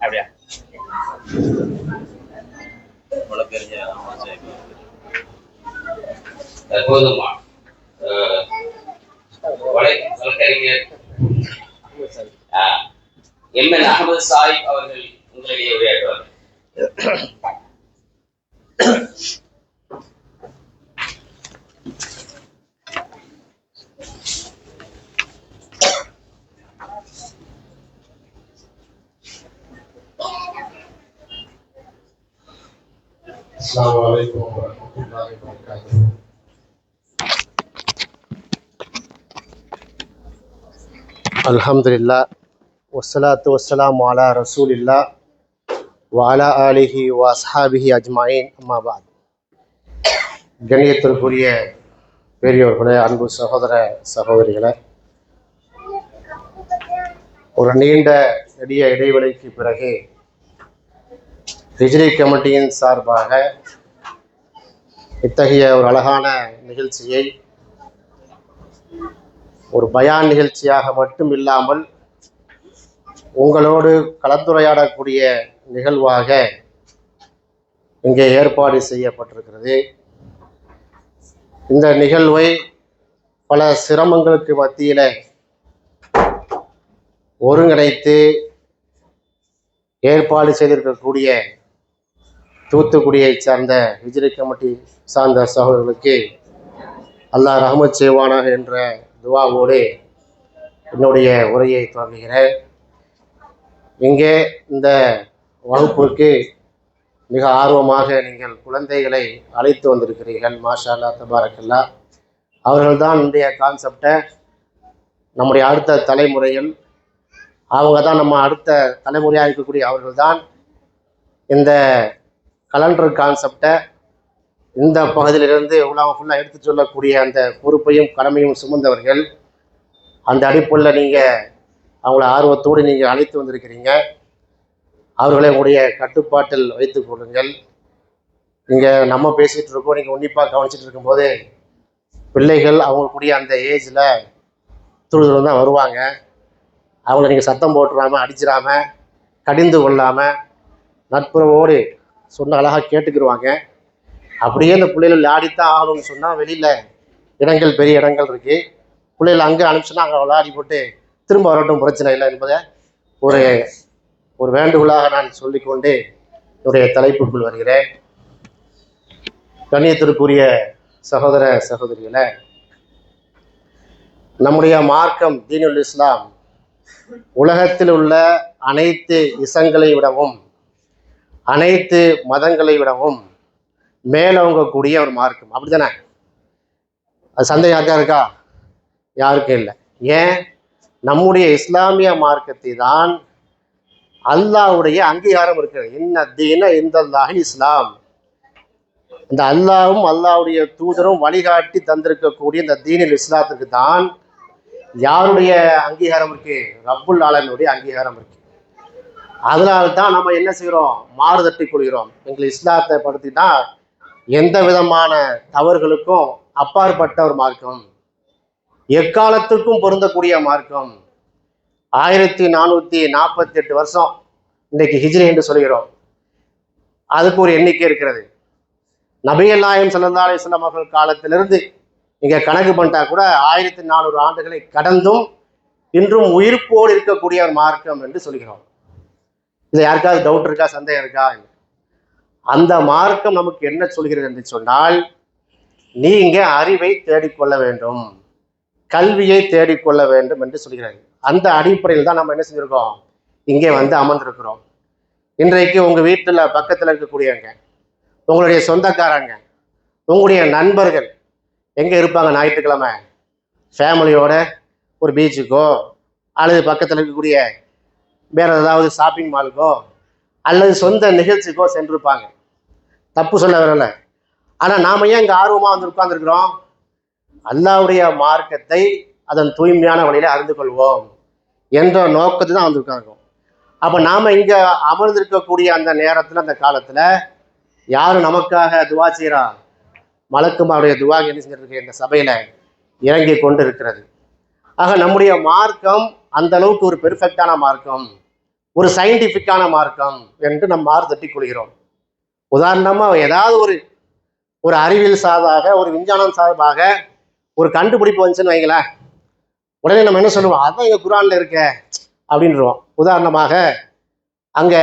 அப்படியா போதுமா வழக்கறிஞர் எம்என் அகமது சாஹிப் அவர்கள் உங்களிடையே உரையாற்றுவார். السلام عليكم ورحمة الله وبركاته. الحمد لله والصلاة والسلام على رسول الله وعلى آله وأصحابه أجمعين أما بعد. கண்ணியத்திற்குரிய பெரியோர்களே, அன்பு சகோதர சகோதரிகளே, ஒரு நீண்ட நெடிய இடைவெளிக்கு பிறகு ஹிஜ்ரி கமிட்டியின் சார்பாக இத்தகைய ஒரு அழகான நிகழ்ச்சியை ஒரு பயான் நிகழ்ச்சியாக மட்டும் இல்லாமல் உங்களோடு கலந்துரையாடக்கூடிய நிகழ்வாக இங்கே ஏற்பாடு செய்யப்பட்டிருக்கிறது. இந்த நிகழ்வை பல சிரமங்களுக்கு மத்தியில் ஒருங்கிணைத்து ஏற்பாடு செய்திருக்கக்கூடிய தூத்துக்குடியை சார்ந்த ஹிஜ்ரி கமிட்டி சார்ந்த சகோதரர்களுக்கு அல்லாஹ் ரஹ்மத் செய்வானாக என்ற துவாவோடு என்னுடைய உரையை தொடங்குகிறேன். இங்கே இந்த வகுப்பிற்கு மிக ஆர்வமாக நீங்கள் குழந்தைகளை அழைத்து வந்திருக்கிறீர்கள். மாஷா அல்லாஹ், தபாரக்கல்லா. அவர்கள்தான் இன்றைய கான்செப்டை நம்முடைய அடுத்த தலைமுறையில் அவங்க தான் நம்ம அடுத்த தலைமுறையாக இருக்கக்கூடிய அவர்கள்தான் இந்த கலண்டர் கான்செப்டை இந்த பகுதியிலிருந்து உலகம் ஃபுல்லாக எடுத்து சொல்லக்கூடிய அந்த பொறுப்பையும் கடமையும் சுமந்தவர்கள். அந்த அடிப்படையில் நீங்கள் அவங்கள ஆர்வத்தோடு நீங்கள் அழைத்து வந்திருக்கிறீங்க. அவர்களை உங்களுடைய கட்டுப்பாட்டில் வைத்து கொள்ளுங்கள். நீங்கள் நம்ம பேசிகிட்டு இருக்கோம், நீங்கள் உன்னிப்பாக கவனிச்சிட்டு இருக்கும்போது பிள்ளைகள் அவங்களுக்குரிய அந்த ஏஜில் துருதுரு தான் வருவாங்க. அவங்கள நீங்கள் சத்தம் போட்டுறாமல், அடிச்சிடாமல், கடிந்து கொள்ளாமல் நட்புறவோடு சொன்ன அழகாக கேட்டுக்கிடுவாங்க. அப்படியே இந்த பிள்ளைகள் விளையாடித்தான் ஆகணும்னு சொன்னால் வெளியில் இடங்கள், பெரிய இடங்கள் இருக்குது. பிள்ளைகள் அங்கே அனுப்பிச்சுன்னா அங்கே விளையாடி போட்டு திரும்ப வரட்டும், பிரச்சனை இல்லை என்பதை ஒரு வேண்டுகோளாக நான் சொல்லிக்கொண்டு என்னுடைய தலைப்புக்குள் வருகிறேன். கண்ணியத்திற்குரிய சகோதர சகோதரிகளை, நம்முடைய மார்க்கம் தீனுல் இஸ்லாம் உலகத்தில் உள்ள அனைத்து இசங்களை விடவும் அனைத்து மதங்களை விடவும் மேலோங்கக்கூடிய ஒரு மார்க்கம். அப்படி தானே? அது சந்தேகம் யாருக்கா இருக்கா? யாருக்கும் இல்லை. ஏன்? நம்முடைய இஸ்லாமிய மார்க்கத்தை தான் அல்லாஹ்வுடைய அங்கீகாரம் இருக்கிறது. இன்ன தீன இந்தல்லாஹில் இஸ்லாம். இந்த அல்லாஹ்வும் அல்லாஹ்வுடைய தூதரும் வழிகாட்டி தந்திருக்கக்கூடிய இந்த தீனில் இஸ்லாத்துக்கு தான் யாருடைய அங்கீகாரம் இருக்கு? ரப்புல் ஆலமீனுடைய அங்கீகாரம் இருக்கு. அதனால்தான் நம்ம என்ன செய்கிறோம்? மாறுதட்டி கொள்கிறோம். எங்கள் இஸ்லாத்தை படுத்தினா எந்த விதமான தவறுகளுக்கும் அப்பாற்பட்ட ஒரு மார்க்கம், எக்காலத்துக்கும் பொருந்தக்கூடிய மார்க்கம். 1448 வருஷம் இன்றைக்கு ஹிஜ்ரி என்று சொல்கிறோம். அதுக்கு ஒரு எண்ணிக்கை இருக்கிறது. நபிகள் நாயகம் ஸல்லல்லாஹு அலைஹி வஸல்லம் அவர்கள் காலத்திலிருந்து நீங்கள் கணக்கு பண்ணிட்டா கூட 1400 ஆண்டுகளை கடந்தும் இன்றும் உயிர்ப்போடு இருக்கக்கூடிய ஒரு மார்க்கம் என்று சொல்கிறோம். இது யாருக்காவது டவுட் இருக்கா? சந்தேகம் இருக்கா? அந்த மார்க்கம் நமக்கு என்ன சொல்கிறது என்று சொன்னால், நீங்க அறிவை தேடிக்கொள்ள வேண்டும், கல்வியை தேடிக்கொள்ள வேண்டும் என்று சொல்கிறது. அந்த அடிப்படையில் தான் நம்ம என்ன செஞ்சிருக்கோம்? இங்கே வந்து அமர்ந்திருக்கிறோம். இன்றைக்கு உங்க வீட்டில் பக்கத்தில் இருக்கக்கூடியவங்க, உங்களுடைய சொந்தக்காரங்க, உங்களுடைய நண்பர்கள் எங்கே இருப்பாங்க? ஞாயிற்றுக்கிழமை ஃபேமிலியோட ஒரு பீச்சுக்கோ அல்லது பக்கத்தில் இருக்கக்கூடிய வேற ஏதாவது ஷாப்பிங் மாலுக்கோ அல்லது சொந்த நிகழ்ச்சிக்கோ சென்றிருப்பாங்க. தப்பு சொல்ல வரல. ஆனால் நாம் ஏன் இங்கே ஆர்வமாக வந்து உட்கார்ந்துருக்கிறோம்? அல்லாஹ்வுடைய மார்க்கத்தை அதன் தூய்மையான வழியில் அறிந்து கொள்வோம் என்ற நோக்கத்தை தான் வந்து உட்கார்ந்துருக்கோம். அப்போ நாம் இங்கே அமர்ந்திருக்கக்கூடிய அந்த நேரத்தில், அந்த காலத்தில் யார் நமக்காக துவா செய்கிறா? மலக்குமாருடைய துவா என்ன செஞ்சிருக்கு? இந்த சபையில் இறங்கி கொண்டு இருக்கிறது. ஆக நம்முடைய மார்க்கம் அந்த அளவுக்கு ஒரு பெர்ஃபெக்டான மார்க்கம், ஒரு சயின்டிஃபிக்கான மார்க்கம் என்று நம் மாறு தட்டி கொள்கிறோம். உதாரணமா ஏதாவது ஒரு அறிவியல் சார்பாக, ஒரு விஞ்ஞானம் சார்பாக ஒரு கண்டுபிடிப்பு வந்துச்சுன்னு வைங்களேன், உடனே நம்ம என்ன சொல்லுவோம், அதான் இங்க குரான்ல இருக்க அப்படின்றோம். உதாரணமாக அங்க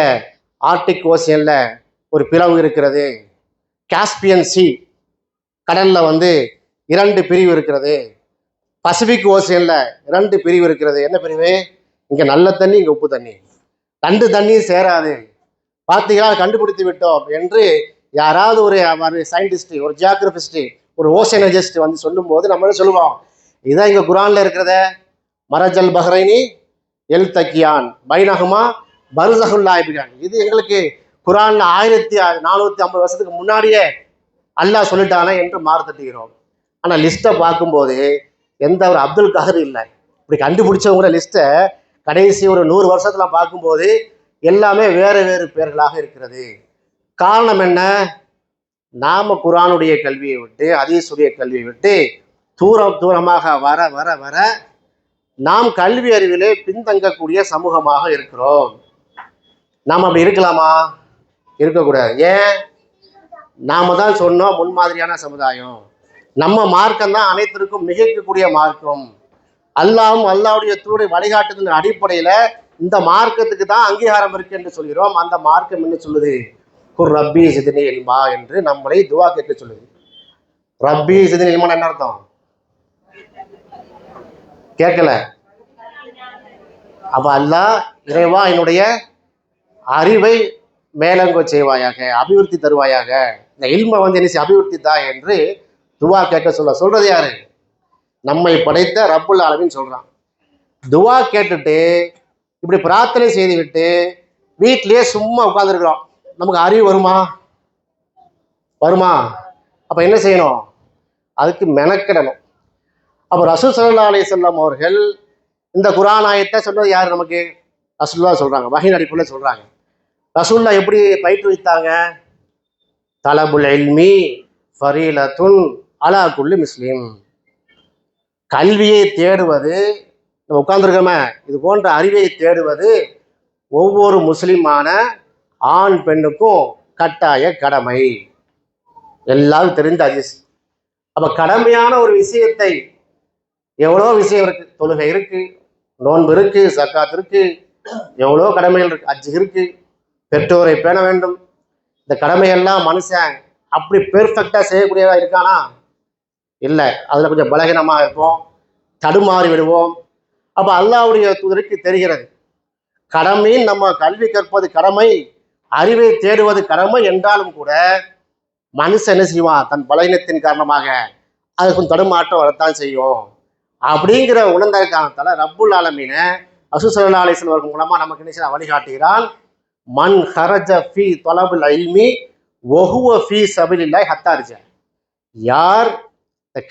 ஆர்டிக் ஓசியன்ல ஒரு பிளவு இருக்கிறது, காஸ்பியன் சி கடல்ல 2 பிரிவு இருக்கிறது, பசிபிக் ஓசியன்ல 2 பிரிவு இருக்கிறது. என்ன பிரிவு? இங்க நல்ல தண்ணி, இங்க உப்பு தண்ணி, 2 தண்ணியும் சேராது, பார்த்தீங்களா கண்டுபிடித்து விட்டோம் என்று யாராவது ஒரு சயின்டிஸ்ட், ஒரு ஜியாகிரபிஸ்ட், ஒரு ஓஷனஜிஸ்ட் சொல்லும் போது நம்ம என்ன சொல்லுவோம், இதான் இங்க குரான்ல இருக்கிறத, மரஜல் பஹ்ரைனி எல் தக்கியான் பைனஹுமா பர்சஹுல்லாஹிபிகான், இது எங்களுக்கு குரான்ல 1450 வருஷத்துக்கு முன்னாடியே அல்லாஹ் சொல்லிட்டானே என்று மாறு தட்டுகிறோம். ஆனா லிஸ்ட்டை பார்க்கும்போது எந்த ஒரு அப்துல் கஹர் இல்லை. இப்படி கண்டுபிடிச்சவங்கள லிஸ்ட்டை கடைசி ஒரு 100 வருஷத்துல பார்க்கும்போது எல்லாமே வேறு வேறு பேர்களாக இருக்கிறது. காரணம் என்ன? நாம குரானுடைய கல்வியை விட்டு, ஹதீஸுடைய கல்வியை விட்டு தூரமாக வர வர வர நாம் கல்வி அறிவிலே பின்தங்கக்கூடிய சமூகமாக இருக்கிறோம். நாம் அப்படி இருக்கலாமா? இருக்கக்கூடாது. ஏன்? நாம தான் சொன்னோம் முன்மாதிரியான சமுதாயம், நம்ம மார்க்கம் தான் அனைத்திற்கும் மிகைக்கக்கூடிய மார்க்கம், அல்லாஹ்வும் அல்லாஹ்வுடைய தூடைய வழிகாட்டுதலின் அடிப்படையில இந்த மார்க்கத்துக்கு தான் அங்கீகாரம் இருக்கு என்று சொல்கிறோம். அந்த மார்க்கம் என்ன சொல்லுது? குர் ரப்பி சிதினி இல்மா என்று நம்மளை துவா கேட்க சொல்லுது. ரப்பி சிதினி இல்மான்னு என்ன அர்த்தம்? கேட்கல. அப்ப அல்லாஹ், இறைவா என்னுடைய அறிவை மேலங்க செய்வாயாக, அபிவிருத்தி தருவாயாக, இந்த இல்மை என்ன அபிவிருத்தி தான் என்று துவா கேட்க சொல்றது யாரு? நம்மை படைத்த ரப்புல் ஆலமீன் சொல்றான். துவா கேட்டுட்டு இப்படி பிரார்த்தனை செய்து விட்டு வீட்டிலேயே சும்மா உட்கார்ந்துருக்கிறோம், நமக்கு அறிவு வருமா? அப்ப என்ன செய்யணும்? அதுக்கு மெனக்கிடணும். அப்ப ரசூல் ஸல்லல்லாஹு அலைஹி வஸல்லம் அவர்கள் இந்த குர்ஆன் ஆயத்தை சொன்னது யாரு நமக்கு? ரசூலுல்லாஹ் சொல்றாங்க, வஹீன் அடிப்படையில் சொல்றாங்க. ரசூலுல்லாஹ் எப்படி பயிற்றுவித்தாங்க? தலபுல் இல்மி ஃபரீலத்துன் அலா குல்லி முஸ்லிம், கல்வியை தேடுவது, உட்கார்ந்துருக்கோமே இது போன்ற அறிவை தேடுவது ஒவ்வொரு முஸ்லிமான ஆண் பெண்ணுக்கும் கட்டாய கடமை. எல்லாரும் தெரிந்த ஹதீஸ். அப்ப கடமையான ஒரு விஷயத்தை, எவ்வளோ விஷயம் இருக்கு, தொழுகை இருக்கு, நோன்பு இருக்கு, சக்காத் இருக்கு, எவ்வளோ கடமைகள் இருக்கு, ஹஜ் இருக்கு, பெற்றோரை பேண வேண்டும். இந்த கடமையெல்லாம் மனுஷன் அப்படி பெர்ஃபெக்டா செய்யக்கூடியதா இருக்கானா? இல்லை. அதுல கொஞ்சம் பலகீனமா இருப்போம், தடுமாறி விடுவோம். அப்ப அல்லாஹ்வுடைய தூதருக்கு தெரிகிறது, கடமையின் நம்ம கல்வி கற்பது கடமை, அறிவை தேடுவது கடமை என்றாலும் கூட மனுஷன் என்ன செய்வான்? தன் பலகீனத்தின் காரணமாக அதுக்கும் தடுமாற்றம் வரத்தான் செய்யும். அப்படிங்கிற உணர்ந்த காரணத்தால ரப்புல் ஆலமீன ரசூல் ஸல்லல்லாஹு அலைஹி வஸல்லம் அவர்கள் மூலமா நமக்கு என்ன வழிகாட்டுகிறான்? மன் ஹரஜ ஃபீ தலபுல் இல்மி வஹுவ ஃபீ சபீலில்லாஹி ஹத்தா ரிஜா, யார்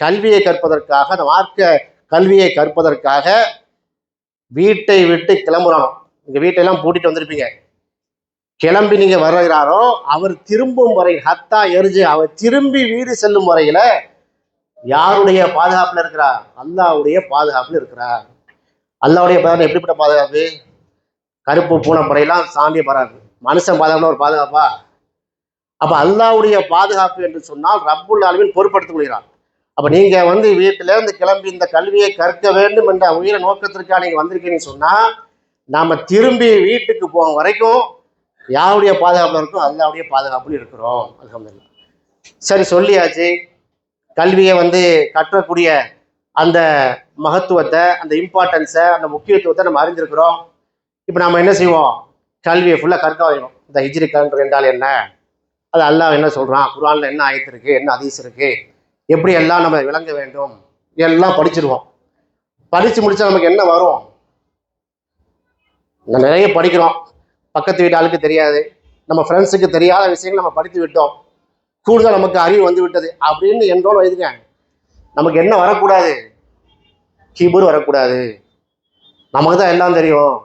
கல்வியை கற்பதற்காக, அந்த மார்க்க கல்வியை கற்பதற்காக வீட்டை விட்டு கிளம்புறானோ, இங்க வீட்டையெல்லாம் பூட்டிட்டு வந்திருப்பீங்க, கிளம்பி நீங்க வருகிறாரோ அவர் திரும்பும் வரை, ஹத்தா எரிஜு, அவர் திரும்பி வீடு செல்லும் வரையில யாருடைய பாதுகாப்புல இருக்கிறார்? அல்லாஹ்வுடைய பாதுகாப்புல இருக்கிறார். அல்லாஹ்வுடைய பாதுகாப்பு எப்படிப்பட்ட பாதுகாப்பு? கருப்பு பூனை படையெல்லாம் சாண்டிய பராது, மனுஷன் பாதுகாப்புல ஒரு பாதுகாப்பா? அப்ப அல்லாஹ்வுடைய பாதுகாப்பு என்று சொன்னால் ரப்புல் ஆலமீன் பொறுப்படுத்திக் கொள்கிறார். அப்ப நீங்க வீட்டில இருந்து கிளம்பி இந்த கல்வியை கற்க வேண்டும் என்ற உயிர நோக்கத்திற்காக நீங்க வந்திருக்கீங்கன்னு சொன்னா, நாம திரும்பி வீட்டுக்கு போகும் வரைக்கும் யாருடைய பாதுகாப்புல இருக்கும்? அல்லாஹ்வுடைய பாதுகாப்புல இருக்கிறோம். அல்ஹம்துலில்லாஹ். சரி, சொல்லியாச்சு. கல்வியை கற்றக்கூடிய அந்த மகத்துவத்தை, அந்த இம்பார்ட்டன்ஸை, அந்த முக்கியத்துவத்தை நம்ம அறிஞ்சிருக்கிறோம். இப்போ நம்ம என்ன செய்வோம்? கல்வியை ஃபுல்லாக கற்க வைக்கணும். இந்த ஹிஜ்ரி கலண்டர் என்றால் என்ன, அது அல்லாஹ் என்ன சொல்றான், குர்ஆன்ல என்ன ஆயத்து இருக்கு, என்ன ஹதீஸ் இருக்கு, எப்படி எல்லாம் நம்ம விளங்க வேண்டும், எல்லாம் படிச்சிருவோம். படிச்சு முடிச்சா நமக்கு என்ன வரும்? நிறைய படிக்கிறோம், பக்கத்து வீட்டு ஆளுக்கு தெரியாது, நம்ம ஃப்ரெண்ட்ஸுக்கு தெரியாத விஷயங்கள் நம்ம படித்து விட்டோம், கூடுதல் நமக்கு அறிவு விட்டது அப்படின்னு என்றோம் வைதுங்க. நமக்கு என்ன வரக்கூடாது? கிபுர் வரக்கூடாது. நமக்கு தான் எல்லாம் தெரியும்,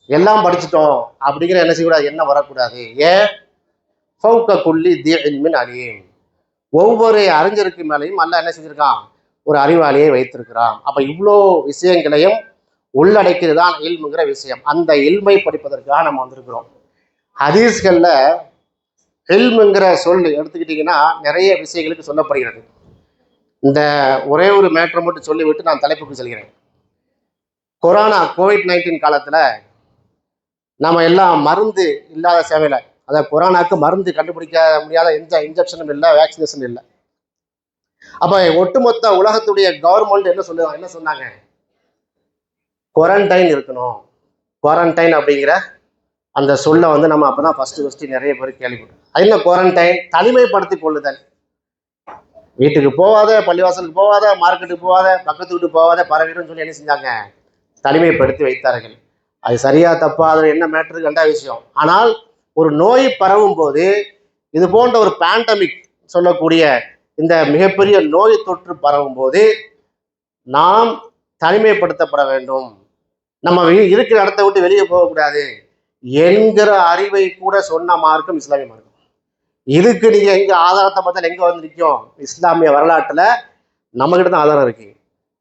எல்லாம் படிச்சுட்டோம் அப்படிங்கிற என்ன செய்யக்கூடாது, என்ன வரக்கூடாது. ஏன்? ஃபௌக குல்லி தி இல்மின் அலீம், ஒவ்வொரு அறிஞருக்கு மேலையும் அல்லாஹ் என்ன செஞ்சிருக்கான்? ஒரு அறிவாளியை வைத்திருக்கிறான். அப்ப இவ்வளோ விஷயங்களையும் உள்ளடக்கிறது தான் இல்முங்கிற விஷயம். அந்த இல்மை படிப்பதற்காக நம்ம வந்திருக்கிறோம். ஹதீஸ்கள்ல இல்முங்கிற சொல் எடுத்துக்கிட்டிங்கன்னா நிறைய விஷயங்களுக்கு சொல்லப்படுகிறது. இந்த ஒரே ஒரு மேட்டரை மட்டும் சொல்லிவிட்டு நான் தலைப்புக்கு செல்கிறேன். கோவிட்-19 காலத்தில் நம்ம எல்லாம் மருந்து இல்லாத சேவையில், அதாவது கொரோனாக்கு மருந்து கண்டுபிடிக்க முடியாத எந்த இன்ஜெக்ஷனும் இல்லை, வேக்சினேஷன் இல்லை. அப்போ ஒட்டுமொத்த உலகத்துடைய கவர்மெண்ட் என்ன சொன்னாங்க? குவாரண்டைன் இருக்கணும். குவாரண்டைன் அப்படிங்கிற அந்த சொல்ல நம்ம அப்பதான் ஃபர்ஸ்ட் நிறைய பேர் கேள்விப்பட்டோம். அது என்ன குவாரண்டைன்? தனிமைப்படுத்தி கொள்ளுதல். வீட்டுக்கு போகாத, பள்ளிவாசலுக்கு போகாத, மார்க்கெட்டுக்கு போகாத, பக்கத்து வீட்டுக்கு போகாத, பரவிடும் சொல்லி என்ன செஞ்சாங்க? தனிமைப்படுத்தி வைத்தார்கள். அது சரியா தப்பா, அதில் என்ன மேட்ரு ரெண்டாவது விஷயம். ஆனால் ஒரு நோய் பரவும் போது, இது போன்ற ஒரு பேண்டமிக் சொல்லக்கூடிய இந்த மிகப்பெரிய நோய் தொற்று பரவும் போது நாம் தனிமைப்படுத்தப்பட வேண்டும். நம்ம இருக்கிற இடத்த விட்டு வெளியே போகக்கூடாது என்கிற அறிவை கூட சொன்ன மார்க்கம் இஸ்லாமிய மார்க்கம். இதுக்கு நீங்க எங்க ஆதாரத்தை பார்த்தாலும் எங்க வந்து நிற்கும்? இஸ்லாமிய வரலாற்றுல நம்ம கிட்ட தான் ஆதாரம் இருக்கு.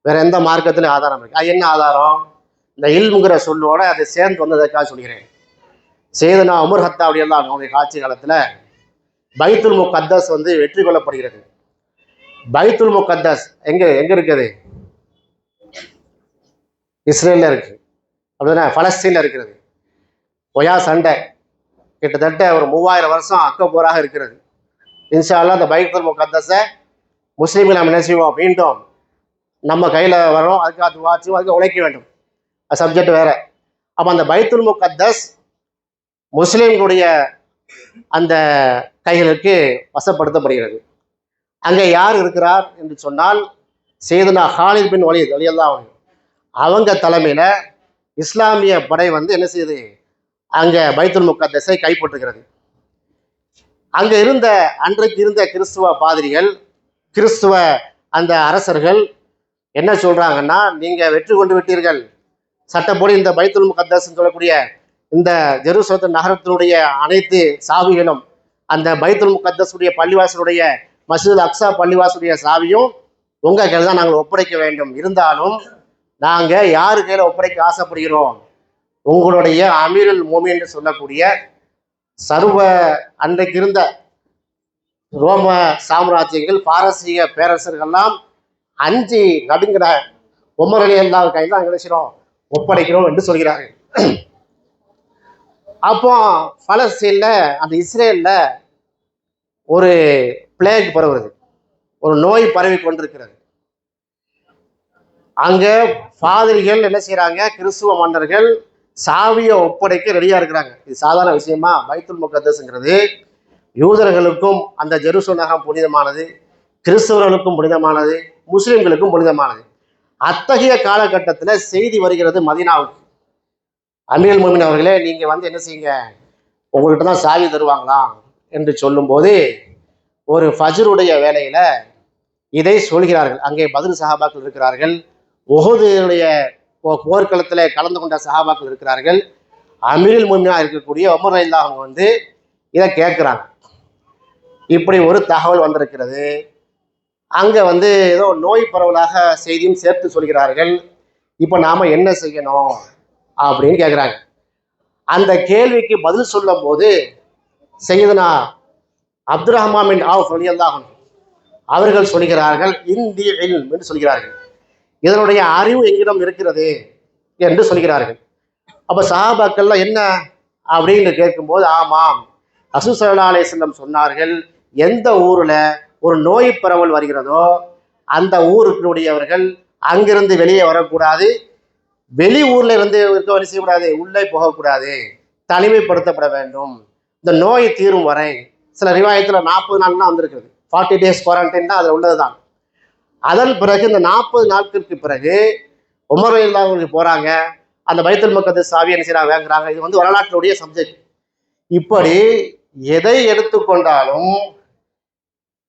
வேற எந்த மார்க்கத்திலும் ஆதாரம் இருக்கு. அது என்ன ஆதாரம்? இந்த இல்முங்கிற சொல்லோட அதை சேர்ந்து வந்ததற்காக சொல்கிறேன். செய்தனா உமர் ஹத்தாப் எல்லாம் அவங்களுடைய ஆட்சி காலத்துல பைத்துல் முகத்தஸ் வெற்றி கொள்ளப்படுகிறது. பைத்துல் முகத்தஸ் எங்க இருக்குது? இஸ்ரேல்ல இருக்கு, அப்படின்னா பலஸ்தீன்ல இருக்கிறது. ஒயா சண்டை கிட்டத்தட்ட ஒரு 3000 வருஷம் அக்கப்போராக இருக்கிறது. இன்ஷா அல்லாஹ் அந்த பைத்துல் முகத்தஸை முஸ்லீம்கள் நம்ம என்ன செய்வோம்? மீண்டும் நம்ம கையில் வரோம். அதுக்கு அதுக்கு உழைக்க வேண்டும். அது சப்ஜெக்ட் வேற. அப்போ அந்த பைத்துல் முகத்தஸ் முஸ்லீம்களுடைய அந்த கைகளுக்கு வசப்படுத்தப்படுகிறது. அங்கே யார் இருக்கிறார் என்று சொன்னால் செய்தனா ஹாலித் பின் வலீத் ரலியல்லாஹு அன்ஹு அவங்க தலைமையில இஸ்லாமிய படை என்ன செய்யுது? அங்க பைத்துல் முகத்தஸை கைப்பற்றுகிறது. அங்க அன்றைக்கு இருந்த கிறிஸ்துவ பாதிரிகள், கிறிஸ்துவ அந்த அரசர்கள் என்ன சொல்றாங்கன்னா, நீங்க வெற்றி கொண்டு விட்டீர்கள், சட்டப்படி இந்த பைத்துல் முகத்தஸ் சொல்லக்கூடிய இந்த ஜெருசலேம் நகரத்தினுடைய அனைத்து சாவிகளும், அந்த பைத்துல் முகத்தஸுடைய பள்ளிவாசலுடைய மஸ்ஜிதுல் அக்ஸா பள்ளிவாசலுடைய சாவியும் உங்க கையில் தான் நாங்கள் ஒப்படைக்க வேண்டும். இருந்தாலும் நாங்க யாரு கையில ஒப்படைக்க ஆசைப்படுகிறோம்? உங்களுடைய அமீருல் மோமின் என்று சொல்லக்கூடிய சர்வ அன்றைக்கு இருந்த ரோம சாம்ராஜ்யங்கள், பாரசீக பேரரசர்கள்லாம் அஞ்சு நடுங்கிற உமர் ரலியல்லாஹு கையில் தான் நினைச்சிடும் ஒப்படைக்கிறோம் என்று சொல்கிறார்கள். அப்போ பலஸ்தீன்ல அந்த இஸ்ரேல்ல ஒரு பிளேக் பரவுறது, ஒரு நோய் பரவி கொண்டிருக்கிறது. அங்க பாதிரிகள் என்ன செய்யறாங்க? கிறிஸ்துவ மன்னர்கள் சாவியை ஒப்படைக்க ரெடியா இருக்கிறாங்க. இது சாதாரண விஷயமா? பைத்துல் முகத்தஸ்ங்கிறது யூதர்களுக்கும் அந்த ஜெருசலேம் நகரம் புனிதமானது, கிறிஸ்தவர்களுக்கும் புனிதமானது, முஸ்லிம்களுக்கும் புனிதமானது. அத்தகைய காலகட்டத்தில் செய்தி வருகிறது மதீனாவுக்கு, அமீருல் மோமின் அவர்களே நீங்க என்ன செய்யுங்க, உங்கள்கிட்ட தான் சாவி தருவாங்களாம் என்று சொல்லும் போது ஒரு ஃபஜ்ருடைய வேலையில இதை சொல்கிறார்கள். அங்கே பதில் சஹாபாக்கள் இருக்கிறார்கள், உஹதுடைய போர்க்களத்தில் கலந்து கொண்ட சஹாபாக்கள் இருக்கிறார்கள். அமீருல் மோமினா இருக்கக்கூடிய உமர் ரலியல்லாஹு அன்ஹு இதை கேட்கிறாங்க. இப்படி ஒரு தகவல் வந்திருக்கிறது. அங்க ஏதோ நோய் பரவலாக செய்தியும் சேர்த்து சொல்கிறார்கள். இப்போ நாம என்ன செய்யணும் அப்படின்னு கேட்குறாங்க. அந்த கேள்விக்கு பதில் சொல்லும் போது சையதுனா அப்துர் ரஹ்மான் பின் அவ்ஃப் ரலியல்லாஹு அன்ஹு அவர்கள் சொல்கிறார்கள், இந்தி இல்ம் என்று சொல்கிறார்கள், இதனுடைய அறிவு எங்கிடம் இருக்கிறது என்று சொல்கிறார்கள். அப்ப சஹாபாக்கள்லாம் என்ன அப்படின்னு கேட்கும்போது, ஆமாம் ரசூல் ஸல்லல்லாஹு அலைஹி வஸல்லம் சொன்னார்கள், எந்த ஊர்ல ஒரு நோய் பரவல் வருகிறதோ அந்த ஊருக்குடையவர்கள் அங்கிருந்து வெளியே வரக்கூடாது, வெளி ஊர்ல இருந்து இருக்க செய்யக்கூடாது, உள்ளே போகக்கூடாது, தனிமைப்படுத்தப்பட வேண்டும், இந்த நோய் தீரும் வரை. சில ரிவாயத்துல 40 நாள்லாம் வந்திருக்கிறது. 40 days குவாரண்டைன் தான் அதுல உள்ளதுதான். அதன் பிறகு இந்த 40 நாட்களுக்கு பிறகு உமர் ரலியல்லாஹு அன்ஹு போறாங்க, அந்த பைத்துல் முகத்தஸ் சாவி என்ன செய்யறாங்க, வாங்குறாங்க. இது வரலாற்றுடைய சப்ஜெக்ட். இப்படி எதை எடுத்துக்கொண்டாலும்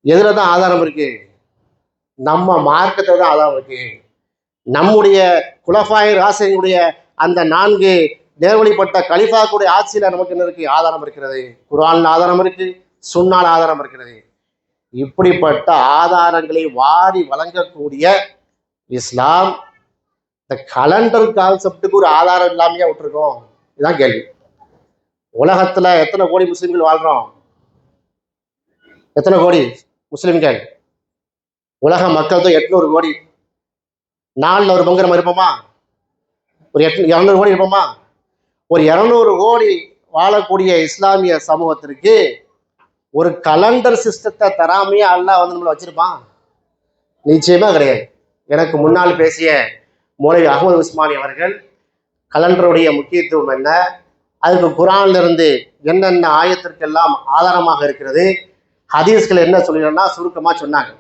எதுல தான் ஆதாரம் இருக்கு? நம்ம மார்க்கத்துல தான் ஆதாரம் இருக்கு. நம்முடைய குலஃபாய் ராசினுடைய அந்த 4 நேர்வழிப்பட்ட கலிஃபாக்குடைய ஆட்சியில நமக்கு என்ன இருக்கு? ஆதாரம் இருக்கிறது. குர்ஆன்ல ஆதாரம் இருக்கு, சுன்னால ஆதாரம் இருக்கிறது. இப்படிப்பட்ட ஆதாரங்களை வாரி வழங்கக்கூடிய இஸ்லாம் இந்த கலண்டர் கான்செப்டுக்கு ஒரு ஆதாரம் இல்லாமையா விட்டுருக்கோம்? இதுதான் கேள்வி. உலகத்துல எத்தனை கோடி முஸ்லிம்கள் வாழ்றோம்? எத்தனை கோடி முஸ்லிம்கள்? உலக மக்கள் தான் 800 கோடி. நாலுல ஒரு பங்கு நம்ம இருப்போமா? ஒரு 200 கோடி இருப்போமா? ஒரு 200 கோடி வாழக்கூடிய இஸ்லாமிய சமூகத்திற்கு ஒரு கலண்டர் சிஸ்டத்தை தராமையே அல்லாஹ் வந்து நம்மளை வச்சிருப்பான்? நிச்சயமா கிடையாது. எனக்கு முன்னால் பேசிய மௌலவி அகமது உஸ்மானி அவர்கள் கலண்டருடைய முக்கியத்துவம் என்ன, அதுக்கு குர்ஆன்ல இருந்து என்னென்ன ஆயத்திற்கெல்லாம் ஆதாரமாக இருக்கிறது, ஹதீஸ்கள் என்ன சொல்லிடுறோம்னா சுருக்கமா சொன்னாங்க.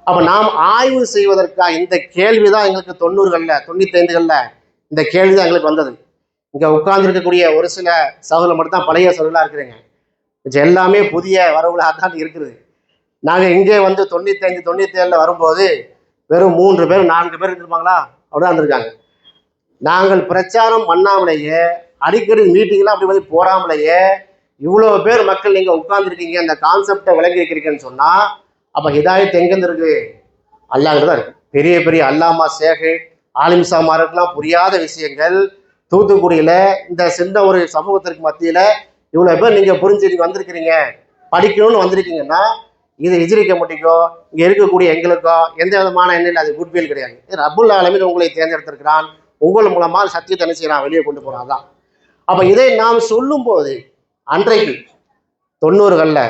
அப்ப நாம் ஆய்வு செய்வதற்காக இந்த கேள்விதான் எங்களுக்கு 90களில் 95களில் இந்த கேள்விதான் எங்களுக்கு வந்தது. இங்க உட்கார்ந்து இருக்கக்கூடிய ஒரு சில சகோதரர்கள் மட்டும் தான் பழைய சகோதரர்களா இருக்கிறீங்க. எல்லாமே புதிய வரவுகளாக தான் இருக்குது. நாங்கள் இங்கே வந்து 95 97 வரும்போது வெறும் 3 பேர் 4 பேர் இருந்திருப்பாங்களா? அப்படிதான் இருந்திருக்காங்க. நாங்கள் பிரச்சாரம் பண்ணாமலேயே, அடிக்கடி மீட்டிங்லாம் அப்படி வந்து போறாமலேயே இவ்வளோ பேர் மக்கள் நீங்க உட்கார்ந்துருக்கீங்க, அந்த கான்செப்டை விளங்கி இருக்கிறீங்கன்னு சொன்னா அப்ப ஹிதாயத் எங்கேருந்து இருக்கு? அல்லாஹ்கிட்ட தான் இருக்கு. பெரிய பெரிய அல்லாமா ஷேகு ஆலிம்சாமாருக்கெல்லாம் புரியாத விஷயங்கள் தூத்துக்குடியில இந்த சின்ன ஒரு சமூகத்திற்கு மத்தியில இவ்வளவு பேர் நீங்க புரிஞ்சு நீங்க வந்திருக்கிறீங்க, படிக்கணும்னு வந்திருக்கீங்கன்னா இது ஹிஜ்ரி கமிட்டிக்கோ இங்க இருக்கக்கூடிய எங்களுக்கோ எந்த விதமான எண்ணில் அது குட்வில் கிடையாது. ரப்புல் ஆலமீன் உங்களை தேர்ந்தெடுத்திருக்கிறான், உங்கள் மூலமா சத்தியத்தை என்ன செய்யறான்? வெளியே கொண்டு போறான் தான். அப்ப இதை நாம் சொல்லும் போது அன்றைக்கு 90களில்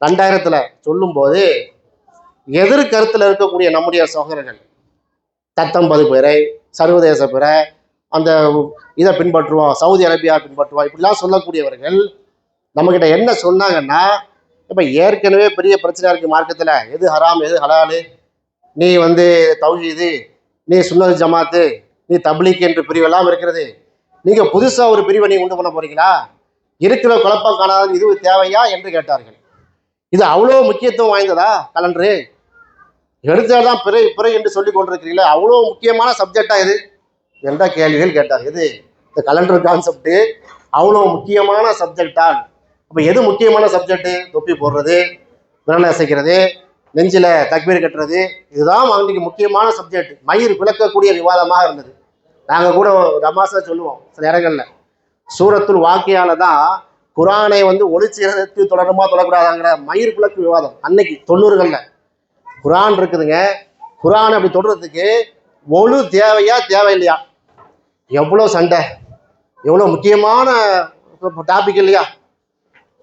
2000 சொல்லும் போது எதிர்கருத்துல இருக்கக்கூடிய நம்முடைய சகோதரர்கள் தத்தம்பது பேரை சர்வதேச பிற அந்த இதை பின்பற்றுவோம், சவுதி அரேபியா பின்பற்றுவோம், இப்படிலாம் சொல்லக்கூடியவர்கள் நம்மகிட்ட என்ன சொன்னாங்கன்னா, இப்ப ஏற்கனவே பெரிய பிரச்சனை இருக்கு மார்க்கத்துல, எது ஹராம் எது ஹலாலு, நீ வந்து தௌஹீது, நீ சுன்னத் ஜமாத்து, நீ தப்லீக் என்று பிரிவெல்லாம் இருக்கிறது, நீங்க புதுசா ஒரு பிரிவை நீ உண்டு பண்ண போறீங்களா? இருக்கிற குழப்பம் காணாத இது தேவையா என்று கேட்டார்கள். இது அவ்வளோ முக்கியத்துவம் வாய்ந்ததா கலண்டரு? எடுத்தால்தான் பிறை பிறை என்று சொல்லி கொண்டிருக்கிறீங்களா? அவ்வளோ முக்கியமான சப்ஜெக்டா இது என்ற கேள்விகள் கேட்டார். இது இந்த கலண்டர் கான்செப்ட் அவ்வளோ முக்கியமான சப்ஜெக்டா? அப்ப எது முக்கியமான சப்ஜெக்ட்? தொப்பி போடுறது, விரலை அசைக்கிறது, நெஞ்சில தக்பீர் கட்டுறது, இதுதான் அன்றைக்கு முக்கியமான சப்ஜெக்ட். மயிர் விளக்கக்கூடிய விவாதமாக இருந்தது. நாங்கள் கூட தமாசா சொல்லுவோம் சில இடங்கள்ல, சூரத்துல் வாக்கியால தான் குரானை வந்து ஒளிச்சீரத்து தொடருமா தொடக்கூடாதாங்கிற மயிர் விளக்கு விவாதம் அன்னைக்கு 90களில். குரான் இருக்குதுங்க, குரான் அப்படி தொடர்றதுக்கு ஒழு தேவையா தேவையில்லையா? எவ்வளோ சண்டை, எவ்வளோ முக்கியமான டாபிக் இல்லையா?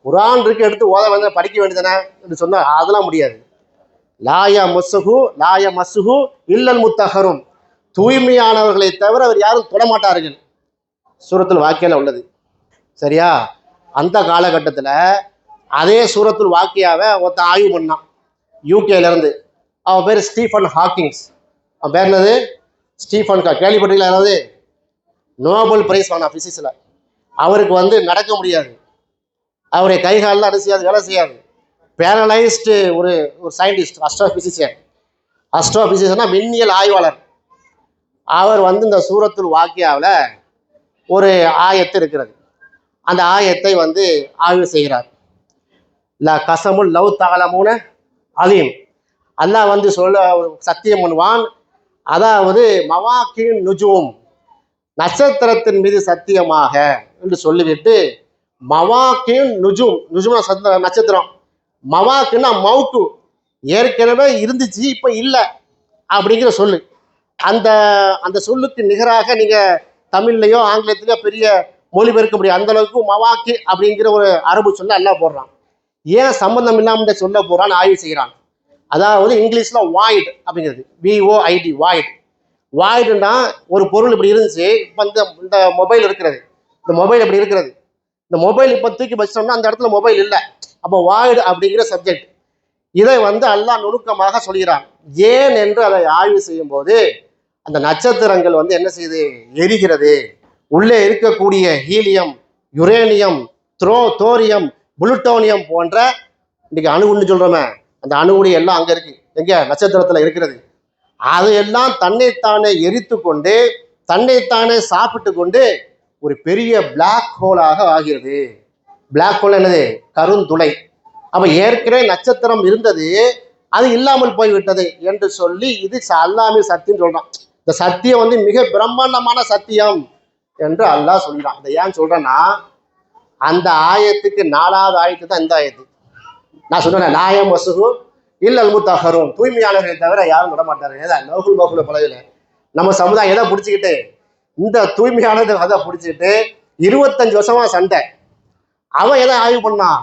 குரான் இருக்கு, எடுத்து ஓத வந்து படிக்க வேண்டியதானே என்று சொன்னா அதெல்லாம் முடியாது. லாய மசுகு இல்லல் முத்தஹரும், தூய்மையானவர்களை தவிர அவர் யாரும் தொடமாட்டார்கள். சூரத்துல் வாக்கியால உள்ளது. சரியா? அந்த காலகட்டத்தில் அதே சூரத்துல் வாக்கியாவை ஒருத்த ஆய்வு பண்ணான் யூகேல இருந்து. அவன் பேர் ஸ்டீஃபன் ஹாக்கிங்ஸ். அவன் பேர் என்னது? ஸ்டீஃபன் கேள்விப்பட்டீங்களா? யாராவது? நோபல் பிரைஸ் வாங்கினா பிசிக்ஸ்ல. அவருக்கு வந்து நடக்க முடியாது, அவருடைய கைகாலெலாம் என்ன செய்யாது, வேலை செய்யாது. பேரலைஸ்டு ஒரு சயின்டிஸ்ட், அஸ்ட்ரோபிசிஷியன்னா விண்ணியல் ஆய்வாளர். அவர் வந்து இந்த சூரத்துல் வாக்கியாவில் ஒரு ஆயத்து இருக்கிறது, அந்த ஆயத்தை வந்து ஆய்வு செய்கிறார். கசமுல் லவ் தகலமூன அலீம், அல்லாஹ் வந்து சொல்ல சத்தியம் பண்ணுவான், அதாவது மவாக்கின் நுஜூம், நட்சத்திரத்தின் மீது சத்தியமாக என்று சொல்லிவிட்டு, மவாக்கின் நுஜூம், நுஜும் நட்சத்திரம், மவாக்குன்னா மவுக்கு, ஏற்கனவே இருந்துச்சு இப்ப இல்லை அப்படிங்கிற சொல்லு. அந்த அந்த சொல்லுக்கு நிகராக நீங்க தமிழ்லையோ ஆங்கிலத்திலயோ பெரிய மொழிபெயர்க்க முடியும். அந்த அளவுக்கு மவாக்கி அப்படிங்கிற ஒரு அரபு சொல்ல எல்லாம் போடுறான். ஏன் சம்பந்தம் இல்லாமல் சொல்ல போறான்னு ஆய்வு செய்கிறான். அதாவது இங்கிலீஷ்ல வாய்ட் அப்படிங்கிறது, VOID, வாய்ட். வாய்டுன்னா ஒரு பொருள் இப்படி இருந்துச்சு, இப்போ இந்த மொபைல் இருக்கிறது, இந்த மொபைல் இப்படி இருக்கிறது, இந்த மொபைல் இப்போ தூக்கி வச்சிட்டோம்னா அந்த இடத்துல மொபைல் இல்லை. அப்போ வாய்டு அப்படிங்கிற சப்ஜெக்ட். இதை வந்து அல்லாஹ் நுணுக்கமாக சொல்கிறான். ஏன் என்று அதை ஆய்வு செய்யும் போது அந்த நட்சத்திரங்கள் வந்து என்ன செய்யுது? எரிகிறது. உள்ளே இருக்கக்கூடிய ஹீலியம், யுரேனியம், தோரியம், புளுட்டோனியம் போன்ற இன்னைக்கு அணுகுன்னு சொல்றோமே, அந்த அணுகுடி எல்லாம் அங்க இருக்கு. எங்க? நட்சத்திரத்துல இருக்கிறது. அது எல்லாம் தன்னைத்தானே எரித்து கொண்டு தன்னைத்தானே சாப்பிட்டு கொண்டு ஒரு பெரிய பிளாக் ஹோலாக ஆகிறது. பிளாக் ஹோல் என்னது? கருந்துளை. அப்ப ஏற்கனவே நட்சத்திரம் இருந்தது, அது இல்லாமல் போய்விட்டது என்று சொல்லி இது அல்லாமே சத்தின்னு சொல்றான். இந்த சத்தியம் வந்து மிக பிரம்மாண்டமான சத்தியம் என்று அல்லாஹ் சொல்றான். இதை ஏன் சொல்றேன்னா, அந்த ஆயத்துக்கு 4வது ஆயத்து தான் இந்த ஆயத்து. நான் சொல்றேன், நாயம் வசுகு இல்லல் முத்தஹரும், தூய்மையாளர்களை தவிர யாரும் விட மாட்டாரு. ஏதான் லோகுல் பகுல பழகல நம்ம சமுதாயம் எதை பிடிச்சிக்கிட்டு, இந்த தூய்மையானதை அதை பிடிச்சிக்கிட்டு 25 வருஷமா சண்டை. அவன் எதை ஆய்வு பண்ணான்,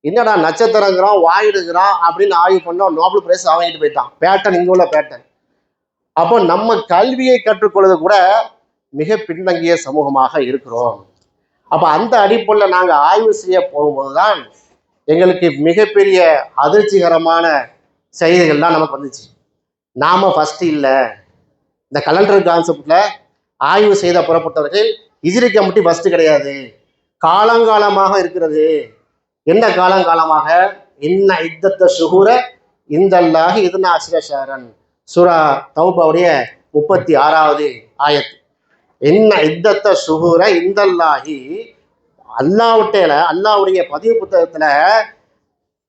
என்னடா நட்சத்திரங்கிறான் வாயிடுகிறான் அப்படின்னு ஆய்வு பண்ணோம். நோபல் பிரைஸ் வாங்கிட்டு போயிட்டான். பேட்டன், இங்க உள்ள பேட்டன். அப்போ நம்ம கல்வியை கற்றுக்கொள்வது கூட மிக பின்தங்கிய சமூகமாக இருக்கிறோம். அப்போ அந்த அடிப்படையில் நாங்கள் ஆய்வு செய்ய போகும்போதுதான் எங்களுக்கு மிகப்பெரிய அதிர்ச்சிகரமான செய்திகள்லாம் நமக்கு வந்துச்சு. நாம ஃபர்ஸ்ட் இல்லை, இந்த கலண்டர் கான்செப்ட்ல ஆய்வு செய்த புறப்பட்டவர்கள் ஹிஜ்ரி கமிட்டி ஃபர்ஸ்ட் கிடையாது, காலங்காலமாக இருக்கிறது. என்ன காலங்காலமாக? இன்ன இத்தத்த சுகூர இந்தல்லாஹி இதுனா அஸ்ரஷாரன், சூரா தௌபாவுடைய 36வது ஆயத்து. இன்ன இத்தத்த சுகூர இந்தல்லாஹி, அல்லாவுடைய பதிவு புத்தகத்துல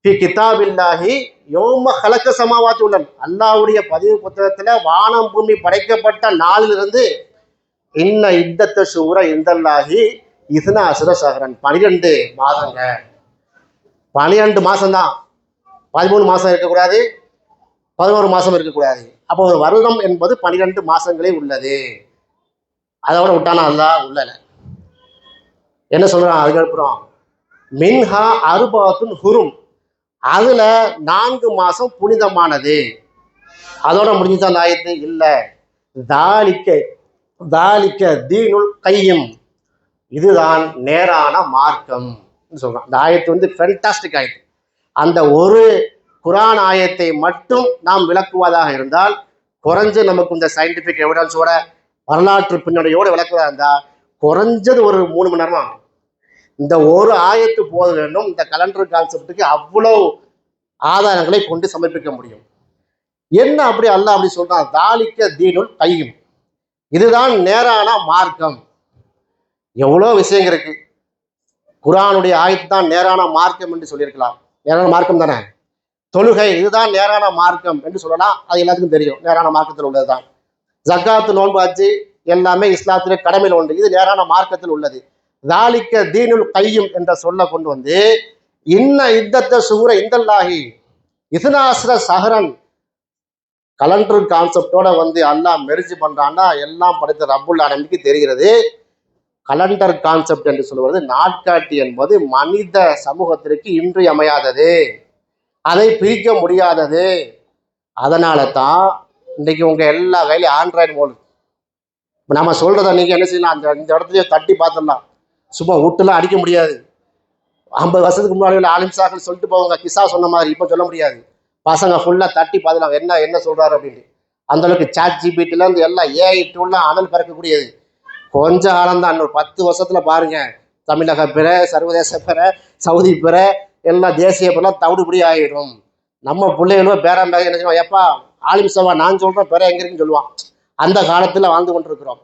கிதாபில்லாஹி யோம ஹலக்க சமாவாத்தி உள்ளன், அல்லாவுடைய பதிவு புத்தகத்துல வானம் பூமி படைக்கப்பட்ட நாளிலிருந்து இன்ன இத்தத்த சுகூர இந்தல்லாஹி இதுனா அஸ்ரஷாரன், 12 மாதங்க. 12 மாசம்தான், 13 மாசம் இருக்கக்கூடாது, 11 மாசம் இருக்கக்கூடாது. அப்போ ஒரு வருடம் என்பது 12 மாசங்களே உள்ளது. அதோட விட்டானா அல்லாஹ் உள்ளல. என்ன சொல்றான் அதுக்கப்புறம்? மின்ஹா அர்பாத்துன் ஹுரும், அதுல 4 மாசம் புனிதமானது. அதோட முடிஞ்சுதான் அந்த ஆயத்து? இல்ல, தாலிக்க தீனுல் கையும், இதுதான் நேரான மார்க்கம் சொல்றான். இந்த ஆயத்து வந்து ஃபென்டாஸ்டிக் ஆயத்து. அந்த ஒரு குரான் ஆயத்தை மட்டும் நாம் விளக்குவதாக இருந்தால், குறைஞ்ச நமக்கு இந்த சயின்டிபிக் எவிடன்ஸோட வரலாற்று பின்னணியோட விளக்குவதாக இருந்தால் குறைஞ்சது ஒரு 3 மணி நேரம் ஆகும். இந்த ஒரு ஆயத்து போத வேண்டும். இந்த கலண்டர் கான்செப்டுக்கு அவ்வளவு ஆதாரங்களை கொண்டு சமர்ப்பிக்க முடியும். என்ன அப்படி அல்லாஹ் அப்படி சொல்றான்? தாலிக்க தீனுல் கையும், இதுதான் நேரான மார்க்கம். எவ்வளோ விஷயங்கள் இருக்கு. குரானுடைய ஆயத்து தான் நேரான மார்க்கம் என்று சொல்லியிருக்கலாம். நேரான மார்க்கம் தானே. தொழுகை இதுதான் நேரான மார்க்கம் என்று சொல்லலாம். அது எல்லாத்துக்கும் தெரியும், நேரான மார்க்கத்தில் உள்ளதுதான். ஜக்காத்து, நோன்பு, ஹஜ்ஜு எல்லாமே இஸ்லாத்திலே கடமையில் ஒன்று, இது நேரான மார்க்கத்தில் உள்ளது. தாலிக்க தீனுல் கையும் என்ற சொல்ல கொண்டு வந்து இன்ன இத்தத்த சூர இந்தல்லாஹி இஸ்னாஸ்ர சஹரன், கலண்டர் கான்செப்டோட வந்து அல்லாஹ் மெர்ஜ் பண்றான்னா எல்லாம் படைத்த ரப்புல் ஆலமீனுக்கு தெரிகிறது. கலண்டர் கான்செப்ட் என்று சொல்வது, நாட்காட்டி என்பது மனித சமூகத்திற்கு இன்றியமையாதது, அதை பிரிக்க முடியாதது. அதனால தான் இன்னைக்கு உங்க எல்லா கையிலும் ஆண்ட்ராய்டு மோடு. நம்ம சொல்றத நீங்க என்ன செய்யலாம், இந்த இடத்துலயே தட்டி பார்த்துடலாம். சும்மா வீட்டுலாம் அடிக்க முடியாது. 50 வருஷத்துக்கு முன்னாடி உள்ள ஆலிம்சாக்கள் சொல்லிட்டு போவாங்க, கிசா சொன்ன மாதிரி. இப்போ சொல்ல முடியாது. பசங்க ஃபுல்லா தட்டி பார்த்துலாம் என்ன சொல்றாரு அப்படின்ட்டு. அந்த அளவுக்கு சாட் ஜிபிடில இருந்து எல்லாம் ஏஐ டூல்லாம் அனல் பறக்கக்கூடியது. கொஞ்ச காலம்தான், இன்னொரு 10 வருஷத்துல பாருங்க, தமிழக பிற, சர்வதேச பிற, சவுதி பிற, எல்லாம் தேசிய பிறலாம் தவிடுபடி ஆகிடும். நம்ம பிள்ளைகளும் பேரம் பேர என்ன செய்வோம், எப்பா ஆலிம் சவா நான் சொல்றேன் பிற எங்க இருக்குன்னு சொல்லுவான். அந்த காலத்துல வாழ்ந்து கொண்டிருக்கிறோம்.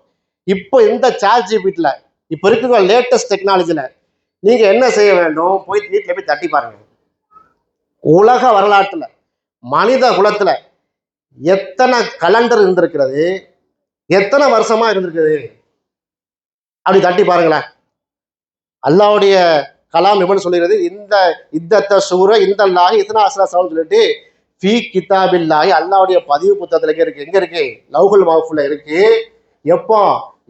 இப்போ இந்த சாட் ஜிபிடில, இப்போ இருக்கிற லேட்டஸ்ட் டெக்னாலஜில நீங்க என்ன செய்ய வேண்டும், போய் வீட்டில் போய் தட்டி பாருங்க. உலக வரலாற்றுல மனித குலத்துல எத்தனை கலண்டர் இருந்திருக்கிறது, எத்தனை வருஷமா இருந்திருக்குது, அப்படி தட்டி பாருங்களேன். அல்லாவுடைய கலாம் எப்படி சொல்லுகிறது, இந்த இத்தத்த சூர இந்த லாகி இத்தனை அசலாசம் சொல்லிட்டு ஃபீ கிதாபில்லாஹி, அல்லாவுடைய பதிவு புத்தகத்துல இருக்கு. எங்க இருக்கு? லௌஹுல் மஹ்ஃபூல இருக்கு. எப்போ?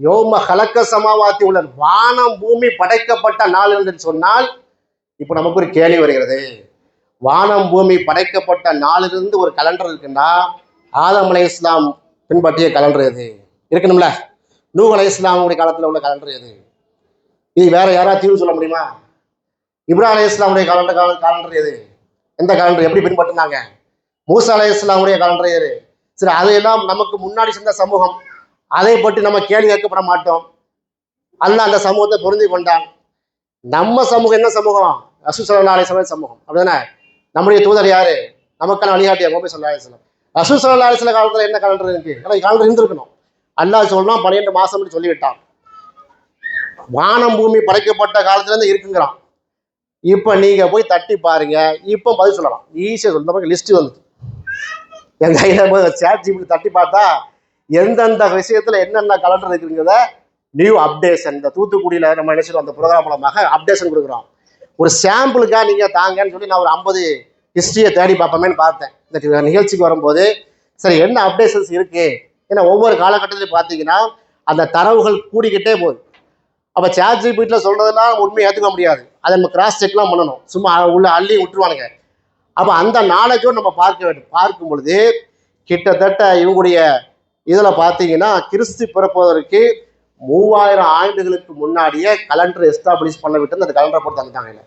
யோம ஹலக்க சமாவாத்தி உள்ள, வானம் பூமி படைக்கப்பட்ட நாள் என்று சொன்னால், இப்போ நமக்கு ஒரு கேள்வி வருகிறது. வானம் பூமி படைக்கப்பட்ட நாளிலிருந்து ஒரு கலண்டர் இருக்குன்னா, ஆதம் அலைஹிஸ்ஸலாம் பின்பற்றிய கலண்டர் எது இருக்கணும்ல? நூஹ் அலைஹிஸ்ஸலாமுடைய காலத்துல உள்ள கலண்டர் எது? இது வேற யாராவது தீர்வு சொல்ல முடியுமா? இப்ராஹிம் அலைஹிஸ்ஸலாமுடைய கலண்டர் எது? எந்த கலண்டர் எப்படி பின்பற்றினாங்க? மூசா அலைஹிஸ்ஸலாமுடைய கலண்டர் எது? சரி, அதையெல்லாம் நமக்கு முன்னாடி சென்ற சமூகம், அதை பற்றி நம்ம கேள்வி கேட்கப்பட மாட்டோம். அல்லாஹ் அந்த சமூகத்தை பொருந்தி கொண்டான். நம்ம சமூகம் என்ன சமூகம்? ரசூல் ஸல்லல்லாஹு அலைஹி வஸல்லம் சமூகம், அப்படிதானே? நம்முடைய தூதர் யாரு? நமக்கான வழிகாட்டியா முஹம்மது ஸல்லல்லாஹு அலைஹி வஸல்லம். ரசூல் ஸல்லல்லாஹு அலைஹி வஸல்லம் காலத்துல என்ன கலண்டர் இருக்கு? கலண்டர் இருந்திருக்கணும். அல்லாஹ் சொல்றான் 12 மாசம்னு சொல்லிவிட்டான். வானம் பூமி படைக்கப்பட்ட காலத்துல இருந்து இருக்குங்கிறான். இப்ப நீங்க போய் தட்டி பாருங்க, இப்ப பதில் சொல்லலாம். ஈஸியா சொல்ல லிஸ்ட் வந்து என் கையில சாட் ஜிபிடி தட்டி பார்த்தா எந்தெந்த விஷயத்துல என்னென்ன கலண்டர் இருக்குங்கிறத நியூ அப்டேஷன் இந்த தூத்துக்குடியில நம்ம என்ன செய்யறோம் அந்த ப்ரோக்ராம் மூலமாக அப்டேஷன் கொடுக்குறோம். ஒரு சாம்பிளுக்காக நீங்க தாங்கன்னு சொல்லி நான் ஒரு 50 ஹிஸ்டரியை தேடி பார்ப்போமேன்னு பார்த்தேன் இந்த நிகழ்ச்சிக்கு வரும்போது. சரி என்ன அப்டேஷன்ஸ் இருக்கு, ஏன்னா ஒவ்வொரு காலகட்டத்திலையும் பார்த்தீங்கன்னா அந்த தரவுகள் கூடிக்கிட்டே போகுது. அப்போ ChatGPT சொல்றதெல்லாம் உண்மையை ஏற்றுக்க முடியாது, அதை நம்ம கிராஸ் செக்லாம் பண்ணணும், சும்மா உள்ள அள்ளி விட்டுருவானுங்க. அப்போ அந்த நாலேஜும் நம்ம பார்க்க வேண்டும். பார்க்கும் பொழுது கிட்டத்தட்ட இவங்களுடைய இதில் பார்த்தீங்கன்னா கிறிஸ்து பிறப்பதற்கு 3000 ஆண்டுகளுக்கு முன்னாடியே கலண்டர் எஸ்டாப்ளிஷ் பண்ண விட்டு அந்த கலண்டரை போட்டு தந்துட்டாங்க.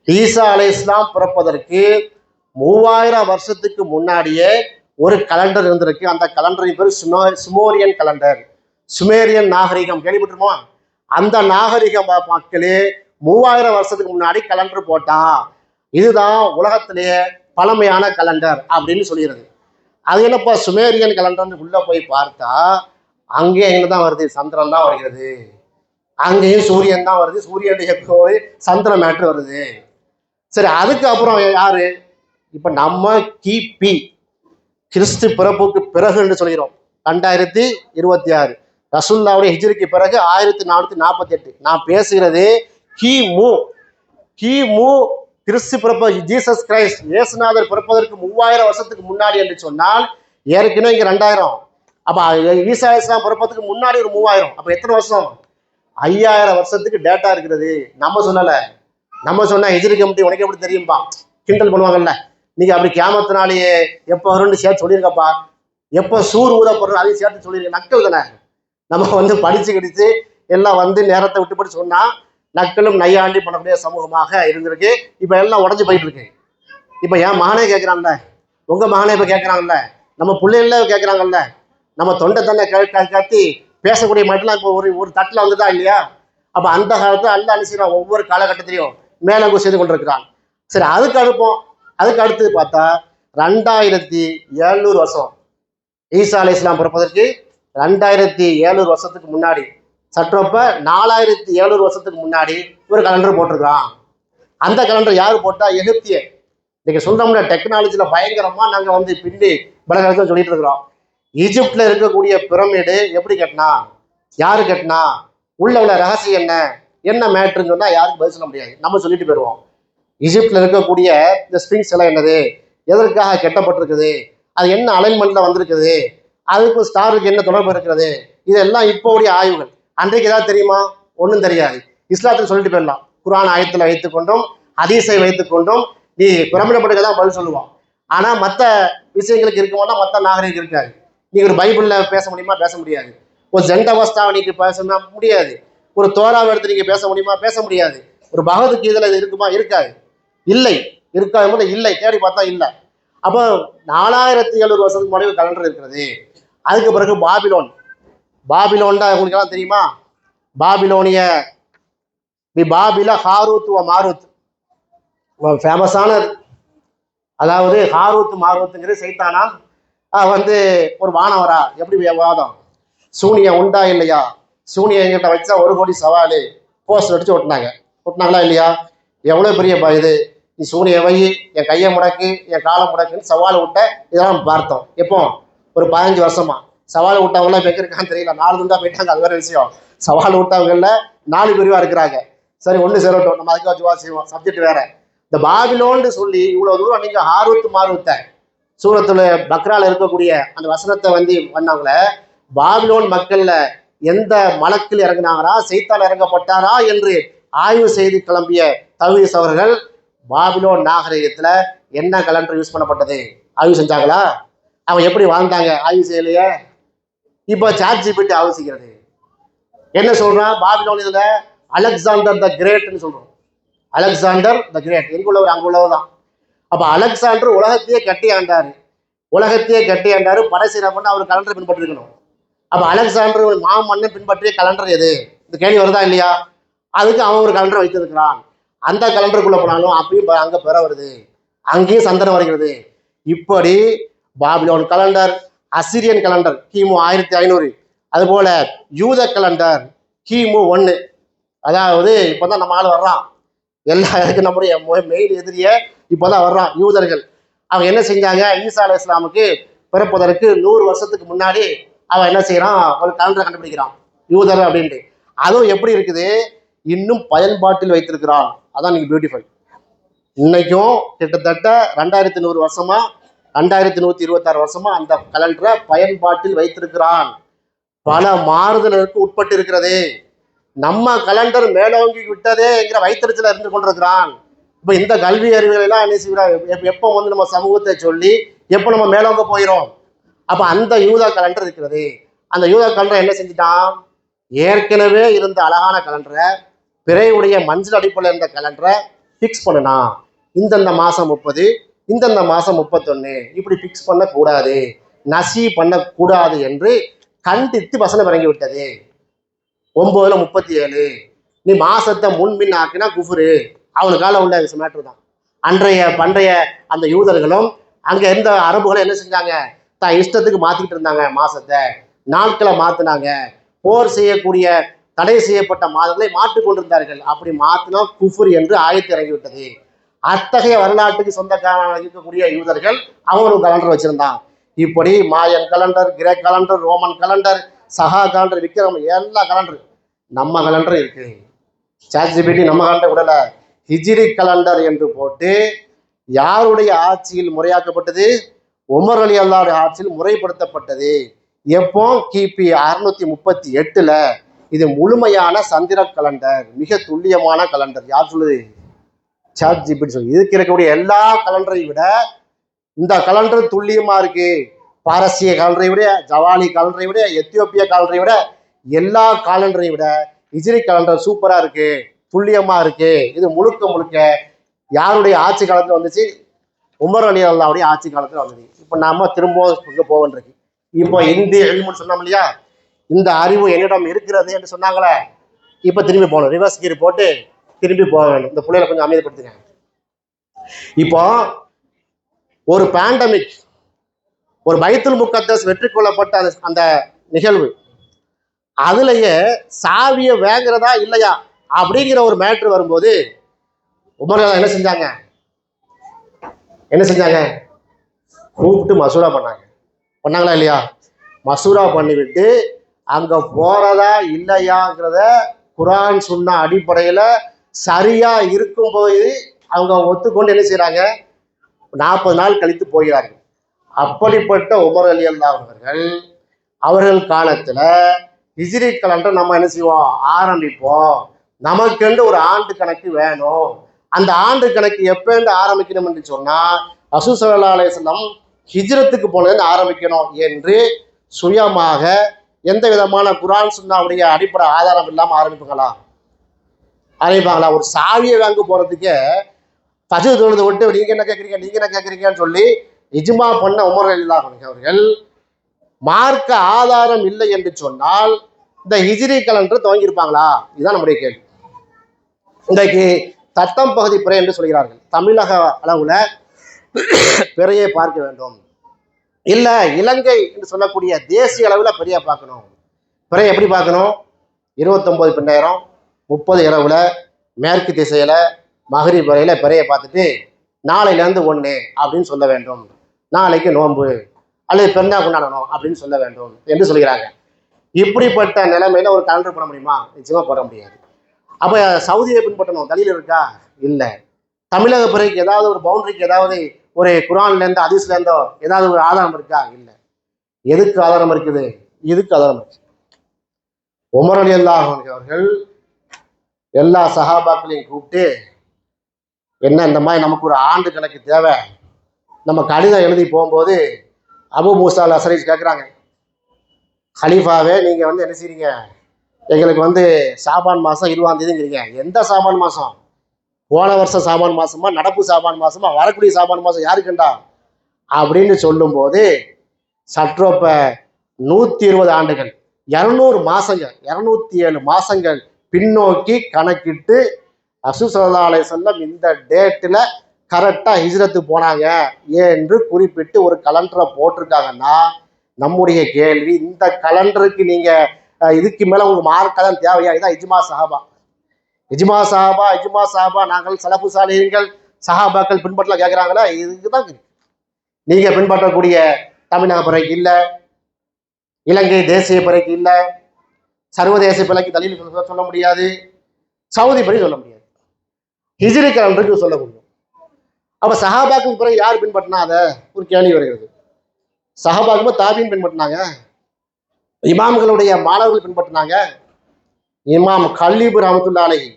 ஈசா அலைஹிஸ்ஸலாம் பிறப்பதற்கு 3000 வருஷத்துக்கு முன்னாடியே ஒரு கலண்டர் இருந்திருக்கு. அந்த கலண்டரின் பேர் சுமோரியன் கலண்டர். சுமேரியன் நாகரிகம் கேள்விப்பட்டிருமோ? அந்த நாகரிக மக்களே 3000 வருஷத்துக்கு முன்னாடி கலண்டர் போட்டா இதுதான் உலகத்திலேயே பழமையான கலண்டர் அப்படின்னு சொல்லிடுறது. அது என்னப்பா சுமேரியன் கலண்டர்னு உள்ள போய் பார்த்தா அங்கேயும் எங்க தான் வருது, சந்திரன் தான் வருகிறது. அங்கேயும் சூரியன் தான் வருது, சூரியனுடைய சந்திர மேட்ரு வருது. சரி, அதுக்கு அப்புறம் யாரு? இப்ப நம்ம கிபி கிறிஸ்து பிறப்புக்கு பிறகு என்று சொல்கிறோம் 2026, ரசூலுல்லாஹ்வுடைய ஹிஜ்ரிக்கு பிறகு 1448. நான் பேசுகிறது கிமு கிறிஸ்து பிறப்பு ஜீசஸ் கிரைஸ்ட் இயேசுநாதர் பிறப்பதற்கு 3000 வருஷத்துக்கு முன்னாடி என்று சொன்னால் ஏற்கனவே இங்க 2000. அப்ப ஈசா அலைஹிஸ்ஸலாம் பிறப்பதற்கு முன்னாடி ஒரு 3000. அப்ப எத்தனை வருஷம்? 5000 வருஷத்துக்கு டேட்டா இருக்கிறது. நம்ம சொல்லல, நம்ம சொன்னா ஹிஜ்ரி கமிட்டி உனக்கு எப்படி தெரியும்பா கிண்டல் பண்ணுவாங்கல்ல. நீங்க அப்படி கியாமத்தினாலேயே எப்போ வரும்னு சேர்த்து சொல்லியிருக்கப்பா, எப்போ சூர் ஊத போடுறோம் அதையும் சேர்த்து சொல்லியிருக்க. நக்கல் தானே. நம்ம படிச்சு கிடிச்சு எல்லாம் நேரத்தை விட்டுப்பட்டு சொன்னா நக்கலும் நையாண்டி பண்ணக்கூடிய சமூகமாக இருந்திருக்கு. இப்ப எல்லாம் உடஞ்சு போயிட்டு இருக்கு. இப்ப என் மகனே கேட்கிறான்ல, உங்க மகனே இப்ப கேட்கிறாங்கல்ல, நம்ம பிள்ளைகள கேட்கிறாங்கல்ல, நம்ம தொண்டை தன்னை கத்தி பேசக்கூடிய மட்டும் இப்போ ஒரு தட்டில் வந்துட்டா இல்லையா? அப்ப அந்த காலத்துல அல்ல அனுசிறான் ஒவ்வொரு காலகட்டத்திலையும் மேலங்கு செய்து கொண்டிருக்கிறான். சரி, அதுக்கு அடுத்தது பார்த்தா 2700 வருஷம் ஈசா அலைஹிஸ்ஸலாம் பிறப்பதற்கு 2700 வருஷத்துக்கு முன்னாடி, சற்றப்ப 4700 வருஷத்துக்கு முன்னாடி ஒரு கலண்டர் போட்டிருக்கிறான். அந்த கலண்டர் யாரு போட்டா? எகிப்திய. நீங்க சொல்றோம்ல டெக்னாலஜில பயங்கரமா நாங்க பின்னி பலகாலத்தில் சொல்லிட்டு இருக்கிறோம். ஈஜிப்ட்ல இருக்கக்கூடிய பிரமிடு எப்படி கட்டினா, யாரு கட்டினா, உள்ள ரகசியம் என்ன மேட்ருன்னு சொன்னா யாருக்கு பதில் சொல்ல முடியாது. நம்ம சொல்லிட்டு போயிடுவோம். ஈஜிப்ட்ல இருக்கக்கூடிய இந்த ஸ்பிங்ஸ் எல்லாம் என்னது, எதற்காக கெட்டப்பட்டிருக்குது, அது என்ன அலைன்மெண்ட்ல வந்திருக்குது, அதுக்கு ஸ்டாருக்கு என்ன தொடர்பு இருக்கிறது, இதெல்லாம் இப்போடைய ஆய்வுகள். அன்றைக்கு ஏதாவது தெரியுமா? ஒன்றும் தெரியாது. இஸ்லாத்தில் சொல்லிட்டு போயிடலாம். குர்ஆன் ஆயத்தில் வைத்துக்கொண்டும் ஹதீஸை வைத்துக்கொண்டும் நீ பிரமிடப்பட்டுக்கு தான் பதில் சொல்லுவான். ஆனா மற்ற விஷயங்களுக்கு இருக்குமானா மற்ற நாகரிகம் இருக்காது. நீ ஒரு பைபிள்ல பேச முடியுமா? பேச முடியாது. ஒரு ஜெண்டவஸ்தாவை நீங்க பேச முடியாது. ஒரு தோராவை எடுத்து நீங்க பேச முடியுமா? பேச முடியாது. ஒரு பகவத்கீதையில இது இருக்குமா? இருக்காது. இருக்காது இல்லை, தேடி பார்த்தா இல்லை. அப்போ 4700 வருஷத்துக்கு முன்னாடி கலண்டர் இருக்கிறது. அதுக்கு பிறகு பாபிலோன் தான் உங்களுக்கு எல்லாம் தெரியுமா? பாபிலோனிய பாபில ஹாரூத் மாரூத் ஃபேமஸான, அதாவது ஹாரூத் மாரூத்துங்கிறது சைத்தானா ஒரு வானவரா? எப்படி வாதம்? சூனியம் உண்டா இல்லையா? சூனியம் எங்கிட்ட வச்சா 1 கோடி சவாலு போஸ்ட் அடிச்சு ஒட்டினாங்களா இல்லையா? எவ்வளவு பெரிய இது, நீ சூனிய வை, என் கையை முடக்கு, என் காலை முடக்குன்னு சவால் விட்ட. இதெல்லாம் பார்த்தோம். எப்போ? ஒரு 15 வருஷமா. சவால் விட்டவங்களாம் இப்போ இருக்கான்னு தெரியல. 4 துண்டா போயிட்டாங்க, அது வேற விஷயம். சவால் விட்டவங்கல 4 பிரிவா இருக்கிறாங்க. சரி, ஒன்று சேரட்டும், நம்ம அதுக்கு வச்சு வாசிவோம், சப்ஜெக்ட் வேற. இந்த பாபிலோன்னு சொல்லி இவ்வளவு தூரம் நீங்க ஹாரூத் மாரூத்த சூரத்துல பக்ரால இருக்கக்கூடிய அந்த வசனத்தை பண்ணாங்கள. பாபிலோன் மக்கள்ல எந்த மலக்கில் இறங்கினாரா, சைத்தான் இறங்கப்பட்டாரா என்று ஆய்வு செய்து கிளம்பிய தவீஸ் அவர்கள் பாபிலோன் நாகரிகத்துல என்ன கலண்டர் யூஸ் பண்ணப்பட்டது ஆய்வு செஞ்சாங்களா? அவன் எப்படி வாழ்ந்தாங்க ஆய்வு செய்யலையே. இப்போ ChatGPT ஆய்வு செய்கிறது. என்ன சொல்றான்? பாபிலோன் இதுல அலெக்சாண்டர் த கிரேட்னு சொல்றோம். அலெக்சாண்டர் த கிரேட் எங்குள்ளவர் அங்குள்ளவர் தான். அப்ப அலெக்சாண்டர் உலகத்தையே கட்டி ஆண்டாரு. படைசிற பண்ண அவர் கலண்டரை பின்பற்றி இருக்கணும். அப்ப அலெக்சாண்டர் மாமன்னன் பின்பற்றிய கலண்டர் எது? இந்த கேள்வி வருதா இல்லையா? அதுக்கு அவன் ஒரு கலண்டர் வைத்திருக்கிறான். அந்த கலண்டருக்குள்ள போனாலும் அப்பயும் அங்க பெற வருது, அங்கேயும் சந்திரன் வருகிறது. இப்படி பாபிலோன் கலண்டர், அசிரியன் கலண்டர் கிமு 1500, அது போல யூத கலண்டர் கிமு 1. அதாவது இப்பதான் நம்ம ஆள் வர்றான், எல்லாருக்கும் நம்முடைய மெயின் எதிரிய இப்பதான் வர்றான் யூதர்கள். அவங்க என்ன செஞ்சாங்க? ஈசா அலைஹிஸ்ஸலாமுக்கு பிறப்பதற்கு 100 வருஷத்துக்கு முன்னாடி அவன் என்ன செய்யறான், ஒரு கலண்டரை கண்டுபிடிக்கிறான் யூதர் அப்படின்ட்டு. அதுவும் எப்படி இருக்குது, இன்னும் பயன்பாட்டில் வைத்திருக்கிறான். அதான் நீங்க பியூட்டிஃபுல். இன்னைக்கும் கிட்டத்தட்ட 2100 வருஷமா 2126 வருஷமா அந்த கலண்டரை பயன்பாட்டில் வைத்திருக்கிறான். பல மாறுதலுக்கு உட்பட்டு இருக்கிறது. நம்ம கலண்டர் மேலோங்கி விட்டதேங்கிற வைத்தறிச்சல இருந்து கொண்டிருக்கிறான். இப்ப இந்த கல்வி அறிவுகள் எல்லாம் என்ன செய்யறான், எப்போ வந்து நம்ம சமூகத்தை சொல்லி எப்போ நம்ம மேலோங்க போயிடும். அப்ப அந்த யூதா கலண்டர் இருக்கிறது. அந்த யூதா கலண்டரை என்ன செஞ்சுட்டான், ஏற்கனவே இருந்த அழகான கலண்டரை, பிறையுடைய மஞ்சள் அடிப்படையில் இருந்த கலண்டரை ஃபிக்ஸ் பண்ணினான். இந்தந்த மாசம் 30, இந்தந்த மாசம் 31, இப்படி ஃபிக்ஸ் பண்ணக்கூடாது, நசி பண்ணக்கூடாது என்று கண்டித்து வசனம் இறங்கி விட்டது. 9:37 நீ மாசத்தை முன்பின் ஆக்கினா குஃபுரு. அவனுக்கால உள்ள மேட்ரு தான். பண்டைய அந்த யூதர்களும் அங்க இருந்த அரபுகளும் என்ன செஞ்சாங்க, தான் இஷ்டத்துக்கு மாத்திக்கிட்டு இருந்தாங்க. மாசத்தை நாட்களை மாத்தினாங்க. போர் செய்யக்கூடிய தடை செய்யப்பட்ட மாதங்களை மாற்றிக் கொண்டிருந்தார்கள். அப்படி மாத்தினா குஃபுர் என்று ஆயத்து இறங்கிவிட்டது. அத்தகைய வரலாற்றுக்கு சொந்தக்காரனாக இருக்கக்கூடிய யூதர்கள் அவங்களும் கலண்டர் வச்சிருந்தான். இப்படி Mayan calendar, Greek calendar, Roman calendar, Saka calendar, Vikram, எல்லா கலண்டர் நம்ம கலண்டர் இருக்கு. சாட்ஜிபிடி நம்ம கலண்டர் விடல, ஹிஜ்ரி கலண்டர் என்று போட்டு யாருடைய ஆட்சியில் முறையாக்கப்பட்டது, உமர் அலி அல்லாவுடைய ஆட்சியில் முறைப்படுத்தப்பட்டது. எப்போ, கிபி 638. இது முழுமையான சந்திர கலண்டர், மிக துல்லியமான கலண்டர். யார் சொல்லுது, சாட்ஜிபிடி சொல்லு. இதுக்கு இருக்கக்கூடிய எல்லா கலண்டரை விட இந்த கலண்டர் துல்லியமா இருக்கு. பாரசீக கலண்டரை விட, ஜவாலி கலண்டரை விட, எத்தியோப்பிய கலண்டரை விட, எல்லா காலண்டரை விட ஹிஜ்ரி கலண்டர் சூப்பரா இருக்கு, துல்லியமா இருக்கு. இது முழுக்க முழுக்க யாருடைய ஆட்சி காலத்துல வந்துச்சு, உமர் அலி அல்லாவுடைய ஆட்சி காலத்துல வந்தது. இப்ப நாம திரும்ப போகின்றது. இப்போ இந்திய எல்முன்னு சொன்னோம் இல்லையா, இந்த அறிவு என்னிடம் இருக்கிறது என்று சொன்னாங்களே, இப்ப திரும்பி போகணும், ரிவர்ஸ் கீர் போட்டு திரும்பி போக வேண்டும். இந்த பிள்ளைகளை கொஞ்சம் அமைதிப்படுத்துங்க. இப்போ ஒரு பேண்டமிக், ஒரு பைத்துல் முக்கத்தஸ் வெற்றி கொள்ளப்பட்ட அந்த நிகழ்வு, அதுலயே சாவியை வேங்குறதா இல்லையா அப்படிங்கிற ஒரு மேட்ரு வரும்போது உமர் என்ன செஞ்சாங்க, கூப்பிட்டு மசூரா பண்ணாங்களா இல்லையா? மசூரா பண்ணிவிட்டு அங்க போறதா இல்லையாங்கிறத குரான் சொன்ன அடிப்படையில சரியா இருக்கும்போது அவங்க ஒத்துக்கொண்டு என்ன செய்யறாங்க, 40 நாள் கழித்து போகிறார்கள். அப்படிப்பட்ட உமர் அலி அல்லாஹ் அவர்கள் காலத்துல ஹிஜ்ரி கலண்டர் நம்ம என்ன செய்வோம், ஆரம்பிப்போம். நமக்கென்று ஒரு ஆண்டு கணக்கு வேணும். அந்த ஆண்டு கணக்கு எப்போந்து ஆரம்பிக்கணும் என்று சொன்னா, ரசூல் ஸல்லல்லாஹு அலைஹி வஸல்லம் ஹிஜ்ரத்துக்கு போனது ஆரம்பிக்கணும் என்று சுயமாக எந்த விதமான குர்ஆன் சுன்னாவுடைய அடிப்படை ஆதாரம் இல்லாம ஆரம்பிப்பாங்களா? ஒரு சாவியை வாங்க போறதுக்கு ஃபஜ்ர் தொழுது விட்டு நீங்க என்ன கேட்குறீங்கன்னு சொல்லி இஜ்மா பண்ண உமர் ரலியல்லாஹு அன்ஹு அவர்கள், மார்க்க ஆதாரம் இல்லை என்று சொன்னால் இந்த ஹிஜ்ரி கலண்டர் துவங்கியிருப்பாங்களா? இதுதான் நம்முடைய கேள்வி. இன்றைக்கு தத்தம் பகுதி பிறை என்று சொல்கிறார்கள். தமிழக அளவுல பிறையை பார்க்க வேண்டும், இல்ல இலங்கை என்று சொல்லக்கூடிய தேசிய அளவுல பிறையை பார்க்கணும். பிறை எப்படி பார்க்கணும், 29 பின்னேரம் 30 இரவுல மேற்கு திசையில மகரிப் வரையில பிறையை பார்த்துட்டு நாளையிலேருந்து 1 அப்படின்னு சொல்ல வேண்டும். நாளைக்கு நோன்பு அல்லது பெருந்தா கொண்டாடணும் அப்படின்னு சொல்ல வேண்டும் என்று சொல்கிறாங்க. இப்படிப்பட்ட நிலைமையில ஒரு கலண்டர் போட முடியுமா? நிச்சயமா போட முடியாது. அப்ப சவுதியை பின்பற்றணும் தலில் இருக்கா? இல்லை. தமிழக பிறைக்கு ஏதாவது ஒரு பவுண்டரிக்கு ஏதாவது ஒரு குரான்ல இருந்து ஹதீஸ்ல இருந்தோ ஏதாவது ஒரு ஆதாரம் இருக்கா? இல்லை. எதுக்கு ஆதாரம் இருக்குது? இதுக்கு ஆதாரம் இருக்கு. உமர் ரலியல்லாஹு அன்ஹு அவர்கள் எல்லா சஹாபாக்களையும் கூப்பிட்டு, என்ன இந்த மாதிரி நமக்கு ஒரு ஆண்டு கணக்கு தேவை, நம்ம கடிதம் எழுதி போகும்போது அபு மூசா அல் அஸ்ஸரி கேட்குறாங்க, ஹலீஃபாவே நீங்க என்ன செய்றீங்க, எங்களுக்கு சாபான் மாசம் 20ஆம் தேதிங்கிறீங்க. எந்த சாபான் மாசம்? போன வருஷம் சாபான் மாசமா, நடப்பு சாபான் மாசமா, வரக்கூடிய சாபான் மாசம் யாருக்குண்டா அப்படின்னு சொல்லும்போது சற்றொப்ப 120 ஆண்டுகள் 200 மாசங்கள் 207 மாசங்கள் பின்னோக்கி கணக்கிட்டு ரசூல் ஸல்லல்லாஹு அலைஹி வஸல்லம் இந்த டேட்ல கரெக்டா ஹிஜ்ரத்து போனாங்க என்று குறிப்பிட்டு ஒரு கலண்டரை போட்டிருக்காங்கன்னா, நம்முடைய கேள்வி, இந்த கலண்டருக்கு நீங்க இதுக்கு மேல உங்களுக்கு மார்க்கா தான் தேவையா? இதான் இஜ்மா சஹாபா நாங்கள் சலஃபு சாலிஹீன்கள் சஹாபாக்கள் பின்பற்றலாம் கேட்கிறாங்களா? இதுக்குதான் நீங்க பின்பற்றக்கூடிய தமிழக பிறைக்கு இல்லை, இலங்கை தேசிய பிறைக்கு இல்லை, சர்வதேச பிறைக்கு தலீல் சொல்ல முடியாது, சவுதி படி சொல்ல முடியாது, ஹிஜ்ரி கேலண்டருக்கு சொல்ல முடியும். அப்ப சஹாபாக்கு பிறகு யார் பின்பற்றினா? அதை ஒரு கேள்வி வருகிறது. சஹாபாக்கு தாபீன் பின்பற்றினாங்க, இமாம்களுடைய மாணவர்கள் பின்பற்றினாங்க. இமாம் கல்லீபு ரஹமத்துல்லாஹி அலைஹி,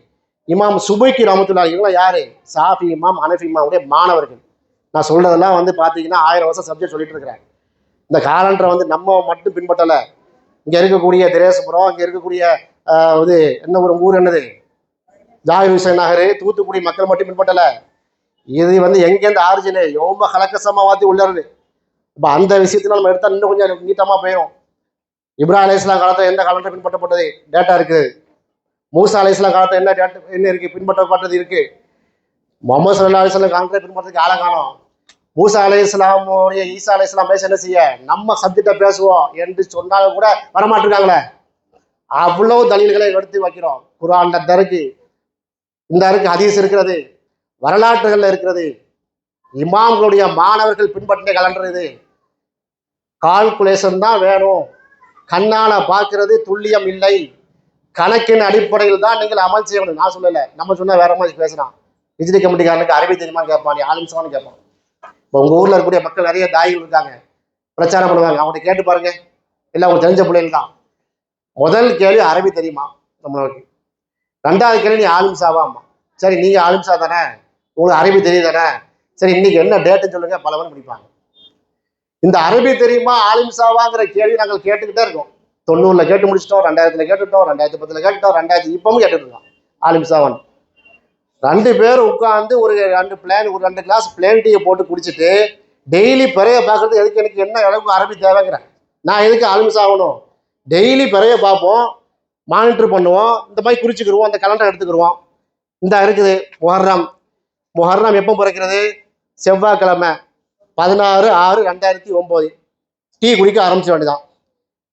இமாம் சுபைக்கி ரஹமத்துல்லாஹி அலைஹி, இவங்க யாரு? சாஃபி இமாம், ஹனஃபி இமாமுடைய மாணவர்கள். நான் சொல்றதெல்லாம் பார்த்தீங்கன்னா 1000 வருஷம் சப்ஜெக்ட் சொல்லிட்டு இருக்கிறேன். இந்த காலண்டரை நம்ம மட்டும் பின்பற்றலை. இங்க இருக்கக்கூடிய திரேசபுரம், இங்க இருக்கக்கூடிய இது என்ன ஒரு ஊர், என்னது ஜாகிர் ஹுசைன் நகர், தூத்துக்குடி மக்கள் மட்டும் பின்பற்றலை. இது எங்கேருந்து ஆரிஜினு? யோம கலக்க சமாவாத்தி உள்ளது. இப்போ அந்த விஷயத்துல நம்ம எடுத்தா இன்னும் கொஞ்சம் நீட்டமா போயிடும். இப்ராஹிம் அலைஹிஸ்ஸலாம் காலத்தில் எந்த காலண்டர் பின்பற்றப்பட்டது? டேட்டா இருக்குது. மூசா அலைஹிஸ்ஸலாம் காலத்தில் என்ன இருக்கு? பின்பற்றப்பட்டது இருக்கு. முகமது ஸல்லல்லாஹு அலைஹி வஸல்லம் காலத்தில் பின்பற்றதுக்கு ஆளை காணோம். மூசா அலைஹிஸ்ஸலாமுடைய ஈசா அலைஹிஸ்ஸலாம் பேச என்ன செய்ய? நம்ம சப்ஜெக்டை பேசுவோம் என்று சொன்னாலும் கூட வரமாட்டிருக்காங்களே. அவ்வளவு தலீல்களை எடுத்து வைக்கிறோம். குர்ஆன்ல இருக்கு, இந்த இருக்கு, ஹதீஸ் இருக்கிறது, வரலாற்றுகள்ல இருக்கிறது. இமாம்களுடைய மாணவர்கள் பின்பற்றின கலண்டர் இது. கால்குலேஷன் தான் வேணும், கண்ணால பார்க்கிறது துல்லியம் இல்லை, கணக்கின் அடிப்படையில் தான் நீங்கள் அமல் செய்யணும். நான் சொல்லலை, நம்ம சொன்னா வேற மாதிரி பேசுறான். ஹிஜ்ரி கமிட்டிக்காரனுக்கு அரபி தெரியுமா கேட்பான், நீ ஆலிம்சான்னு கேட்பான். இப்போ உங்க ஊர்ல இருக்கக்கூடிய மக்கள் நிறைய தாயிகள் இருக்காங்க, பிரச்சாரம் பண்ணுவாங்க, அவங்கள்ட்ட கேட்டு பாருங்க, இல்லை அவங்க தெரிஞ்ச பிள்ளைகள் தான். முதல் கேள்வி அரபி தெரியுமா நம்மளுக்கு, ரெண்டாவது கேள்வி நீ ஆலிம்சாவாமா. சரி, நீங்க ஆலிம்சா தானே, உங்களுக்கு அரபி தெரியுதானே, சரி இன்னைக்கு என்ன டேட்டுன்னு சொல்லுங்க, பல பேர் பிடிப்பாங்க. இந்த அரபி தெரியுமா ஆலிம்சாவாங்கிற கேள்வி நாங்கள் கேட்டுக்கிட்டே இருக்கோம். 90ல கேட்டு முடிச்சிட்டோம், 2000ல கேட்டுட்டோம், 2010ல கேட்டுட்டோம், 2000 இப்பவும் கேட்டுட்டு இருக்கோம் ஆலிம்சாவான். 2 பேர் உட்காந்து ஒரு 2 கிளாஸ் பிளேன் டீயை போட்டு குடிச்சிட்டு டெய்லி பிறைய பார்க்கறது எதுக்கு? எனக்கு என்ன அளவுக்கு அரபி தேவைங்கிறேன். நான் எதுக்கு ஆலிம்சா ஆகணும்? டெய்லி பிறைய பார்ப்போம், மானிட்டர் பண்ணுவோம், இந்த மாதிரி குறிச்சுக்கிடுவோம், அந்த கலண்டர் எடுத்துக்கிடுவோம். இந்த இருக்குது முஹர்ரம். முஹர்ரம் எப்போ பிறக்கிறது? செவ்வாய்க்கிழமை 16/6/2009 டீ குடிக்க ஆரம்பிச்ச வேண்டியதான்.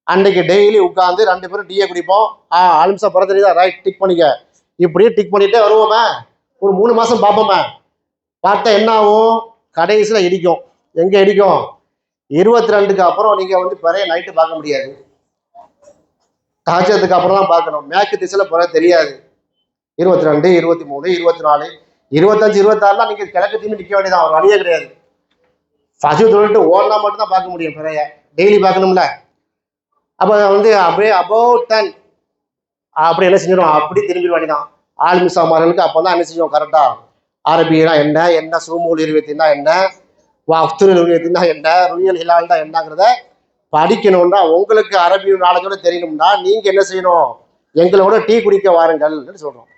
அன்னைக்கு டெய்லி உட்காந்து 2 பேரும் டீயை குடிப்போம். ஆலிம்சா பிற தெரியுதா? ரைட், டிக் பண்ணிக்க. இப்படியே டிக் பண்ணிட்டே வருவோமே, ஒரு 3 மாசம் பார்ப்போமே. பார்த்தா என்ன ஆகும்? கடைசியில் இடிக்கும். எங்க இடிக்கும்? 22க்கு அப்புறம் நீங்க பிறைய நைட்டு பார்க்க முடியாது, தஹஜ்ஜுதுக்கு அப்புறம் தான் பார்க்கணும். மேற்கு திசையில பிற தெரியாது. 22, 23, 24, 25, 26 நீங்க கிழக்கு தீமி நிற்க வேண்டியதான், ஒரு வழியே கிடையாது. ஃபஜ்ர் தொழில்ட்டு ஓடனா மட்டும் தான் பார்க்க முடியும் பிறைய, டெய்லி பார்க்கணும்ல. அப்போ அப்படியே அபவுட் 10 அப்படி என்ன செஞ்சிடும், அப்படி திரும்பி வேண்டியதான். ஆலிம்சாமார்களுக்கு அப்போதான் என்ன செய்யும் கரெக்டா, அரபினா என்ன, என்ன சூமூல் இருவியத்தின்னா என்ன, அஃப்துல் இருவியத்தின்னா என்ன, ருயல் ஹிலால்னா என்னங்கிறத படிக்கணும்னா, உங்களுக்கு அரபி நாலேஜோட தெரியணும்னா நீங்க என்ன செய்யணும்? எங்களோட டீ குடிக்க வாருங்கள் சொல்றோம்.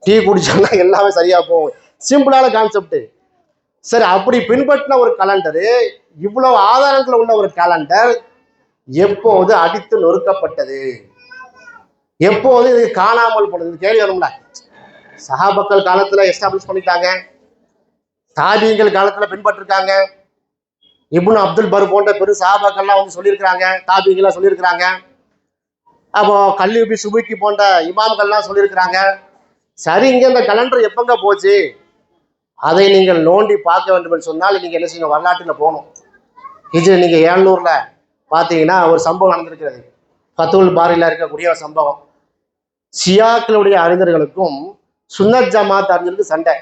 டீ குடிச்சோம்னா எல்லாமே சரியா போகும். சிம்பிளான கான்செப்ட். சரி, அப்படி பின்பற்றின ஒரு கலண்டரு, இவ்வளவு ஆதாரங்கள் உள்ள ஒரு கலண்டர் எப்போது அடித்து நொறுக்கப்பட்டது? எப்போது இது காணாமல் போனது? கேள்வி வரும்ல. சஹாபாக்கள் காலத்துல எஸ்டாப்ளிஷ் பண்ணிட்டாங்க, தாபீங்கள் காலத்துல பின்பற்றிருக்காங்க, இப்னு அப்துல் பர் போன்ற பெரு சஹாபாக்கள்லாம் சொல்லியிருக்கிறாங்க, தாபீங்கெல்லாம் சொல்லியிருக்கிறாங்க. அப்போ கல்லூபி சுபுக்கி போன்ற இமாம்கள்லாம் சொல்லியிருக்கிறாங்க. சரி, இங்க இந்த கலண்டர் எப்பங்க போச்சு? அதை நீங்கள் நோண்டி பார்க்க வேண்டும் என்று சொன்னால் நீங்க என்ன செய்யணும்? வரலாற்றில் போகணும். ஹிஜ்ரி நீங்க 700ல பார்த்தீங்கன்னா ஒரு சம்பவம் நடந்திருக்கிறது. ஃபத்துல் பாரில இருக்கக்கூடிய ஒரு சம்பவம். ஷியாக்களுடைய அறிஞர்களுக்கும் சுன்னத் ஜமாத் அறிஞர்களுக்கும் சண்டை.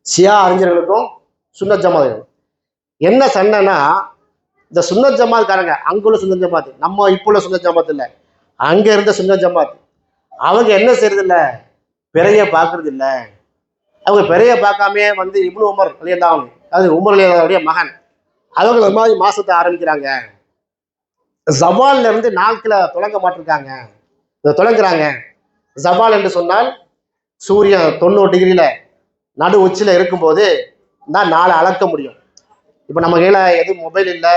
ஷியா அறிஞர்களுக்கும் சுன்னத் ஜமாத் என்ன சண்டைன்னா, இந்த சுன்னத் ஜமாத்காரங்க, அங்குள்ள சுன்னத் ஜமாத், நம்ம இப்போ உள்ள சுன்னத் ஜமாத் இல்லை, அங்க இருந்த சுன்னத் ஜமாத், அவங்க என்ன செய்யறது இல்லை, பிறைய பார்க்கறது இல்லை. அவங்க பிறைய பார்க்காமே இப்னு உமர் அலியல்லாஹு, அது உமர் அலியல்லாஹுடைய மகன், அவங்க ஒரு மாதிரி மாசத்தை ஆரம்பிக்கிறாங்க. ஜவால்ல இருந்து நாட்களை தொடங்க மாட்டிருக்காங்க, தொடங்குறாங்க. ஜவால் என்று சொன்னால் சூரியன் 90 டிகிரியில நடு உச்சில இருக்கும்போது தான் நாளை அளக்க முடியும். இப்போ நம்ம கையில எதுவும் மொபைல் இல்லை,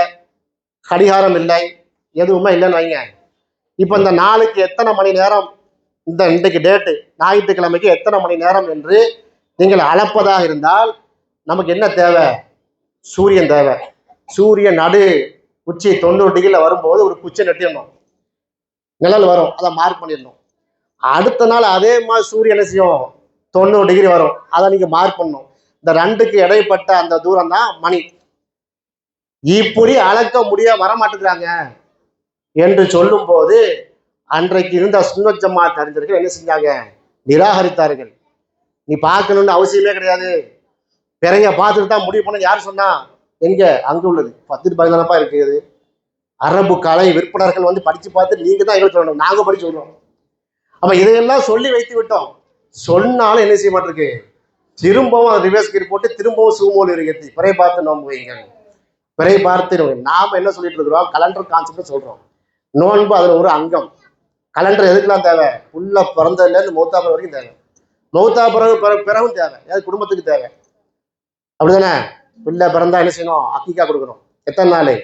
கடிகாரம் இல்லை, எதுவுமே இல்லைன்னு வைங்க. இப்போ இந்த நாளுக்கு எத்தனை மணி நேரம், இன்றைக்கு டேட்டு ஞாயிற்றுக்கிழமைக்கு எத்தனை மணி நேரம் என்று நீங்கள் அளப்பதாக இருந்தால் நமக்கு என்ன தேவை? சூரியன் தேவை. சூரியன் நடு உச்சி 90 டிகிரியில் வரும்போது ஒரு குச்சை நட்டிடணும், நிழல் வரும், அதை மார்க் பண்ணிடணும். அடுத்த நாள் அதே மாதிரி சூரியன் என்ன செய்யும்? 90 டிகிரி வரும், அதை நீங்க மார்க் பண்ணணும். இந்த 2க்கு இடைப்பட்ட அந்த தூரம் தான் மணி. இப்படி அளக்க முடிய வரமாட்டேங்கிறாங்க என்று சொல்லும் போது அன்றைக்கு இருந்த சுன்னத் ஜமாத் அறிஞர்கள் என்ன செஞ்சாங்க? நிராகரித்தார்கள். நீ பார்க்கணும்னு அவசியமே கிடையாது, பிறைய பார்த்துட்டு தான் முடிவு பண்ண. யார் சொன்னா? எங்க? அங்க உள்ளது 10-15 இருக்குது. அரபு கலை விற்பனர்கள் வந்து படிச்சு பார்த்து நீங்க தான் எங்களுக்கு சொல்லணும், நாங்க படிச்சு சொல்றோம். அப்ப இதையெல்லாம் சொல்லி வைத்து விட்டோம். சொன்னாலும் என்ன செய்ய மாட்டிருக்கு, திரும்பவும் ரிவர்ஸ் கீர் போட்டு திரும்பவும் சூமோல் இருக்கி பிறை பார்த்து நோன்பு வைங்க, பிறை பார்த்து. நாம என்ன சொல்லிட்டு இருக்கிறோம்? கலண்டர் கான்செப்ட் சொல்றோம். நோன்பு அதுல ஒரு அங்கம். கலண்டர் எதுக்கெல்லாம் தேவை? உள்ள பிறந்ததுல இருந்து மௌத்தா பிறகு வரைக்கும் தேவை. மௌத்தா பிறகும் தேவை, ஏதாவது குடும்பத்துக்கு தேவை, அப்படிதானே? பிள்ளை பிறந்தா என்ன செய்யணும்? அக்கிக்கா கொடுக்கணும். எத்தனை நாள்?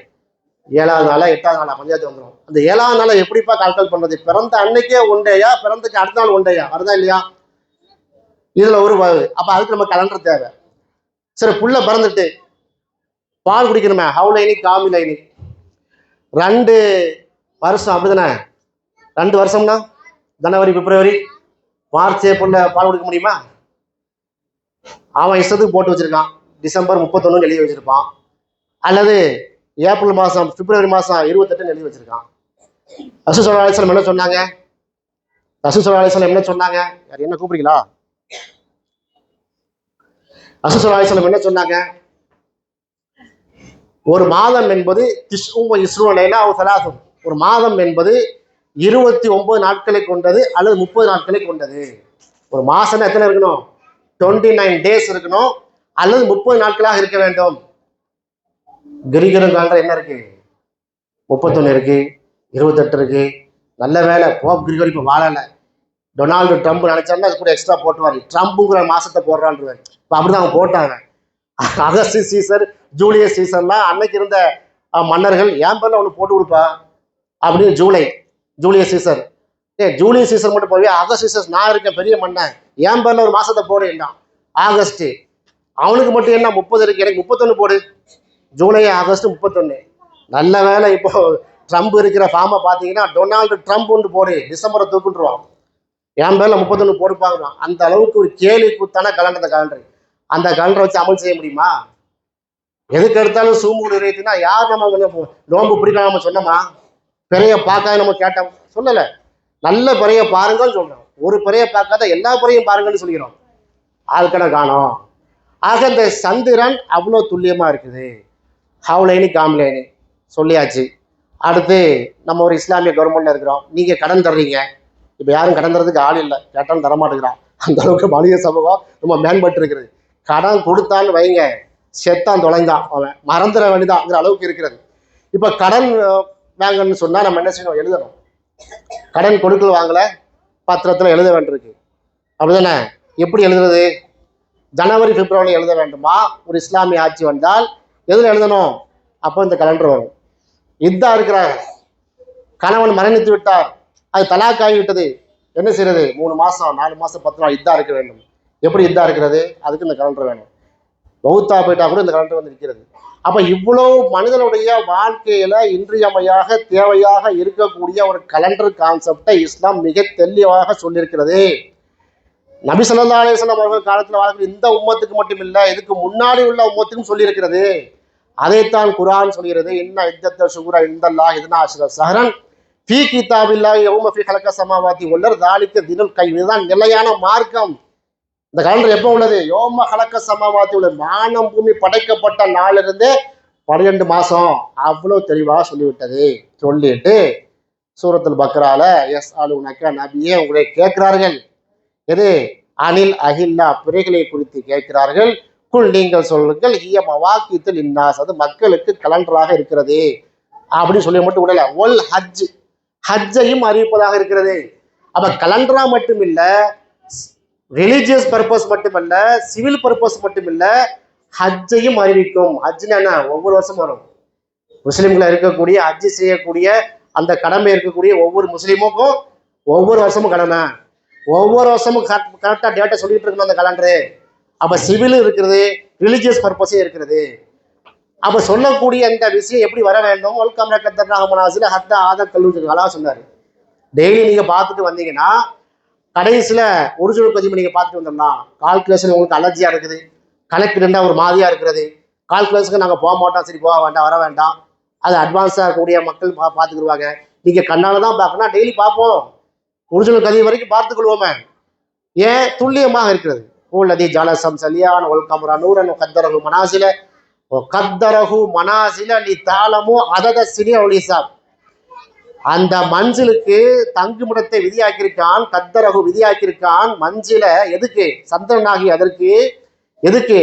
7ஆவது நாளா 8ஆவது நாளா பஞ்சாயத்து வந்துடும். அந்த 7ஆவது நாளை எப்படிப்பா கால்குலேட் பண்றது? பிறந்த அன்னைக்கே ஒண்டையா, பிறந்துக்கு அடுத்த நாள் ஒண்டையா, வருதா இல்லையா? இதுல ஒரு அப்ப அதுக்கு நம்ம கலண்டர் தேவை. சரி, புள்ள பிறந்துட்டு பால் குடிக்கணுமே, ஹவுலைனி காமிலைனி 2 வருஷம், அப்படிதானே? 2 வருஷம்னா ஜனவரி பிப்ரவரி மார்ச் ஏப்ரல்ல பால் குடிக்க முடியுமா? அவன் இஷ்டத்துக்கு போட்டு வச்சிருக்கான். டிசம்பர் 31 எழுதி வச்சிருப்பான், அல்லது ஏப்ரல் மாதம் பிப்ரவரி மாதம் 28 எழுதி வச்சிருக்கான். ரசூல் ஸல்லல்லாஹு அலைஹி வஸல்லம் என்ன சொன்னாங்க? ரசூல் ஸல்லல்லாஹு அலைஹி வஸல்லம் என்ன சொன்னாங்க? யார் என்ன கூப்பிடுறீங்களா? ரசூல் ஸல்லல்லாஹு அலைஹி வஸல்லம் என்ன சொன்னாங்க? ஒரு மாதம் என்பது ஒரு மாதம் என்பது 29 நாட்களை கொண்டது அல்லது 30 நாட்களை கொண்டது. ஒரு மாசம் எத்தனை இருக்கணும்? 29 டேஸ் இருக்கணும், அல்லது 30 நாட்களாக இருக்க வேண்டும். கிரிகரன் காலண்டர் என்ன இருக்கு? 31 இருக்கு, 28 இருக்கு. நல்ல வேலை போப் கிரிகரி இப்போ வாழல. டொனால்டு ட்ரம்ப் நினைச்சாருன்னா அது கூட எக்ஸ்ட்ரா போட்டுவாரு. ட்ரம்ப்புங்கிற மாசத்தை போடுறான்றாரு. இப்போ அப்படிதான் அவங்க போட்டாங்க. அகஸ்ட் சீசர், ஜூலியஸ் சீசர்லாம் அன்னைக்கு இருந்த மன்னர்கள் என் பேர்ல ஒன்று போட்டு கொடுப்பா அப்படின்னு ஜூலியஸ் சீசர். ஜூலியஸ் சீசர் மட்டும் போய் அகஸ்ட் சீசர் நான் இருக்கேன் பெரிய மன்னன், என் பேர்ல ஒரு மாசத்தை போடுறான். ஆகஸ்ட் அவனுக்கு மட்டும் என்ன 30 இருக்கு, எனக்கு 31 போடு. July August 31. நல்ல வேலை இப்போ ட்ரம்ப் இருக்கிற ஃபார்மை பார்த்தீங்கன்னா டொனால்டு ட்ரம்ப் ஒன்று போடு, டிசம்பரை தூக்குட்டுருவான். என் பேர்ல 31 போடுப்பாங்க. அந்த அளவுக்கு ஒரு கேலி கூத்தான கலண்டர். அந்த கலண்டரை வச்சு அமல் செய்ய முடியுமா? எதுக்கு எடுத்தாலும் சூமூல் நிறையத்தினா யார் நம்ம நோம்பு பிடிக்காம சொன்னோமா? பிறைய பார்க்காத நம்ம கேட்டோம், சொல்லலை. நல்ல பிறைய பாருங்கன்னு சொல்றோம். ஒரு பிறைய பார்க்காத எல்லா பிறையும் பாருங்கன்னு சொல்லிக்கிறோம். ஆட்களை காணோம். ஆக இந்த சந்திரன் அவ்வளோ துல்லியமா இருக்குது. ஹவுலைனி காம்லைனி சொல்லியாச்சு. அடுத்து நம்ம ஒரு இஸ்லாமிய கவர்மெண்ட்ல இருக்கிறோம். நீங்க கடன் தர்றீங்க. இப்போ யாரும் கடன் தரதுக்கு ஆள் இல்லை, கேட்டாலும் தரமாட்டேங்கிறான். அந்த அளவுக்கு மனித சமூகம் ரொம்ப மேம்பட்டு இருக்கிறது. கடன் கொடுத்தான்னு வைங்க, செத்தான் தொலைந்தான், அவன் மறந்துட வேண்டியதாங்கிற அளவுக்கு இருக்கிறது. இப்போ கடன் வாங்கன்னு சொன்னா நம்ம என்ன செய்யணும்? எழுதணும். கடன் கொடுக்கல் வாங்கல பத்திரத்தில் எழுத வேண்டியிருக்கு, அப்படிதானே? எப்படி எழுதுறது? ஜனவரி பிப்ரவரி எழுத வேண்டுமா? ஒரு இஸ்லாமிய ஆட்சி வந்தால் எதில் எழுதணும்? அப்போ இந்த கலண்டர் வரும். இதா இருக்கிறார், கணவன் மரணித்து விட்டார், அது தலாக் ஆகிவிட்டது, என்ன செய்யறது? 3 மாசம் 4 மாசம் 10 நாள் இதா இருக்க வேண்டும். எப்படி இதா இருக்கிறது? அதுக்கு இந்த கலண்டர் வேணும். மௌத்தா போயிட்டா கூட இந்த கலண்டர் வந்து இருக்கிறது. அப்ப இவ்வளவு மனிதனுடைய வாழ்க்கையில இன்றியமையாக தேவையாக இருக்கக்கூடிய ஒரு கலண்டர் கான்செப்டை இஸ்லாம் மிக தெளிவாக சொல்லியிருக்கிறது. நபி ஸல்லல்லாஹு அலைஹி வஸல்லம் அவர்கள் காலத்தில் வாழ்க்கை இந்த உம்மத்துக்கு மட்டும் இல்லை, இதுக்கு முன்னாடி உள்ள உம்மத்துக்கும் சொல்லியிருக்கிறது. அதைத்தான் குர்ஆன் சொல்கிறது. இன்ன இத்தத்த ஷுஹூர இன்தல்லாஹி 12 ஷஹ்ரன் ஃபீ கிதாபில்லாஹி யௌம ஃபீ ஹலக ஸமாவாதி வல் அர்த் ஸாலிக தினுல் கைம். இதுதான் நிலையான மார்க்கம். இந்த கலண்டர் எப்போ உள்ளது? யோம ஹலக்க சமாவாத்தி உள்ளது. வானம் பூமி படைக்கப்பட்ட நாளிலிருந்து 12 மாசம். அவ்வளவு தெளிவாக சொல்லிவிட்டது. சொல்லிட்டு சூரத்துல் பக்ரால எஸ் அலுனக்க நபியே உங்களை கேட்கிறார்கள். எது? அனில் அஹில்லா பிறைகளை குறித்து கேட்கிறார்கள். குல் நீங்கள் சொல்லுங்கள் ஹிய மவாக்கித்துல் இன்னாஸ், அது மக்களுக்கு கலண்டராக இருக்கிறது அப்படின்னு சொல்லி மட்டும் விடல. ஒல் ஹஜ், ஹஜ்ஜையும் அறிவிப்பதாக இருக்கிறது. அப்ப கலண்டரா மட்டும் இல்ல, ரிலீஜியஸ் பர்பஸ் மட்டுமல்ல, சிவில் பர்பஸ் மட்டுமில்ல, ஹஜ்ஜையும் அறிவிக்கும். ஹஜ்னா என்ன? ஒவ்வொரு வருஷம் வரும். முஸ்லிம்களை இருக்கக்கூடிய ஹஜ்ஜி செய்யக்கூடிய அந்த கடமை இருக்கக்கூடிய ஒவ்வொரு முஸ்லீமுக்கும் ஒவ்வொரு வருஷமும் கடமை. ஒவ்வொரு வருஷமும் கரெக்டா டேட்டா சொல்லிட்டு இருக்கணும் அந்த கலண்டரு. அப்ப சிவில் இருக்கிறது, ரிலீஜியஸ் பர்பஸே இருக்கிறது. அப்ப சொல்லக்கூடிய அந்த விஷயம் எப்படி வர வேண்டும்? அழகா சொன்னாரு. டெய்லி நீங்க பார்த்துட்டு வந்தீங்கன்னா கடைசியில் ஒரிஜினல் பதிவு நீங்க பார்த்துட்டு வந்துடலாம். கால்குலேஷன் உங்களுக்கு அலர்ஜியா இருக்குது, கணக்கு ரெண்டா ஒரு மாதிரியா இருக்கிறது, கால்குலேஷனுக்கு நாங்கள் போக மாட்டோம், சரி போக வேண்டாம் வர வேண்டாம், அது அட்வான்ஸாக இருக்கக்கூடிய மக்கள் பார்த்துக்கிடுவாங்க. நீங்கள் கண்ணால் தான் பார்க்கணும், டெய்லி பார்ப்போம், ஒரிஜினல் கதை வரைக்கும் பார்த்துக்கொள்வோமே. ஏன்? துல்லியமாக இருக்கிறது. உள்ளதி ஜலசம் சலியான் ஒல் கமரா நூரன் கத்தரகு மனாசில கத்தரகு மனாசில நீ தாளமோ அதத சிறிய ஒலிசாப். அந்த மஞ்சிலுக்கு தங்குமிடத்தை விதியாக்கியிருக்கான், கத்தரகு விதியாக்கியிருக்கான். மஞ்சில எதுக்கு? சந்திரனாகி அதற்கு எதுக்கு?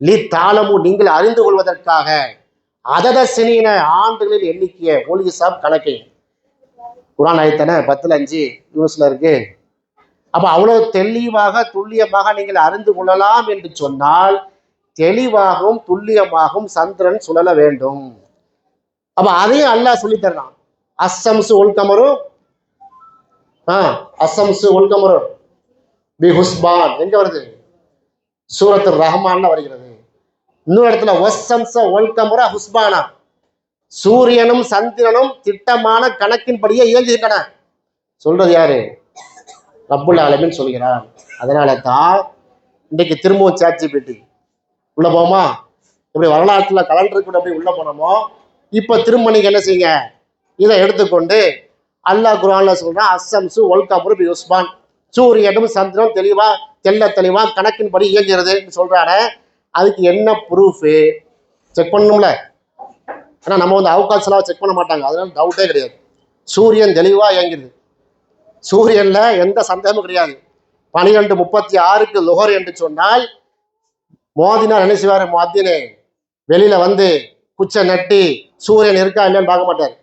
லி தாளமு நீங்கள் அறிந்து கொள்வதற்காக, அதத சினின ஆண்டுகளில் எண்ணிக்கைய ஒலிசாப் கணக்கை. குரான் ஆயத்தன 10:5 நியூஸ்ல இருக்கு. அப்ப அவ்வளவு தெளிவாக துல்லியமாக நீங்கள் அறிந்து கொள்ளலாம் என்று சொன்னால் தெளிவாகவும் துல்லியமாகவும் சந்திரன் சுழல வேண்டும். அப்ப அதையும் அல்லாஹ் சொல்லி தர்றான். அஸ்ஸம்சு ஒல் கமரு அஸ்ஸம்சு ஒல் கமரு பி ஹுஸ்பான் எங்க வருது? சூரத்து ரஹ்மான்ல வருகிறது. இன்னொரு இடத்துல வஸ்ஸம்ஸ ஒல் கமரு ஹுஸ்பானா, சூரியனும் சந்திரனும் திட்டமான கணக்கின்படியே இயங்குகின்றன. சொல்றது யாரு? ரப்புல் ஆலமீன் சொல்கிறார். அதனால தான் இன்னைக்கு திரும்பவும் ChatGPT உள்ள போமா, இப்படி வரலாற்றுல கலண்டருக்கு அப்படி உள்ள போனோமோ, இப்ப திரும்ப நீங்க என்ன செய்யுங்க, இதை எடுத்துக்கொண்டு அல்லாஹ் குர்ஆன்ல சொல்றான், அஸ்ஸம்சு ஒல் கமரு பி ஹுஸ்பான், சூரியனும் சந்திரனும் தெல்ல தெளிவா கணக்கின்படி இயங்குகிறது சொல்றானே, அதுக்கு என்ன ப்ரூஃப் செக் பண்ணணும்ல. ஆனா நம்ம அவுகாத் செலவை செக் பண்ண மாட்டாங்க, அதனால டவுட்டே கிடையாது. சூரியன் தெளிவா இயங்குது, சூரியன்ல எந்த சந்தேகமும் கிடையாது. 12:36 லுஹர் என்று சொன்னால் மோதினா என்ன செய்வாரு? மோதினே வெளியில வந்து குச்சை நட்டி சூரியன் இருக்கா இல்லைன்னு பார்க்க மாட்டார்.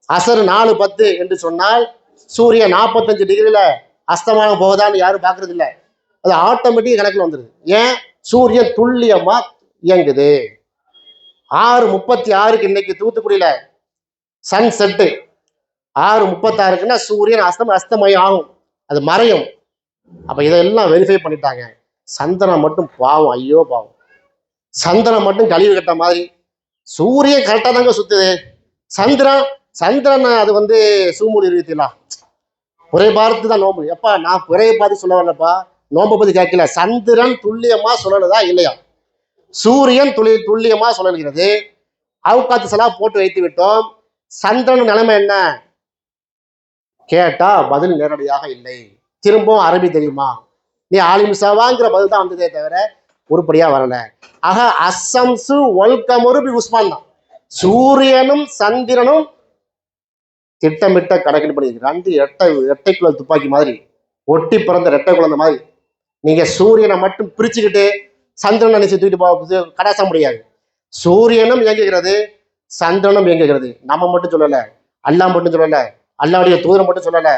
அசர் 4:10 என்று சொன்னால் சூரியன் 45 டிகிரியில அஸ்தமானம் போகுதான்னு யாரும் பார்க்கறது இல்லை, அது ஆட்டோமேட்டிக் கணக்கில் வந்துடுது. ஏன்? சூரியன் துல்லியமா இயங்குது. 6:36 இன்னைக்கு தூத்துக்குடியில சன் செட்டு, 6:36 சூரியன் அஸ்தமயம் ஆகும், அது மறையும். அப்ப இதெல்லாம் வெரிஃபை பண்ணிட்டாங்க. சந்திரன் மட்டும் பாவம், ஐயோ பாவம், சந்திரன் மட்டும் கழிவு கட்ட மாதிரி. சூரியன் கரெக்டா தாங்க சுத்துது, சந்திரன் அது சூமூல் இருக்கலாம். ஒரே பாரத்து தான் நோம்பு. எப்பா நான் பிறையை பார்த்து சொல்ல வரலப்பா, நோம்பை பத்தி கேட்கல. சந்திரன் துல்லியமா சொல்லணுதா இல்லையா? சூரியன் துல்லியமா சொல்லணுகிறது. அவுகாத்து செலா போட்டு வைத்து விட்டோம். சந்திரன் நிலைமை என்ன கேட்டா பதில் நேரடியாக இல்லை. திரும்பவும் அரபி தெரியுமா, நீ ஆலிம்சாவாங்கிற பதில் தான் வந்ததே தவிர உருப்படியா வரல. ஆக அஸ்ஸம்சு ஒல் கமரு பி ஹுஸ்பான் தான். சூரியனும் சந்திரனும் திட்டமிட்ட கணக்கில் பண்ணி 2 எட்டைக்குள்ள துப்பாக்கி மாதிரி, ஒட்டி பிறந்த ரெட்டை குழந்தை மாதிரி. நீங்க சூரியனை மட்டும் பிரிச்சுக்கிட்டு சந்திரனை நினைச்சு தூக்கிட்டு போக கடாச முடியாது. சூரியனும் இயங்குகிறது, சந்திரனும் இயங்குகிறது. நம்ம மட்டும் சொல்லல, அல்லாஹ் மட்டும் சொல்லல, அல்லாஹ்வுடைய தூதர் மட்டும் சொல்லல,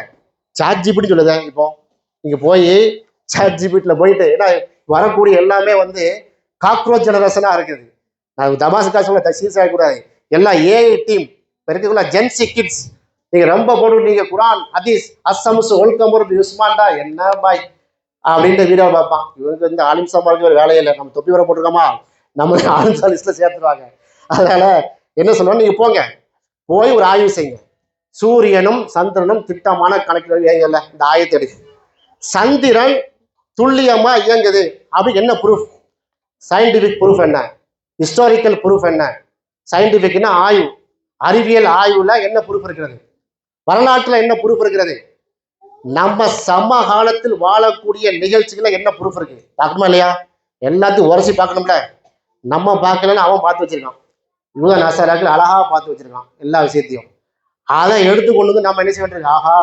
ChatGPT சொல்லுத. இப்போ நீங்க போய் ChatGPTல போயிட்டு, ஏன்னா வரக்கூடிய எல்லாமே காக்ரோச் ஜெனரேஷனா இருக்குது. நான் தபாசுக்கா சொல்ல தசீஸ் ஆகக்கூடாது, எல்லாம் ஏஐ டீம் இருக்கக்குள்ள ஜென்சி கிட்ஸ். நீங்க ரொம்ப போட்டு நீங்க குரான் ஹதீஸ் அஸ்ஸம்சு ஒல் கமரு பி ஹுஸ்பான்டா என்ன பாய் அப்படின்ற வீடியோ பார்ப்பான். இவருக்கு இந்த ஆலிம் சம்பாதிக்க ஒரு வேலையே இல்லை, நம்ம தொப்பி வர போட்டிருக்கோமா, நம்ம ஆலிம் லிஸ்ட்ல சேர்த்துருவாங்க. அதனால என்ன சொல்லுவோம், நீங்க போங்க, போய் ஒரு ஆய்வு செய்யுங்க. சூரியனும் சந்திரனும் திட்டமான கணக்கில் இயங்கல. இந்த ஆயத்தை எடுக்கு, சந்திரன் துல்லியமா இயங்குது அப்படி என்ன ப்ரூஃப்? சயின்டிபிக் ப்ரூஃப் என்ன? ஹிஸ்டாரிக்கல் ப்ரூஃப் என்ன? சயின்டிபிக்னா ஆய்வு, அறிவியல் ஆய்வுல என்ன ப்ரூஃப் இருக்கிறது? வரலாற்றுல என்ன ப்ரூஃப் இருக்கிறது? நம்ம சமகாலத்தில் வாழக்கூடிய நிகழ்ச்சிகளை என்ன ப்ரூஃப் இருக்கு பார்க்கணுமா இல்லையா? எல்லாத்தையும் உரசி பார்க்கணும்ல. நம்ம பார்க்கலன்னு அவன் பார்த்து வச்சிருக்கான், இவங்க நசாராக்கள் அழகா பார்த்து வச்சிருக்கான் எல்லா விஷயத்தையும். அதை எடுத்து கொண்டு நம்ம என்ன செய்ய வேண்டியிருக்கு? ஆஹா,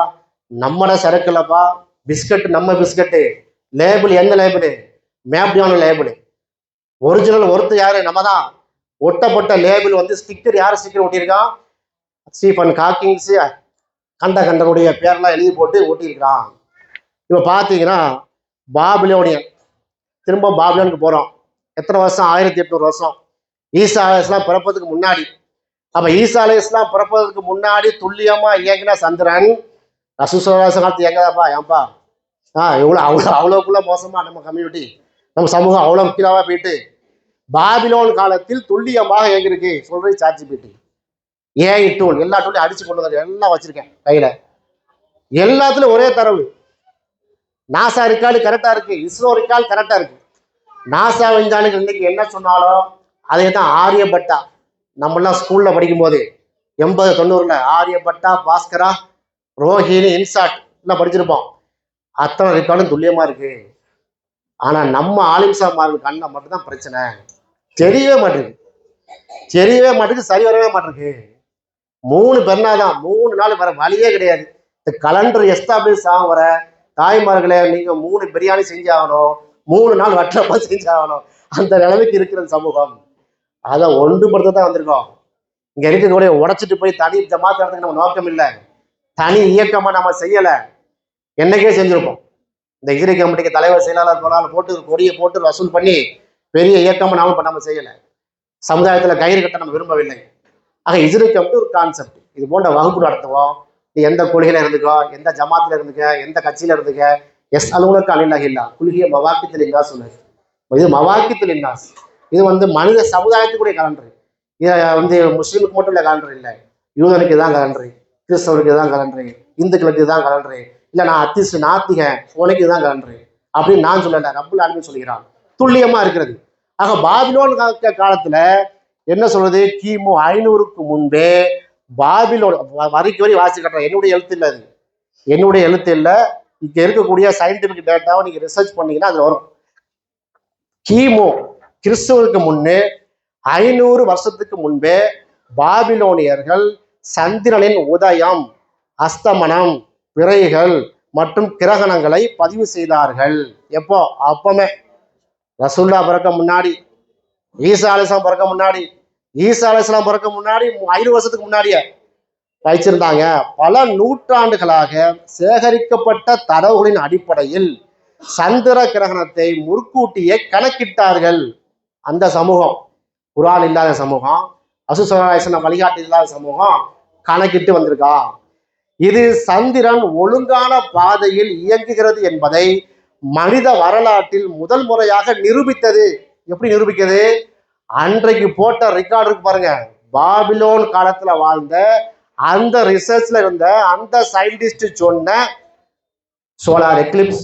நம்மட சரக்குலப்பா பிஸ்கட், நம்ம பிஸ்கட்டு லேபிள் எந்த லேபிள்? மேப்டியான லேபிள். ஒரிஜினல் ஒருத்தர் யாரு? நம்ம தான். ஒட்டப்பட்ட லேபிள் ஸ்டிக்கர், யார் ஸ்டிக்கர் ஒட்டியிருக்கான்? ஸ்டீஃபன் ஹாக்கிங்ஸ் கண்டனுடைய பேரெல்லாம் எழுதி போட்டு ஒட்டியிருக்கிறான். இப்போ பார்த்தீங்கன்னா பாபிலோனியன், திரும்ப பாபிலோனுக்கு போகிறோம். எத்தனை வருஷம்? 1800 வருஷம். ஈசா அலைஹிஸ்ஸலாம் பிறப்பதுக்கு முன்னாடி. அப்போ ஈசா அலைஹிஸ்ஸலாம் பிறப்பதற்கு முன்னாடி துல்லியமா இயங்கின சந்திரன் ரசூலுல்லாஹி காலத்து இயங்கதாப்பா? ஏன்பா அவ்வளோக்குள்ள மோசமா நம்ம கம்யூனிட்டி, நம்ம சமூகம் அவ்வளோ கீழாவா போயிட்டு பாபிலோன் காலத்தில் துல்லியமாக இயங்கிருக்கு சொல்றது ChatGPT. ஏஐ டூல், எல்லா டூலையும் அடிச்சு கொண்டு வந்து எல்லாம் வச்சிருக்கேன் கையில. எல்லாத்துலயும் ஒரே தரவு. நாசா ரெக்கார்டு கரெக்டா இருக்கு, இஸ்ரோ ரெக்கார்டு கரெக்டா இருக்கு. நாசா விஞ்ஞானிகள் இன்னைக்கு என்ன சொன்னாலும் அதே தான் ஆரியபட்டா. நம்மளாம் ஸ்கூல்ல படிக்கும் போது 80 90 ஆரியபட்டா, பாஸ்கரா, ரோஹிணி, இன்சாட் எல்லாம் படிச்சிருப்போம். அத்தனை ரெக்கார்டும் துல்லியமா இருக்கு. ஆனா நம்ம ஆலிம்சா மார்கள் கண்ணை மட்டும்தான் பிரச்சனை. தெரியவே மாட்டேங்குது, சரி வரவே மாட்டேங்குது. 3 பெருநாதான், 3 நாள் வர வழியே கிடையாது. இந்த கலண்டர் எஸ்டாப்ளிஷ் ஆகும் வர தாய்மார்களே, நீங்க 3 பிரியாணி செஞ்சாகணும், 3 நாள் வட்டமா செஞ்சாகணும். அந்த நிலைமைக்கு இருக்கிற சமூகம். அதை ஒன்றுபடுத்த தான் வந்திருக்கோம். இங்க இருக்கக்கூடிய உடைச்சிட்டு போய் தனி ஜமாத் நடத்துக்கு நம்ம நோக்கம் இல்லை. தனி இயக்கமா நம்ம செய்யல, என்னைக்கே செஞ்சிருப்போம். இந்த ஹிஜ்ரி கமிட்டிக்கு தலைவர், செயலாளர், பொருளாளர் போட்டு கொடியை போட்டு வசூல் பண்ணி பெரிய இயக்கமா நாம பண்ணாம செய்யல. சமுதாயத்துல கயிறு கட்ட நம்ம விரும்பவில்லை. ஆக ஹிஜ்ரி கமிட்டி ஒரு கான்செப்ட். இது போன்ற வகுப்பு நடத்துவோம். நீ எந்த கொள்கையில இருந்துக்கோ, எந்த ஜமாத்துல இருந்துக்க, எந்த கட்சியில இருந்துக்க, எஸ் அலுவலக அணிலாக இல்லா குலுகிய மவாக்கித்தில் இன்னாஸ் சொன்னது. இது மவாக்கித்தில் இன்னாஸ். இது மனித சமுதாயத்துக்குரிய கலண்டர். இது முஸ்லீமுக்கு மட்டும் இல்லை கலண்டர் இல்லை. யூதனுக்கு தான் கலண்டர், கிறிஸ்தவனுக்கு தான் கலண்டர், இந்துக்களுக்கு தான் கலண்டர், இல்லை நான் அத்திஸ்ட் நாத்திக உனக்கு தான் கலண்டர் அப்படின்னு நான் சொல்லல, ரப்புல் ஆலமீன் சொல்கிறான். துல்லியமா இருக்கிறது. ஆக பாபிலோன் காலத்துல என்ன சொல்றது, கிமு 500க்கு முன்பே பாபிலோன் வரைக்கு வரை வாசி கட்டுறேன். என்னுடைய எழுத்து இல்லை, அது என்னுடைய எழுத்து இல்லை. இங்க இருக்கக்கூடிய சயின்டிபிக் டேட்டாவை நீங்க ரிசர்ச் பண்ணீங்கன்னா அதுல வரும். கிமு கிறிஸ்துவுக்கு முன்னே 500 வருஷத்துக்கு முன்பே பாபிலோனியர்கள் சந்திரனின் உதயம், அஸ்தமனம், பிறைகள் மற்றும் கிரகணங்களை பதிவு செய்தார்கள். எப்போ? அப்பமே ரசூல்லா பிறக்க முன்னாடி, ஈசா அலைஹிஸ்ஸலாம் பிறக்க முன்னாடி, ஈசா அலைஹிஸ்ஸலாம் பிறக்க முன்னாடி 500 வருஷத்துக்கு முன்னாடியே வச்சிருந்தாங்க. பல நூற்றாண்டுகளாக சேகரிக்கப்பட்ட தரவுகளின் அடிப்படையில் சந்திர கிரகணத்தை முற்கூட்டியே கணக்கிட்டார்கள். அந்த சமூகம், குர்ஆன் இல்லாத சமூகம், ரசூல் ஸல்லல்லாஹு அலைஹி வஸல்லம் வழிகாட்டி இல்லாத சமூகம் கணக்கிட்டு வந்திருக்கா. இது சந்திரன் ஒழுங்கான பாதையில் இயங்குகிறது என்பதை மனித வரலாற்றில் முதல் முறையாக நிரூபித்தது. எப்படி நிரூபிக்கிறது? அன்றைக்கு போட்ட ரெக்கார்டு இருக்கு பாருங்க. பாபிலோன் காலத்துல வாழ்ந்த அந்த ரிசர்ச்ல இருந்த அந்த சயின்டிஸ்ட் சொன்ன solar Eclipse,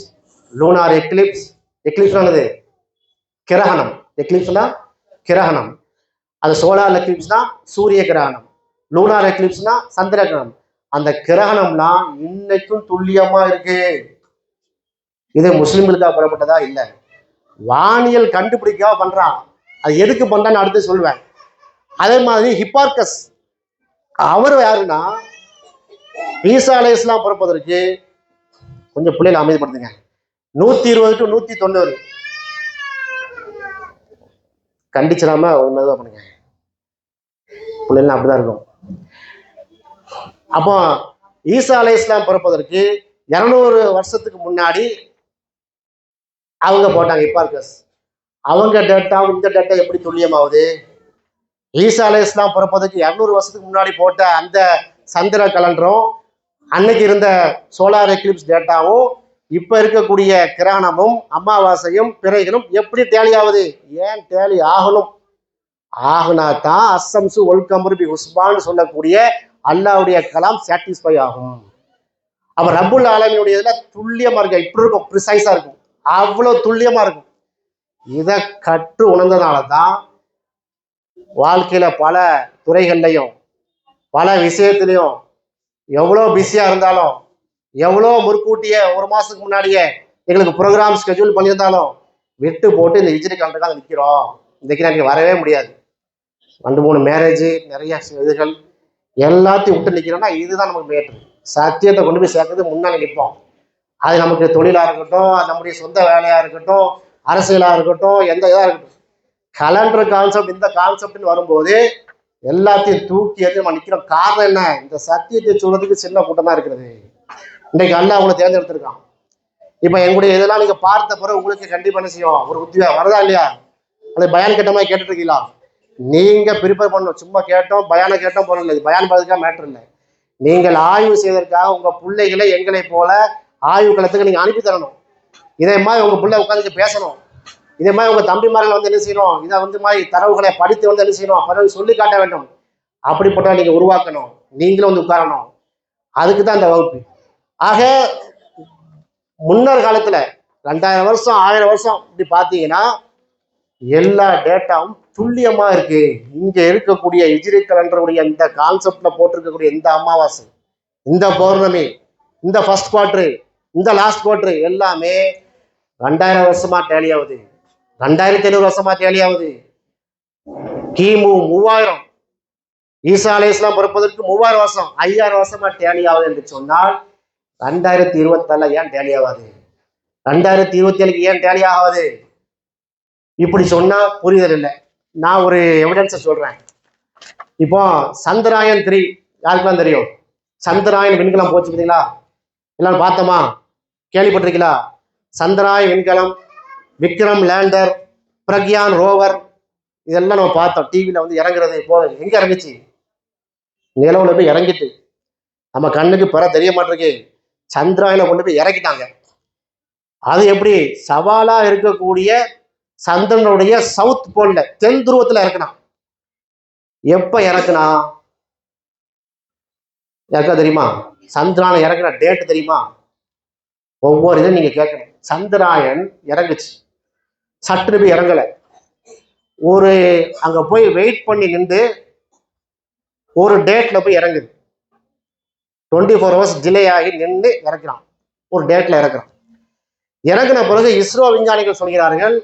lunar Eclipse, Eclipse கிரகணம், எக்லிப்ஸ்னா கிரகணம். அது சோலார் எக்லிப்ஸ்னா சூரிய கிரகணம், லூனார் எக்லிப்ஸ்னா சந்திர கிரகணம். அந்த கிரகணம்லாம் இன்னைக்கும் துல்லியமா இருக்கு. இது முஸ்லிம்களுக்காக புறப்பட்டதா இல்லை, வானியல் கண்டுபிடிக்க பண்றான். அது எதுக்கு பண்றான்னு அடுத்து சொல்வேன். அதே மாதிரி ஹிப்பார்கஸ், அவர் யாருன்னா ஈசா அலைஹிஸ்ஸலாம் பிறப்பதற்கு, கொஞ்சம் பிள்ளைகளை அமைதிப்படுத்துங்க, 120 to 190 கண்டிச்சிடாம மெதுவாக பண்ணுங்க, பிள்ளைலாம் அப்படிதான் இருக்கும். அப்போ ஈசா அலைஹிஸ்ஸலாம் பிறப்பதற்கு 200 வருஷத்துக்கு முன்னாடி அவங்க போட்டாங்க ஹிப்பார்கஸ். அவங்க டேட்டாவும் இந்த டேட்டா எப்படி துல்லியமாகுது? ஈசா அலைஹிஸ்ஸலாம் பிறப்பதற்கு 200 வருஷத்துக்கு முன்னாடி போட்ட அந்த சந்திர கலண்டரும் அன்னைக்கு இருந்த சோலார் எக்லிப்ஸ் டேட்டாவும் இப்ப இருக்கக்கூடிய கிரகணமும் அமாவாசையும் பிறைகளும் எப்படி டேலி ஆகுது? ஏன் டேலி ஆகணும்? ஆகுனா தான் அஸ்ஸம்சு ஒல் கமரு பி உஸ்பான்னு சொல்லக்கூடிய அல்லாஹ்வுடைய கலாம் சாட்டிஸ்ஃபை ஆகும். அப்ப ரப்புல் ஆலமீனுடைய இதுல துல்லியமா இருக்கு, இப்படி இருக்கும், ப்ரிசைஸா இருக்கும், அவ்வளவு துல்லியமா இருக்கும். இதை கற்று உணர்ந்ததுனால தான் வாழ்க்கையில பல துறைகள்லையும் பல விஷயத்திலையும் எவ்வளோ பிஸியா இருந்தாலும், எவ்வளோ முற்கூட்டியே 1 மாசத்துக்கு முன்னாடியே எங்களுக்கு ப்ரோக்ராம் ஸ்கெட்யூல் பண்ணியிருந்தாலும் விட்டு போட்டு இந்த ஹிஜ்ரி காலத்துக்காக நிற்கிறோம். இன்றைக்கு எனக்கு வரவே முடியாது. 2 3 மேரேஜ், நிறைய இதுகள் எல்லாத்தையும் விட்டு நிற்கிறோம்னா இதுதான் நமக்கு மேட்ரு. சத்தியத்தை கொண்டு போய் சேர்க்கறது முன்னாடி நிற்போம். அது நமக்கு தொழிலாக இருக்கட்டும், அது நம்முடைய சொந்த வேலையாக இருக்கட்டும், அரசியலாக இருக்கட்டும், எந்த இதாக இருக்கட்டும், கலண்டர் கான்செப்ட் இந்த கான்செப்ட்னு வரும்போது எல்லாத்தையும் தூக்கி எடுத்து நம்ம நிற்கிறோம். காரணம் என்ன? இந்த சத்தியத்தை சொல்றதுக்கு சின்ன கூட்டம் தான் இருக்கிறது. இன்றைக்கு அல்லாஹ் அவங்களை தேர்ந்தெடுத்திருக்கான். இப்போ எங்களுடைய இதெல்லாம் நீங்க பார்த்த பிறகு உங்களுக்கு கண்டிப்பாக என்ன செய்யும், ஒரு உத்தியோகம் வருதா இல்லையா? அது பயான் கேட்ட மாதிரி கேட்டுட்டு இருக்கீங்களா? நீங்க ப்ரிப்பேர் பண்ணணும். சும்மா கேட்டோம் பயானை கேட்டோம் போல இல்லை, பயான் பண்ணுறதுக்காக மேட்டர் இல்லை. நீங்கள் ஆய்வு செய்வதற்காக உங்க பிள்ளைகளை எங்களை போல ஆய்வு களத்துக்கு நீங்க அனுப்பி தரணும். இதே மாதிரி உங்க பிள்ளை உட்காந்து பேசணும். இதே மாதிரி உங்க தம்பிமார்கள் என்ன செய்யணும், இதை மாதிரி தரவுகளை படித்து என்ன செய்யணும், பிறகு சொல்லி காட்ட வேண்டும். அப்படிப்பட்ட நீங்க உருவாக்கணும். நீங்களும் உட்காரணும். அதுக்கு தான் இந்த வகுப்பு. ஆக முன்னர் காலத்துல 2000 வருஷம் 1000 வருஷம் இப்படி பார்த்தீங்கன்னா எல்லா டேட்டாவும் துல்லியமா இருக்கு. இங்க இருக்கக்கூடிய ஹிஜ்ரி கலண்டருடைய இந்த கான்செப்ட்ல போட்டிருக்கக்கூடிய இந்த அமாவாசை, இந்த பௌர்ணமி, இந்த ஃபர்ஸ்ட் குவார்டரு, இந்த லாஸ்ட் குவார்டரு எல்லாமே 2000 வருஷமா டேலி ஆகுது, 2500 வருஷமா டேலி ஆகுது. கிமு 3000, ஈசா அலைஹிஸ்ஸலாம் பிறப்பதற்கு 3000 வருஷம், 5000 வருஷமா டேலி ஆகுது என்று சொன்னால் 2024 ஏன் டேலி ஆகாது? 2027 ஏன் டேலி ஆகாது? இப்படி சொன்னா புரிதல் இல்லை. நான் ஒரு எவிடன்ஸை சொல்றேன். இப்போ சந்திராயன் 3 யாருக்கெல்லாம் தெரியும்? சந்திராயன் விண்கலம் போச்சு பார்த்தீங்களா? எல்லாரும் பார்த்தோமா? கேள்விப்பட்டிருக்கீங்களா? சந்திராயன் விண்கலம், விக்ரம் லேண்டர், பிரக்யான் ரோவர், இதெல்லாம் நம்ம பார்த்தோம். டிவியில வந்து இறங்குறது போகுது. எங்க இறங்குச்சு? நிலவுல போய் இறங்கிட்டு நம்ம கண்ணுக்கு பெற தெரிய மாட்டிருக்கு. சந்திராயனை கொண்டு போய் இறக்கிட்டாங்க. அது எப்படி? சவாலா இருக்கக்கூடிய சந்திரனுடைய சவுத் போல்ல, தென் துருவத்துல இறக்குனான். எப்ப இறக்குனா? யாருக்கா தெரியுமா? சந்திராயன் இறக்குன டேட் தெரியுமா? ஒவ்வொரு இதை நீங்க கேட்கணும். சந்திராயன் இறங்குச்சு, சற்று போய் இறங்கல. ஒரு அங்க போய் வெயிட் பண்ணி நின்று ஒரு டேட்ல போய் இறங்குது. 24 hours டிலே ஆகி நின்று இறக்குறான். ஒரு டேட்ல இறக்குறான். இறங்கின பிறகு இஸ்ரோ விஞ்ஞானிகள் சொல்கிறார்கள்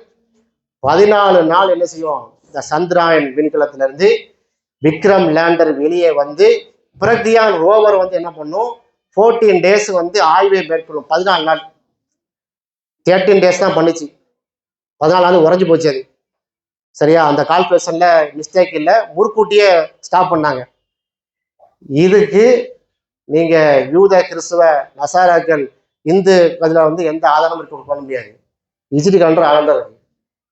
14 நாள் என்ன செய்யும்? இந்த சந்திராயன் விண்கலத்திலிருந்து விக்ரம் லேண்டர் வெளியே வந்து பிரக்யான் ரோவர் வந்து என்ன பண்ணும்? 14 days வந்து ஆய்வை மேற்கொள்ளும். 14 நாள், 13 days தான் பண்ணிச்சு. 14 நாள் உறைஞ்சு போச்சு அது. சரியா? அந்த கால்குலேஷன்ல மிஸ்டேக் இல்லை, முற்கூட்டியே ஸ்டாப் பண்ணாங்க. இதுக்கு நீங்க யூத, கிறிஸ்துவ, நசாராக்கள், இந்து அதுல வந்து எந்த ஆதாரம் இருக்க பண்ண முடியாது. ஹிஜ்ரி கலண்டர் ஆதாரம் இருக்கு.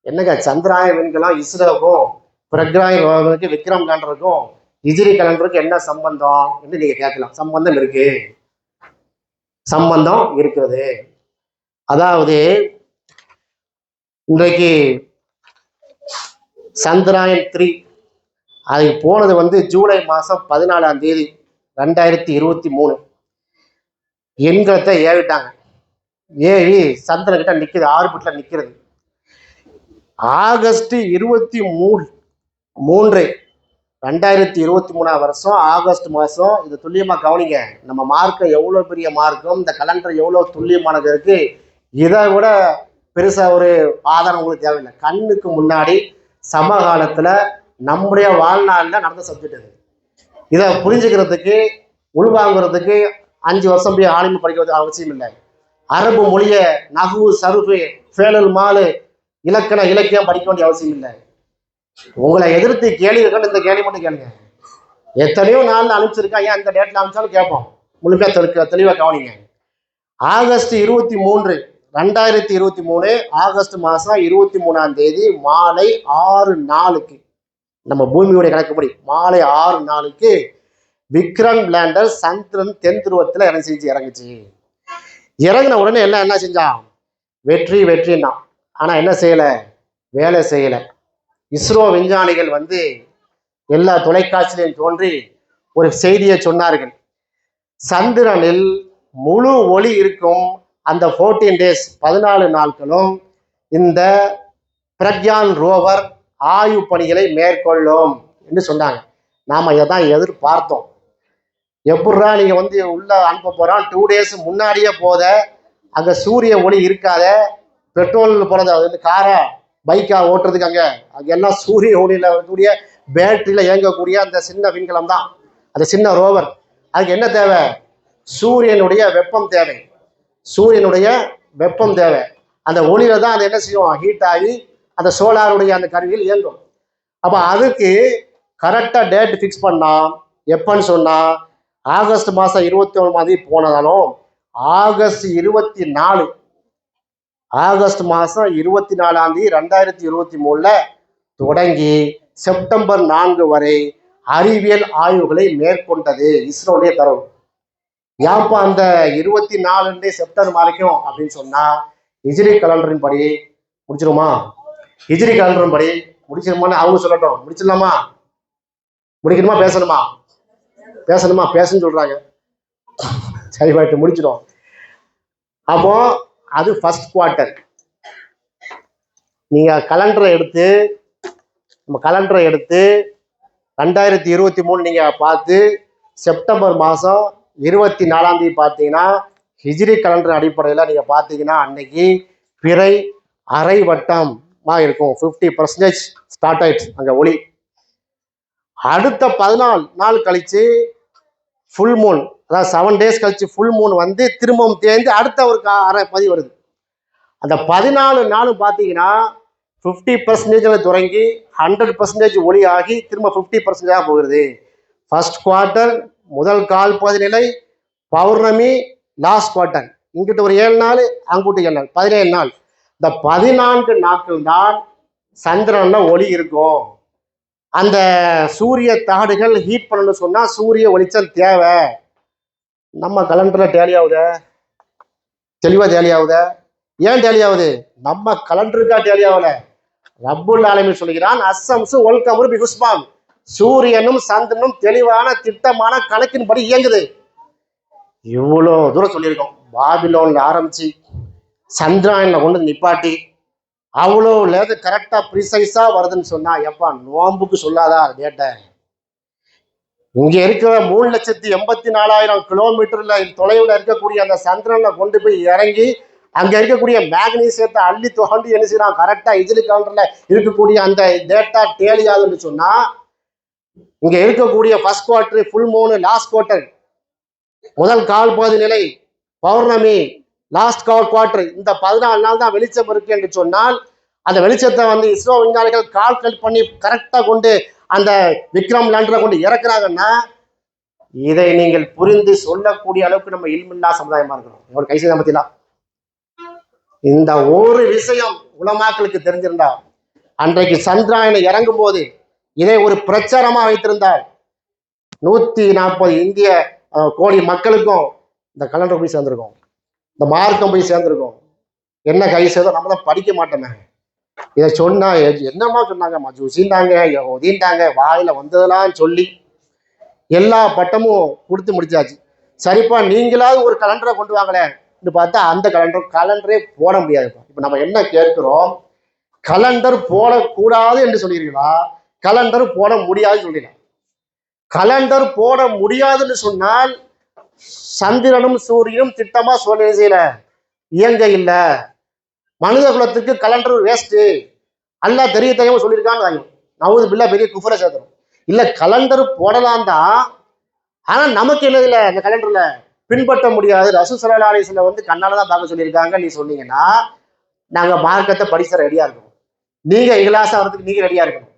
என்னங்க சந்திராயன் விண்கலம் இஸ்ரோவுக்கும் பிரக்யான் ரோவருக்கு விக்ரம் லேண்டருக்கும் ஹிஜ்ரி கலண்டருக்கு என்ன சம்பந்தம் என்று நீங்க கேட்கலாம். சம்பந்தம் இருக்கு, சம்பந்தம் இருக்கிறது. அதாவது இன்றைக்கு சந்திராயன் 3 அது போனது வந்து ஜூலை மாதம் 14ஆம் தேதி 2023. எண்கலத்தை ஏவிட்டாங்க. ஏவி சந்திரன்கிட்ட நிற்குது, ஆர்பிட்ல நிற்கிறது. ஆகஸ்ட் 23, 2023 வருஷம் ஆகஸ்ட் மாதம். இது துல்லியமாக கவனிங்க. நம்ம மார்க்கம் எவ்வளோ பெரிய மார்க்கம், இந்த கலண்டர் எவ்வளோ துல்லியமானது இருக்கு. இதை விட பெருசாக ஒரு ஆதாரம் உங்களுக்கு தேவையில்லை. கண்ணுக்கு முன்னாடி சமகாலத்தில் நம்முடைய வாழ்நாளில் நடந்த சப்ஜெக்ட் இது. இதை புரிஞ்சுக்கிறதுக்கு, உள்வாங்கிறதுக்கு 5 வருஷம் போய் ஆலிம் படிக்கிறது அவசியம் இல்லை. அரபு மொழியை நகு, சருஃபு, ஃபேலுல், மாலு, இலக்கண, இலக்கியம் படிக்க வேண்டிய அவசியம் இல்லை. உங்களை எதிர்த்து கேள்வி இருக்கணும். இந்த கேள்வி மட்டும் கேளுங்க. எத்தனையோ நாள் அனுப்பிச்சிருக்காங்க, ஏன் இந்த டேட்ல அனுப்பிச்சாலும் கேட்போம். முழுக்க தெளிவாக கவனிங்க. ஆகஸ்ட் 23, 2023 ஆகஸ்ட் மாதம் 23ஆம் தேதி மாலை 6:04 நம்ம பூமியுடைய கணக்குப்படி மாலை 6:04 விக்ரம் லேண்டர் சந்திரன் தென் துருவத்தில் இறங்குச்சு. இறங்கின உடனே எல்லாம் என்ன செஞ்சான்? வெற்றின்னா. ஆனா என்ன செய்யல? வேலை செய்யல. இஸ்ரோ விஞ்ஞானிகள் வந்து எல்லா தொலைக்காட்சியிலையும் தோன்றி ஒரு செய்தியை சொன்னார்கள். சந்திரனில் முழு ஒளி இருக்கும் அந்த 14 days 14 நாட்களும் இந்த பிரக்யான் ரோவர் ஆய்வு பணிகளை மேற்கொள்ளும் என்று சொன்னாங்க. நாம இதான் எதிர்பார்த்தோம். எப்படா நீங்க வந்து உள்ள அனுப்ப போறான்? 2 days முன்னாடியே போத, அங்க சூரிய ஒளி இருக்காத, பெட்ரோல் போறது, அது வந்து காரா பைக்கா ஓட்டுறதுக்கு அங்க எல்லாம் சூரிய ஒளியில இருக்கக்கூடிய பேட்டரியில இயங்கக்கூடிய அந்த சின்ன விண்கலம் தான், அந்த சின்ன ரோவர். அதுக்கு என்ன தேவை? சூரியனுடைய வெப்பம் தேவை. சூரியனுடைய வெப்பம் தேவை. அந்த ஒளியில தான் அது என்ன செய்யும்? ஹீட் ஆகி அந்த சோலாருடைய அந்த கருவியில் இயங்கும். அப்ப அதுக்கு கரெக்டா டேட் ஃபிக்ஸ் பண்ணா எப்பன்னு சொன்னா ஆகஸ்ட் மாதம் 21 போனதாலும் ஆகஸ்ட் 24, ஆகஸ்ட் மாதம் 24ஆம் தேதி 2023 தொடங்கி செப்டம்பர் 4 வரை அறிவியல் ஆய்வுகளை மேற்கொண்டது இஸ்ரோடைய தரவு. ஏப்பா அந்த 24 செப்டம்பர் வரைக்கும் அப்படின்னு சொன்னா ஹிஜ்ரி கலண்டரின் படி முடிச்சிருமா? ஹிஜ்ரி கலண்டரின் படி முடிச்சிருமான்னு அவங்க சொல்லட்டும். முடிச்சிடலாமா? முடிக்கணுமா? பேசணுமா? பேசுன்னு சொல்றாங்க. சரி, போயிட்டு முடிச்சிடும். அப்போ அது ஃபர்ஸ்ட் குவார்ட்டர். நீங்கள் நம்ம கலண்டரை எடுத்து 2023 நீங்கள் பார்த்து செப்டம்பர் மாதம் 24ஆம் தேதி பார்த்தீங்கன்னா ஹிஜ்ரி கலண்டர் அடிப்படையில் நீங்கள் பார்த்தீங்கன்னா அன்னைக்கு பிறை அரை வட்டமாக இருக்கும். 50% ஸ்டார்ட் ஆயிடுச்சு அங்கே ஒளி. அடுத்த 14 நாள் கழிச்சு ஃபுல் மூன், அதாவது 7 days கழிச்சு ஃபுல் மூன் வந்து திரும்பவும் தேர்ந்து அடுத்த ஒரு அரை பதி வருது. அந்த 14 நாளும் பார்த்தீங்கன்னா 50% தொடங்கி 100% ஒளி ஆகி திரும்ப 50% போகிறது. ஃபர்ஸ்ட் குவார்ட்டர் முதல் கால் பகுதி நிலை, பௌர்ணமி லாஸ்ட் குவார்ட்டர், இங்கிட்ட ஒரு 7 நாள், அங்கிட்ட 7 நாள், 17 நாள். இந்த 14 நாட்கள் தான் சந்திரன்ல ஒளி இருக்கும். அந்த சூரிய தகடுகள் ஹீட் பண்ணணும்னு சொன்னா சூரிய வெளிச்சம் தேவை. நம்ம கலண்டர்ல டேலி ஆகுத, தெளிவா டேலி ஆகுத. ஏன் டேலி ஆகுது? நம்ம கலண்டருக்கா டேலி ஆகல. ரப்புல் ஆலமீன் சொல்கிறான், அஸ்ஸம்சு வல் கமரு பிஹுஸ்பான், சூரியனும் சந்திரனும் தெளிவான திட்டமான கணக்கின்படி இயங்குது. இவ்வளோ தூரம் சொல்லியிருக்கோம். பாபிலோன்ல ஆரம்பிச்சு சந்திராயன்ல கொண்டு நிப்பாட்டி அவ்வளோ லேது கரெக்டா ப்ரிசைஸா வருதுன்னு சொன்னா எப்பா நோம்புக்கு சொல்லாதா டேட்டை? இங்க இருக்கிற 3,84,000 கிலோமீட்டர்ல தொலைவில் இருக்கக்கூடிய அந்த சந்திரன்ல கொண்டு போய் இறங்கி அங்க இருக்கக்கூடிய மேக்னீசியத்தை அள்ளி தோண்டி என்ன செய்யறான் கரெக்டா ஹிஜ்ரி கவுண்டர்ல இருக்கக்கூடிய அந்த டேட்டா டேலியாதுன்னு சொன்னா இங்க இருக்கக்கூடிய ஃபர்ஸ்ட் குவார்டர், ஃபுல் மூணு, லாஸ்ட் குவார்டர், முதல் கால் பகுதி நிலை, பௌர்ணமி, லாஸ்ட் குவார்டர், இந்த 14 நாள் தான் வெளிச்சம் இருக்கு என்று சொன்னால் அந்த வெளிச்சத்தை வந்து இஸ்ரோ விஞ்ஞானிகள் கால்குலேட் பண்ணி கரெக்டா கொண்டு அந்த விக்ரம் லேண்டரை கொண்டு இறக்குறாங்கன்னா இதை நீங்கள் புரிந்து சொல்லக்கூடிய அளவுக்கு நம்ம இல்மில்லா சமுதாயமா இருக்கணும். உங்களுக்கு கை செய்ய பத்திலாம் இந்த ஒரு விஷயம் உலமாக்களுக்கு தெரிஞ்சிருந்தா அன்றைக்கு சந்திராயனை இறங்கும் போது இதை ஒரு பிரச்சாரமா வைத்திருந்தால் 140 இந்திய கோடி மக்களுக்கும் இந்த கலண்டர் போய் சேர்ந்திருக்கும், இந்த மார்க்கம் போய் சேர்ந்திருக்கும். என்ன கை செய்தோ நம்ம தான் படிக்க மாட்டோமே. இதை சொன்னா என்னமா சொன்னாங்க, மஜூசின்டாங்க, யஹூதின்டாங்க, வாயில வந்ததெல்லாம் சொல்லி எல்லா பட்டமும் கொடுத்து முடிச்சாச்சு. சரிப்பா நீங்களாவது ஒரு கலண்டரை கொண்டு வாங்களேன் பார்த்தா அந்த கலண்டரே போட முடியாது. இப்ப நம்ம என்ன கேட்கிறோம், கலண்டர் போடக்கூடாது என்று சொல்லியிருக்கீங்களா, கலண்டர் போட முடியாதுன்னு சொல்லிடலாம். கலண்டர் போட முடியாதுன்னு சொன்னால் சந்திரனும் சூரியனும் திட்டமா சொல்ல செய்யல, இயங்க இல்லை. மனித குலத்துக்கு கலண்டர் வேஸ்ட், அல்ல தெரிய தெரியாம சொல்லியிருக்கான்னு நவுது பில்லா பெரிய குஃபரை சேர்த்துறோம். இல்ல கலண்டர் போடலாம் தான், ஆனா நமக்கு என்ன இல்லை அந்த கலண்டர்ல பின்பற்ற முடியாது. ரசூல் ஸல்லல்லாஹு அலைஹி வஸல்லம் வந்து கண்ணாலதான் பார்க்க சொல்லியிருக்காங்க. நீ சொன்னீங்கன்னா நாங்க மார்க்கத்தை படிச்ச ரெடியா இருக்கணும், நீங்க இகலாசா வரதுக்கு நீங்க ரெடியா இருக்கணும்,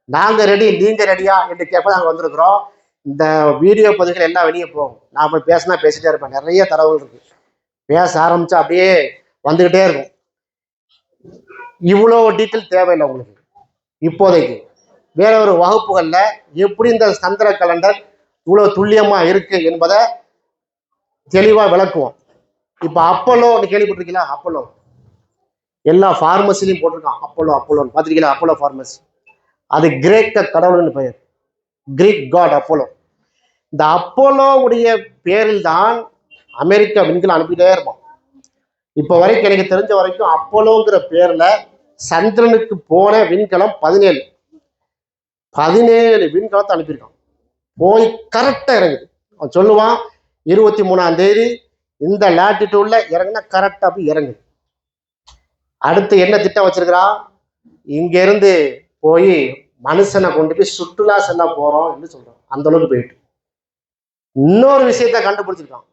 நாங்க ரெடி நீங்க ரெடியா என்று கேட்ப நாங்க வந்திருக்கிறோம். இந்த வீடியோ பதிவுகள் எல்லாம் வெளியே போகும். நான் போய் பேசினா பேசிட்டே இருப்பேன், நிறைய தரவுகள் இருக்கு, பேச ஆரம்பிச்சா அப்படியே வந்துகிட்டே இருக்கும். இவ்வளோ டீட்டெயில் தேவையில்லை உங்களுக்கு. இப்போதைக்கு வேற ஒரு வகுப்புகள்ல எப்படி இந்த சந்திர கலண்டர் இவ்வளவு துல்லியமா இருக்கு என்பதை தெளிவா விளக்குவோம். இப்ப அப்போலோ கேள்விப்பட்டிருக்கீங்களா? அப்போலோ எல்லா பார்மசிலையும் போட்டிருக்கான். அப்போலோன்னு பார்த்துருக்கீங்களா? அப்போலோ பார்மசி, அது கிரேக்க கடவுள்னு பெயர், கிரீக் காட் அப்போலோ. இந்த அப்போலோவுடைய பேரில் தான் அமெரிக்கா விண்கலம் அனுப்பிட்டே இருப்பான். இப்ப வரைக்கும் எனக்கு தெரிஞ்ச வரைக்கும் அப்போலோங்கிற பேர்ல சந்திரனுக்கு போன விண்கலம் 17 விண்கலத்தை அனுப்பியிருக்கான். போய் கரெக்டா இறங்குது. அவன் சொல்லுவான் 23ஆம் தேதி இந்த லாட்டிடியூட்ல இறங்குனா கரெக்டா போய் இறங்குது. அடுத்து என்ன திட்டம் வச்சிருக்கிறான், இங்க இருந்து போய் மனுஷனை கொண்டு போய் சுற்றுலா செல்ல போறோம் என்று சொல்றான். அந்த அளவுக்கு போயிட்டு இன்னொரு விஷயத்த கண்டுபிடிச்சிருக்கான்.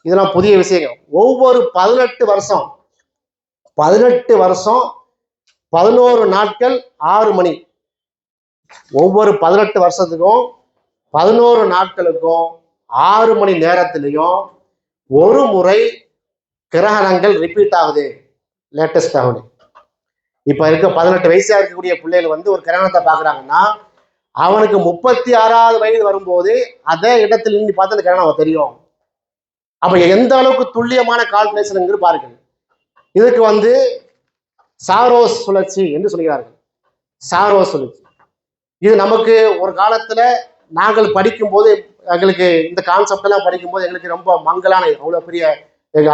இதெல்லாம் புதிய விஷயங்கள். ஒவ்வொரு 18 வருஷம் 11 நாட்கள் 6 மணி, ஒவ்வொரு 18 வருஷத்துக்கும் 11 நாட்களுக்கும் 6 மணி நேரத்திலையும் ஒரு முறை கிரகணங்கள் ரிப்பீட் ஆகுது. லேட்டஸ்ட் ஆகுது. இப்ப இருக்க 18 வயசா இருக்கக்கூடிய பிள்ளைகள் வந்து ஒரு கிரகணத்தை பாக்குறாங்கன்னா அவனுக்கு 36வது வயது வரும்போது அதே இடத்துல நின்று பார்த்து அந்த கிரகணம் தெரியும். அப்ப எந்த அளவுக்கு துல்லியமான கால்குலேஷன் பாருங்கள். இதுக்கு வந்து சாரோஸ் சுழற்சி என்று சொல்கிறார்கள். சாரோஸ் சுழற்சி இது நமக்கு ஒரு காலத்துல நாங்கள் படிக்கும் போது எங்களுக்கு இந்த கான்செப்ட் எல்லாம் படிக்கும் போது எங்களுக்கு ரொம்ப மங்கலான, அவ்வளவு பெரிய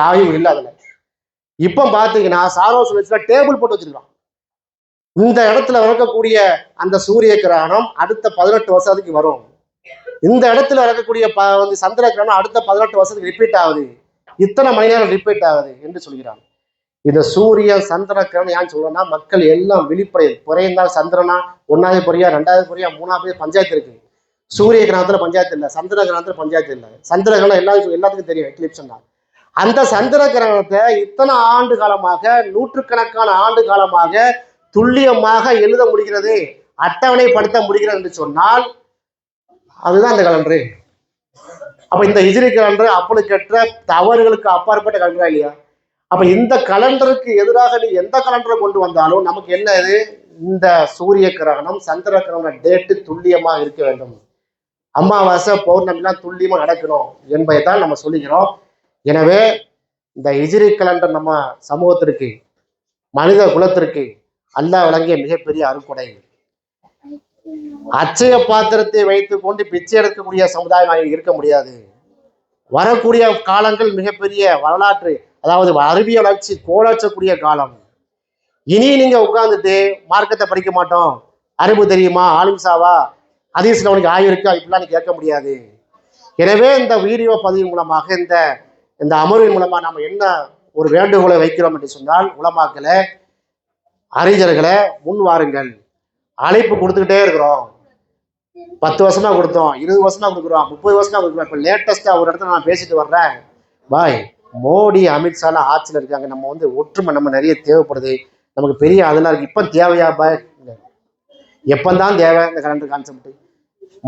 ஆய்வு இல்லை அதுல. இப்ப பாத்தீங்கன்னா சாரோஸ் சுழற்சியில டேபிள் போட்டு வச்சிருக்கான். இந்த இடத்துல இருக்கக்கூடிய அந்த சூரிய கிரகணம் அடுத்த 18 வருஷத்துக்கு வரும். இந்த இடத்துல இருக்கக்கூடிய வந்து சந்திர கிரகணம் அடுத்த 18 வருஷத்துக்கு ரிப்பீட் ஆகுது. இத்தனை மணி நேரம் ரிப்பீட் ஆகுது என்று சொல்கிறாங்க. இந்த சூரிய சந்திர கிரகணம் ஏன்னு சொல்றோம்னா, மக்கள் எல்லாம் விழிப்படை குறைந்தால் சந்திரனா 1வது பொறியா 2வது பொறியா 3வது பஞ்சாயத்து இருக்கு. சூரிய கிரகணத்துல பஞ்சாயத்து இல்லை, சந்திர கிரகணத்துல பஞ்சாயத்து இல்லை. சந்திர கிரகணம் எல்லாத்துக்கும் தெரியும், எக்லிப்ஸ் தான். அந்த சந்திர கிரகணத்தை இத்தனை ஆண்டு காலமாக, நூற்றுக்கணக்கான ஆண்டு காலமாக துல்லியமாக எழுத முடிகிறது, அட்டவணைப்படுத்த முடிகிறது என்று சொன்னால் அதுதான் இந்த கலண்டரு. அப்ப இந்த ஹிஜ்ரி கலண்டர் அப்பளுக்கற்ற தவறுகளுக்கு அப்பாற்பட்ட கலண்டரா இல்லையா? அப்ப இந்த கலண்டருக்கு எதிராக நீ எந்த கலண்டரை கொண்டு வந்தாலும் நமக்கு என்ன இது? இந்த சூரிய கிரகணம் சந்திர கிரகண டேட்டு துல்லியமா இருக்க வேண்டும், அமாவாசை பௌர்ணமிலாம் துல்லியமா நடக்கணும் என்பதை தான் நம்ம சொல்லிக்கிறோம். எனவே இந்த ஹிஜ்ரி கலண்டர் நம்ம சமூகத்திற்கு, மனித குலத்திற்கு அல்லாஹ் வழங்கிய மிகப்பெரிய அருட்கொடை. அச்சய பாத்திரத்தை வைத்துக் கொண்டு பிச்சை எடுக்கக்கூடிய சமுதாயம் இருக்க முடியாது. வரக்கூடிய காலங்கள் மிகப்பெரிய வரலாற்று, அதாவது அறிவியல் வளர்ச்சி கோலாச்சக்கூடிய காலம். இனி நீங்க உட்கார்ந்துட்டு மார்க்கத்தை படிக்க மாட்டோம், அறிவு தெரியுமா, ஆலிம்சாவா, ஹதீஸ்ல உனக்கு ஆய்வு இருக்கு, இப்படிலாம் கேட்க முடியாது. எனவே இந்த வீடியோ பதிவு மூலமாக, இந்த அமர்வின் மூலமா நம்ம என்ன ஒரு வேண்டுகோளை வைக்கிறோம் என்று சொன்னால், உலமாக்களை, அறிஞர்களை முன் வாருங்கள். அழைப்பு கொடுத்துக்கிட்டே இருக்கிறோம். 10 வருஷமா கொடுத்தோம், 20 வருஷமா கொடுக்குறோம், 30 வருஷமா கொடுக்குறோம். இப்போ லேட்டஸ்டா ஒரு இடத்துல நான் பேசிட்டு வர்றேன், பாய் மோடி அமித்ஷாலாம் ஆட்சியில் இருக்காங்க, நம்ம வந்து ஒற்றுமை நம்ம நிறைய தேவைப்படுது, நமக்கு பெரிய அதெல்லாம் இருக்கு. இப்போ தேவையா பாய்? எப்பந்தான் தேவை இந்த கரண்ட் கான்செப்ட்?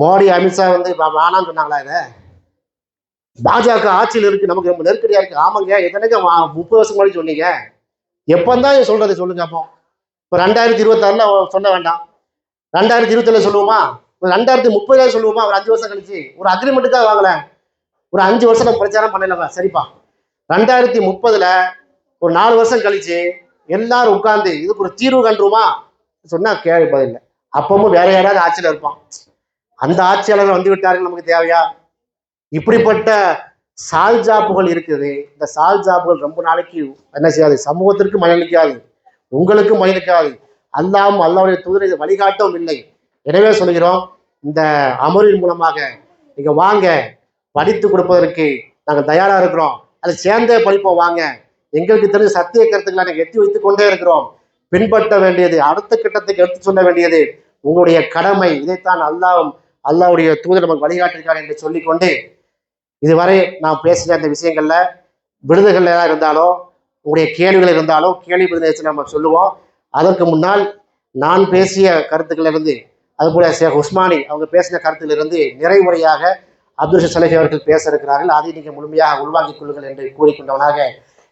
மோடி அமித்ஷா வந்து வேணான்னு சொன்னாங்களா? இதை பாஜக ஆட்சியில் இருக்கு, நமக்கு ரொம்ப நெருக்கடியா இருக்கு. ஆமாங்க, எத்தனைக்கு 30 வருஷம் முன்னாடி சொன்னீங்க, எப்பந்தான் சொல்றது சொல்லுங்க. அப்போ இப்போ 2026ல சொல்ல வேண்டாம், 2027 சொல்லுவோமா, 2030 சொல்லுவோமா? ஒரு 5 வருஷம் கழிச்சு ஒரு அக்ரிமெண்ட்டுக்காக வாங்கல, ஒரு 5 வருஷம் நம்ம பிரச்சாரம் பண்ணலவா? சரிப்பா, 2030ல ஒரு 4 வருஷம் கழிச்சு எல்லாரும் உட்கார்ந்து இதுக்கு ஒரு தீர்வு கண்டுருமா சொன்னா கேள்விப்பதில்லை. அப்பவும் வேற யாராவது ஆட்சியில் இருப்பான். அந்த ஆட்சியாளர்கள் வந்து விட்டார்கள், நமக்கு தேவையா? இப்படிப்பட்ட சால்ஜாப்புகள் இருக்குது. இந்த சால்ஜாப்புகள் ரொம்ப நாளைக்கு என்ன செய்யாது, சமூகத்திற்கு மயணிக்காது, உங்களுக்கு மயணிக்காது, அல்லாவும் அல்லாவுடைய தூதரை இதை வழிகாட்டவும் இல்லை. எனவே சொல்கிறோம், இந்த அமர்வின் மூலமாக நீங்க வாங்க, படித்து கொடுப்பதற்கு நாங்கள் தயாரா இருக்கிறோம். அதை சேர்ந்தே படிப்போம் வாங்க. எங்களுக்கு தெரிஞ்ச சத்திய கருத்துக்களை நாங்கள் எத்தி வைத்துக் கொண்டே இருக்கிறோம். பின்பற்ற வேண்டியது, அடுத்த கட்டத்துக்கு எடுத்து சொல்ல வேண்டியது உங்களுடைய கடமை. இதைத்தான் அல்லாவுடைய தூதர் நமக்கு வழிகாட்டிருக்கார் என்று சொல்லிக்கொண்டு, இதுவரை நான் பேசின அந்த விஷயங்கள்ல விடுதல்கள் ஏதாவது இருந்தாலும், உங்களுடைய கேள்விகள் இருந்தாலும் கேள்வி பதில் நம்ம சொல்லுவோம். அதற்கு முன்னால் நான் பேசிய கருத்துக்களிலிருந்து, அதுபோல ஷேக் உஸ்மானி அவங்க பேசின கருத்திலிருந்து நிறைவுரையாக அப்துல் சலஃபி அவர்கள் பேச இருக்கிறார்கள். அதை நீங்கள் முழுமையாக உள்வாங்கிக் கொள்ளுங்கள் என்று கூறிக்கொண்டவனாக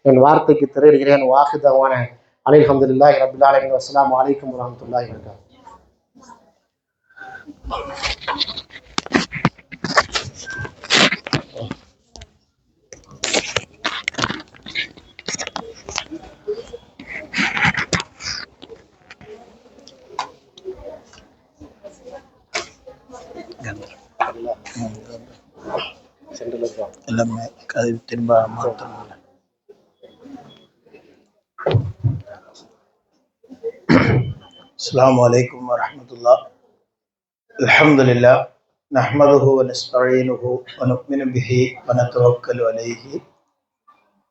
என் வார்த்தைக்கு திரையிடுகிறேன். வாஹிதவான அனில் அல்ஹம்துலில்லாஹி ரப்பில் ஆலமீன். அஸ்ஸலாமு அலைக்கும் வரஹ்மத்துல்லாஹி வபரகாத்துஹு. எல்லாமே அது திரும்ப மாற்றணும். அஸ்ஸலாமு அலைக்கும் வரஹ்மத்துல்லாஹ். அல்ஹம்துலில்லாஹ் நஹ்மதுஹு வ நஸ்தஈனுஹு வ நு'மினு பிஹி வ நதவக்கலு அலைஹி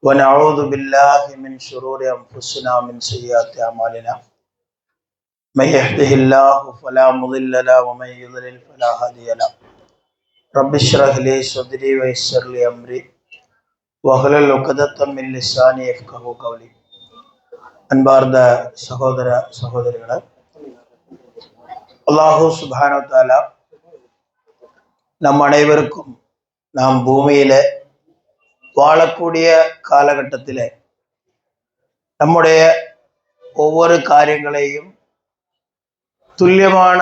வ நஊது பில்லாஹி மின் ஷுரூரி அன்ஃபுஸினா மின் ஸய்யிஆத்தி அமாலினா மை யஹ்திஹில்லாஹு ஃபலா முضில்ல லஹு வ மை யுضلل ஃபலா ஹாதிய லஹு. ரப்பி ஷ்ரஹ் லி ஸத்ரி வ யஸ்ஸிர் லி அம்ரி வஹ்லுல் உக்தத்தம் மின் லிஸானி யஃப்கஹு கவ்லி. அன்பார்ந்த சகோதர சகோதரிகளே, அல்லாஹு சுப்ஹானஹு வ தஆலா நம் அனைவருக்கும் நாம் பூமியில வாழக்கூடிய காலகட்டத்திலே நம்முடைய ஒவ்வொரு காரியங்களையும் துல்லியமான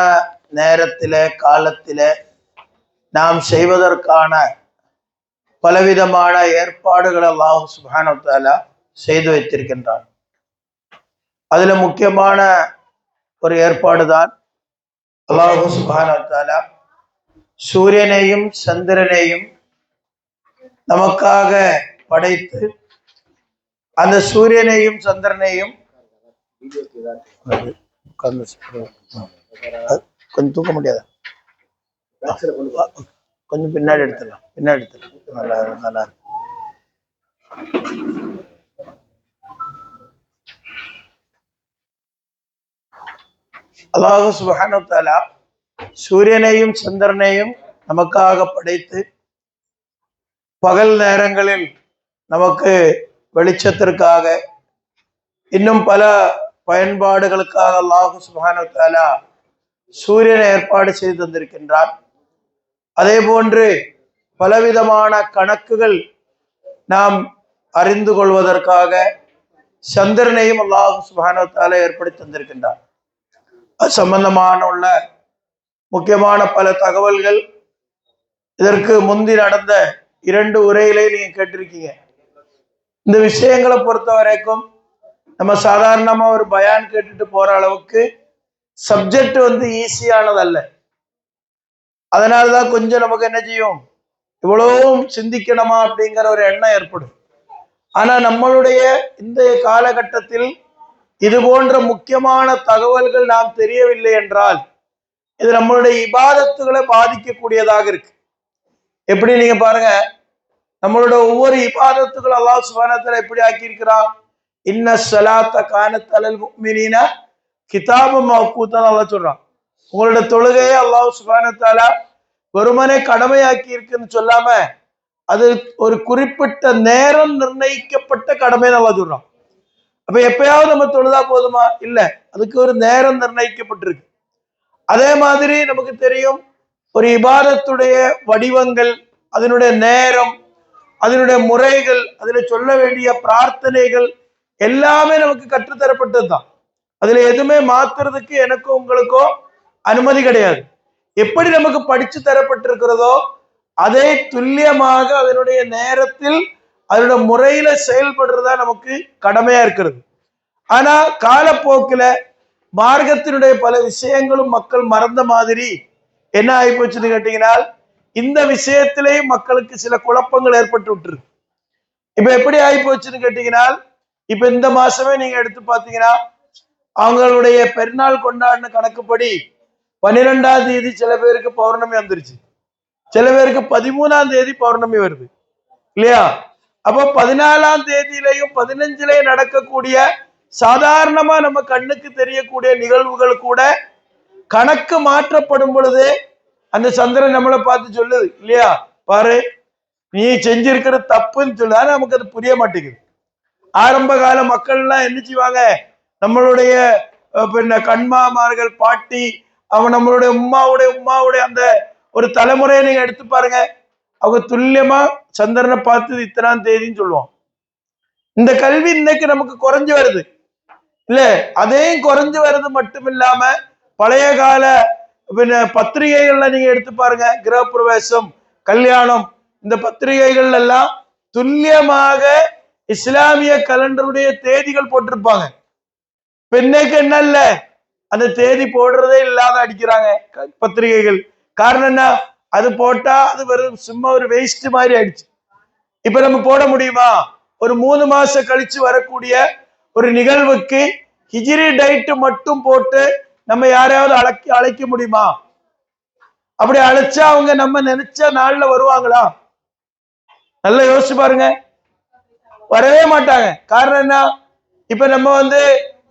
நேரத்திலே காலத்திலே நாம் செய்வதற்கான பலவிதமான ஏற்பாடுகள் அல்லாஹ் சுப்ஹானஹு வ தஆலா செய்து வைத்திருக்கின்றான். அதுல முக்கியமான ஒரு ஏற்பாடு தான் அல்லாஹ் சுப்ஹானஹு வ தஆலா சூரியனையும் சந்திரனையும் நமக்காக படைத்து, அந்த சூரியனையும் சந்திரனையும் கொஞ்சம் தூக்க முடியாதா? கொஞ்சம் பின்னாடி எடுத்துடலாம், நல்லா நல்லா இருக்கு. அல்லாஹ் சுப்ஹானஹு வ தஆலா சூரியனையும் சந்திரனையும் நமக்காக படைத்து பகல் நேரங்களில் நமக்கு வெளிச்சத்திற்காக இன்னும் பல பயன்பாடுகளுக்காக அல்லாஹ் சுப்ஹானஹு வ தஆலா சூரியனை ஏற்பாடு செய்து தந்திருக்கின்றான். அதே போன்று பலவிதமான கணக்குகள் நாம் அறிந்து கொள்வதற்காக சந்திரனையும் அல்லாஹ் சுப்ஹானஹு வ தஆலா ஏற்படுத்தி தந்திருக்கின்றான். அது சம்பந்தமான உள்ள முக்கியமான பல தகவல்கள் இதற்கு முந்தி நடந்த 2 உரையிலே நீங்க கேட்டிருக்கீங்க. இந்த விஷயங்களை பொறுத்த வரைக்கும் நம்ம சாதாரணமா ஒரு பயான் கேட்டுட்டு போற அளவுக்கு சப்ஜெக்ட் ஈஸியானதல்ல. அதனாலதான் கொஞ்சம் நமக்கு என்ன செய்யும், இவ்வளவும் சிந்திக்கணுமா அப்படிங்கிற ஒரு எண்ணம் ஏற்படும். ஆனா நம்மளுடைய இந்த காலகட்டத்தில் இது போன்ற முக்கியமான தகவல்கள் நாம் தெரியவில்லை என்றால் இது நம்மளுடைய இபாதத்துகளை பாதிக்கக்கூடியதாக இருக்கு. எப்படி நீங்க பாருங்க, நம்மளோட ஒவ்வொரு இபாதத்துகள் அல்லாஹ் சுப்ஹானஹு வ தஆலா எப்படி ஆக்கியிருக்கிறான். இன்ன ஸலாத்த கானத் அலல் முஃமினீன கிதாபம் மவ்கூத்தா அல்லாஹ் சொல்றான். உங்களோட தொழுகையை அல்லாஹ் சுப்ஹானஹு வ தஆலா வெறுமனே கடமையாக்கி இருக்குன்னு சொல்லாம அது ஒரு குறிப்பிட்ட நேரம் நிர்ணயிக்கப்பட்ட கடமைன்னு அல்லாஹ் சொல்றான். அப்ப எப்பயாவது நம்ம தொழுதா போதுமா? இல்ல, அதுக்கு ஒரு நேரம் நிர்ணயிக்கப்பட்டிருக்கு. அதே மாதிரி நமக்கு தெரியும் ஒரு இபாதத்துடைய வடிவங்கள், அதனுடைய நேரம், அதனுடைய முறைகள், அதுல சொல்ல வேண்டிய பிரார்த்தனைகள் எல்லாமே நமக்கு கற்றுத்தரப்பட்டது தான். அதுல எதுவுமே மாத்துறதுக்கு எனக்கோ உங்களுக்கோ அனுமதி கிடையாது. எப்படி நமக்கு படிச்சு தரப்பட்டிருக்கிறதோ அதே துல்லியமாக அதனுடைய நேரத்தில் அதனுடைய முறையில செயல்படுறதா நமக்கு கடமையா இருக்கிறது. ஆனா காலப்போக்கில் மார்க்கத்தினுடைய பல விஷயங்களும் மக்கள் மறந்த மாதிரி என்ன ஆகி போச்சுன்னு கேட்டீங்கன்னா இந்த விஷயத்திலேயும் மக்களுக்கு சில குழப்பங்கள் ஏற்பட்டு விட்டுருக்கு. இப்ப எப்படி ஆகி போச்சுன்னு கேட்டீங்கன்னா இப்ப இந்த மாசமே நீங்க எடுத்து பாத்தீங்கன்னா அவங்களுடைய பெருநாள் கொண்டாடின கணக்குப்படி 12ஆம் தேதி சில பேருக்கு பௌர்ணமி வந்துருச்சு, சில பேருக்கு 13ஆம் தேதி பௌர்ணமி வருது இல்லையா? அப்போ 14ஆம் தேதியிலையும் 15லயும் நடக்கக்கூடிய சாதாரணமா நம்ம கண்ணுக்கு தெரியக்கூடிய நிகழ்வுகள் கூட கணக்கு மாற்றப்படும் பொழுது அந்த சந்திரன் நம்மளை பார்த்து சொல்லுது இல்லையா, பாரு நீ செஞ்சிருக்கிற தப்புன்னு சொல்லு. ஆனா நமக்கு அது புரிய மாட்டேங்குது. ஆரம்ப கால மக்கள் எல்லாம் என்ன செய்வாங்க, நம்மளுடைய கண்மாமார்கள், பாட்டி, அவன் நம்மளுடைய உம்மாவுடைய அந்த ஒரு தலைமுறையை நீங்க எடுத்து பாருங்க, அவங்க துல்லியமா சந்திரனை பார்த்து இத்தனாம் தேதின்னு சொல்லுவோம். இந்த கல்வி இன்னைக்கு நமக்கு குறைஞ்சு வருது இல்ல, அதையும் குறைஞ்சு வருது மட்டும் இல்லாம பழைய கால பத்திரிகைகள்ல நீங்க எடுத்து பாருங்க, கிரகப்பிரவேசம், கல்யாணம், இந்த பத்திரிகைகள் எல்லாம் துல்லியமாக இஸ்லாமிய கலண்டருடைய தேதிகள் போட்டிருப்பாங்க. பெண்ணுக்கு என்ன இல்ல, அந்த தேதி போடுறதே இல்லாத அடிக்கிறாங்க பத்திரிகைகள். காரணம் என்ன, அது போட்டா அது வெறும் சும்மா ஒரு வேஸ்ட் மாதிரி ஆயிடுச்சு. இப்ப நம்ம போட முடியுமா? ஒரு 3 மாசம் கழிச்சு வரக்கூடிய ஒரு நிகழ்வுக்கு ஹிஜ்ரி டைட் மட்டும் போட்டு நம்ம யாரையாவது அழைக்க முடியுமா? அப்படி அழைச்சா அவங்க நம்ம நினைச்ச நாள்ல வருவாங்களா? நல்லா யோசிச்சு பாருங்க, வரவே மாட்டாங்க. காரணம் என்ன, இப்ப நம்ம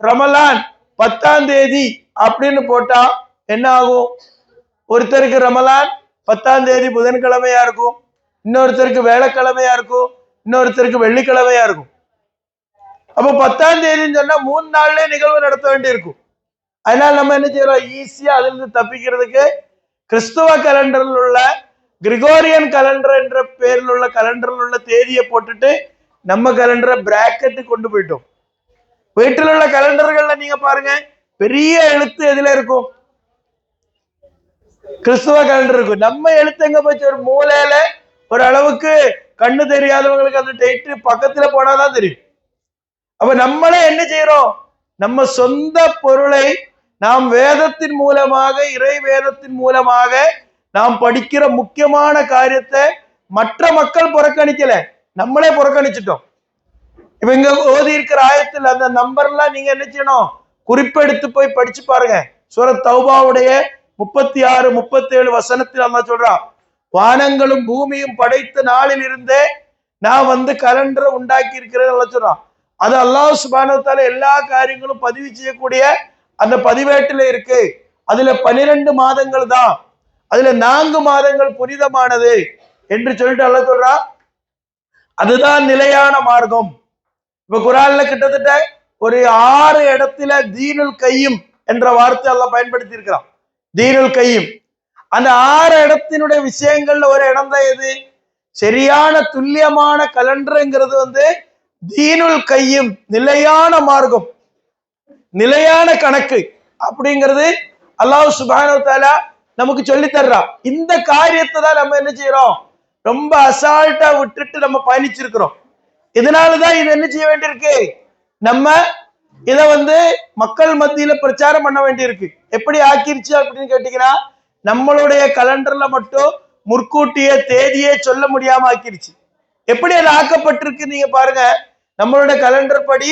ரமலான் 10ஆம் தேதி அப்படின்னு போட்டா என்ன ஆகும்? ஒருத்தருக்கு ரமலான் 10ஆம் தேதி புதன்கிழமையா இருக்கும், இன்னொருத்தருக்கு வேலைக்கிழமையா இருக்கும், இன்னொருத்தருக்கு வெள்ளிக்கிழமையா இருக்கும். அப்ப 10ஆம் தேதின்னு சொன்னா 3 நாள்லயே நிகழ்வு நடத்த வேண்டி இருக்கும். அதனால நம்ம என்ன செய்யறோம், ஈஸியா அதுல இருந்து தப்பிக்கிறதுக்கு கிறிஸ்துவ கலண்டரில் உள்ள கிரிகோரியன் கலண்டர் என்ற பேரில் உள்ள கலண்டரில் உள்ள தேதியை போட்டுட்டு நம்ம கலண்டரை பிராக்கெட்டு கொண்டு போயிட்டோம். வீட்டில் உள்ள கலண்டர்கள்ல நீங்க பாருங்க, பெரிய எழுத்து எதுல இருக்கும்? கிறிஸ்துவ கலண்டர் இருக்கும். நம்ம எழுத்து எங்க போச்சு? ஒரு மூலையில ஒரு அளவுக்கு கண்ணு தெரியாதவங்களுக்கு அந்த டேட்டு பக்கத்துல போனாதான் தெரியும். அப்ப நம்மளே என்ன செய்யறோம், நம்ம சொந்த பொருளை நாம் வேதத்தின் மூலமாக, இறை வேதத்தின் மூலமாக நாம் படிக்கிற முக்கியமான காரியத்தை மற்ற மக்கள் புறக்கணிக்கல, நம்மளே புறக்கணிச்சிட்டோம். இப்ப இங்க ஓதி இருக்கிற ஆயத்தில் அந்த நம்பர்லாம் நீங்க என்ன செய்யணும், குறிப்பெடுத்து போய் படிச்சு பாருங்க. சூரத் தௌபாவுடைய 36, 37 வசனத்தில் அல்லாஹ் சொல்றான், வானங்களும் பூமியும் படைத்த நாளில் இருந்தே நான் கலண்டரை உண்டாக்கி இருக்கிறேன் சொல்றான். அது அல்லாஹ் சுப்ஹானஹு வ தஆலா எல்லா காரியங்களும் பதிவு செய்யக்கூடிய அந்த பதிவேட்டில இருக்கு. அதுல 12 மாதங்கள் தான், அதுல 4 மாதங்கள் புனிதமானது என்று சொல்லிட்டு அல்லாஹ் சொல்றான். அதுதான் நிலையான மார்க்கம். இப்ப குர்ஆன்ல கிட்டத்தட்ட ஒரு 6 இடத்துல தீனுல் கையும் என்ற வார்த்தை அல்லாஹ் பயன்படுத்தி இருக்கிறான். தீனுல் கையும் அந்த 6 இடத்தினுடைய விஷயங்கள்ல ஒரு இடம் தான் எது? சரியான துல்லியமான கலண்டர்ங்கிறது தீனுல் கையும், நிலையான மார்க்கம், நிலையான கணக்கு அப்படிங்கிறது அல்லாஹ் சுப்ஹானஹு வ தஆலா நமக்கு சொல்லி தர்றான். இந்த காரியத்தை தான் நம்ம என்ன செய்யறோம்? ரொம்ப அசால்ட்டா விட்டுட்டு நம்ம பயணிச்சிருக்கிறோம். இதனாலதான் இது என்ன செய்ய வேண்டியிருக்கு? நம்ம இத மக்கள் மத்தியில பிரச்சாரம் பண்ண வேண்டியிருக்கு. எப்படி ஆக்கிருச்சு அப்படின்னு கேட்டீங்கன்னா, நம்மளுடைய கலண்டர்ல மட்டும் முற்கூட்டிய தேதியே சொல்ல முடியாம ஆக்கிருச்சு. எப்படி அது ஆக்கப்பட்டிருக்கு நீங்க பாருங்க. நம்மளுடைய கலண்டர் படி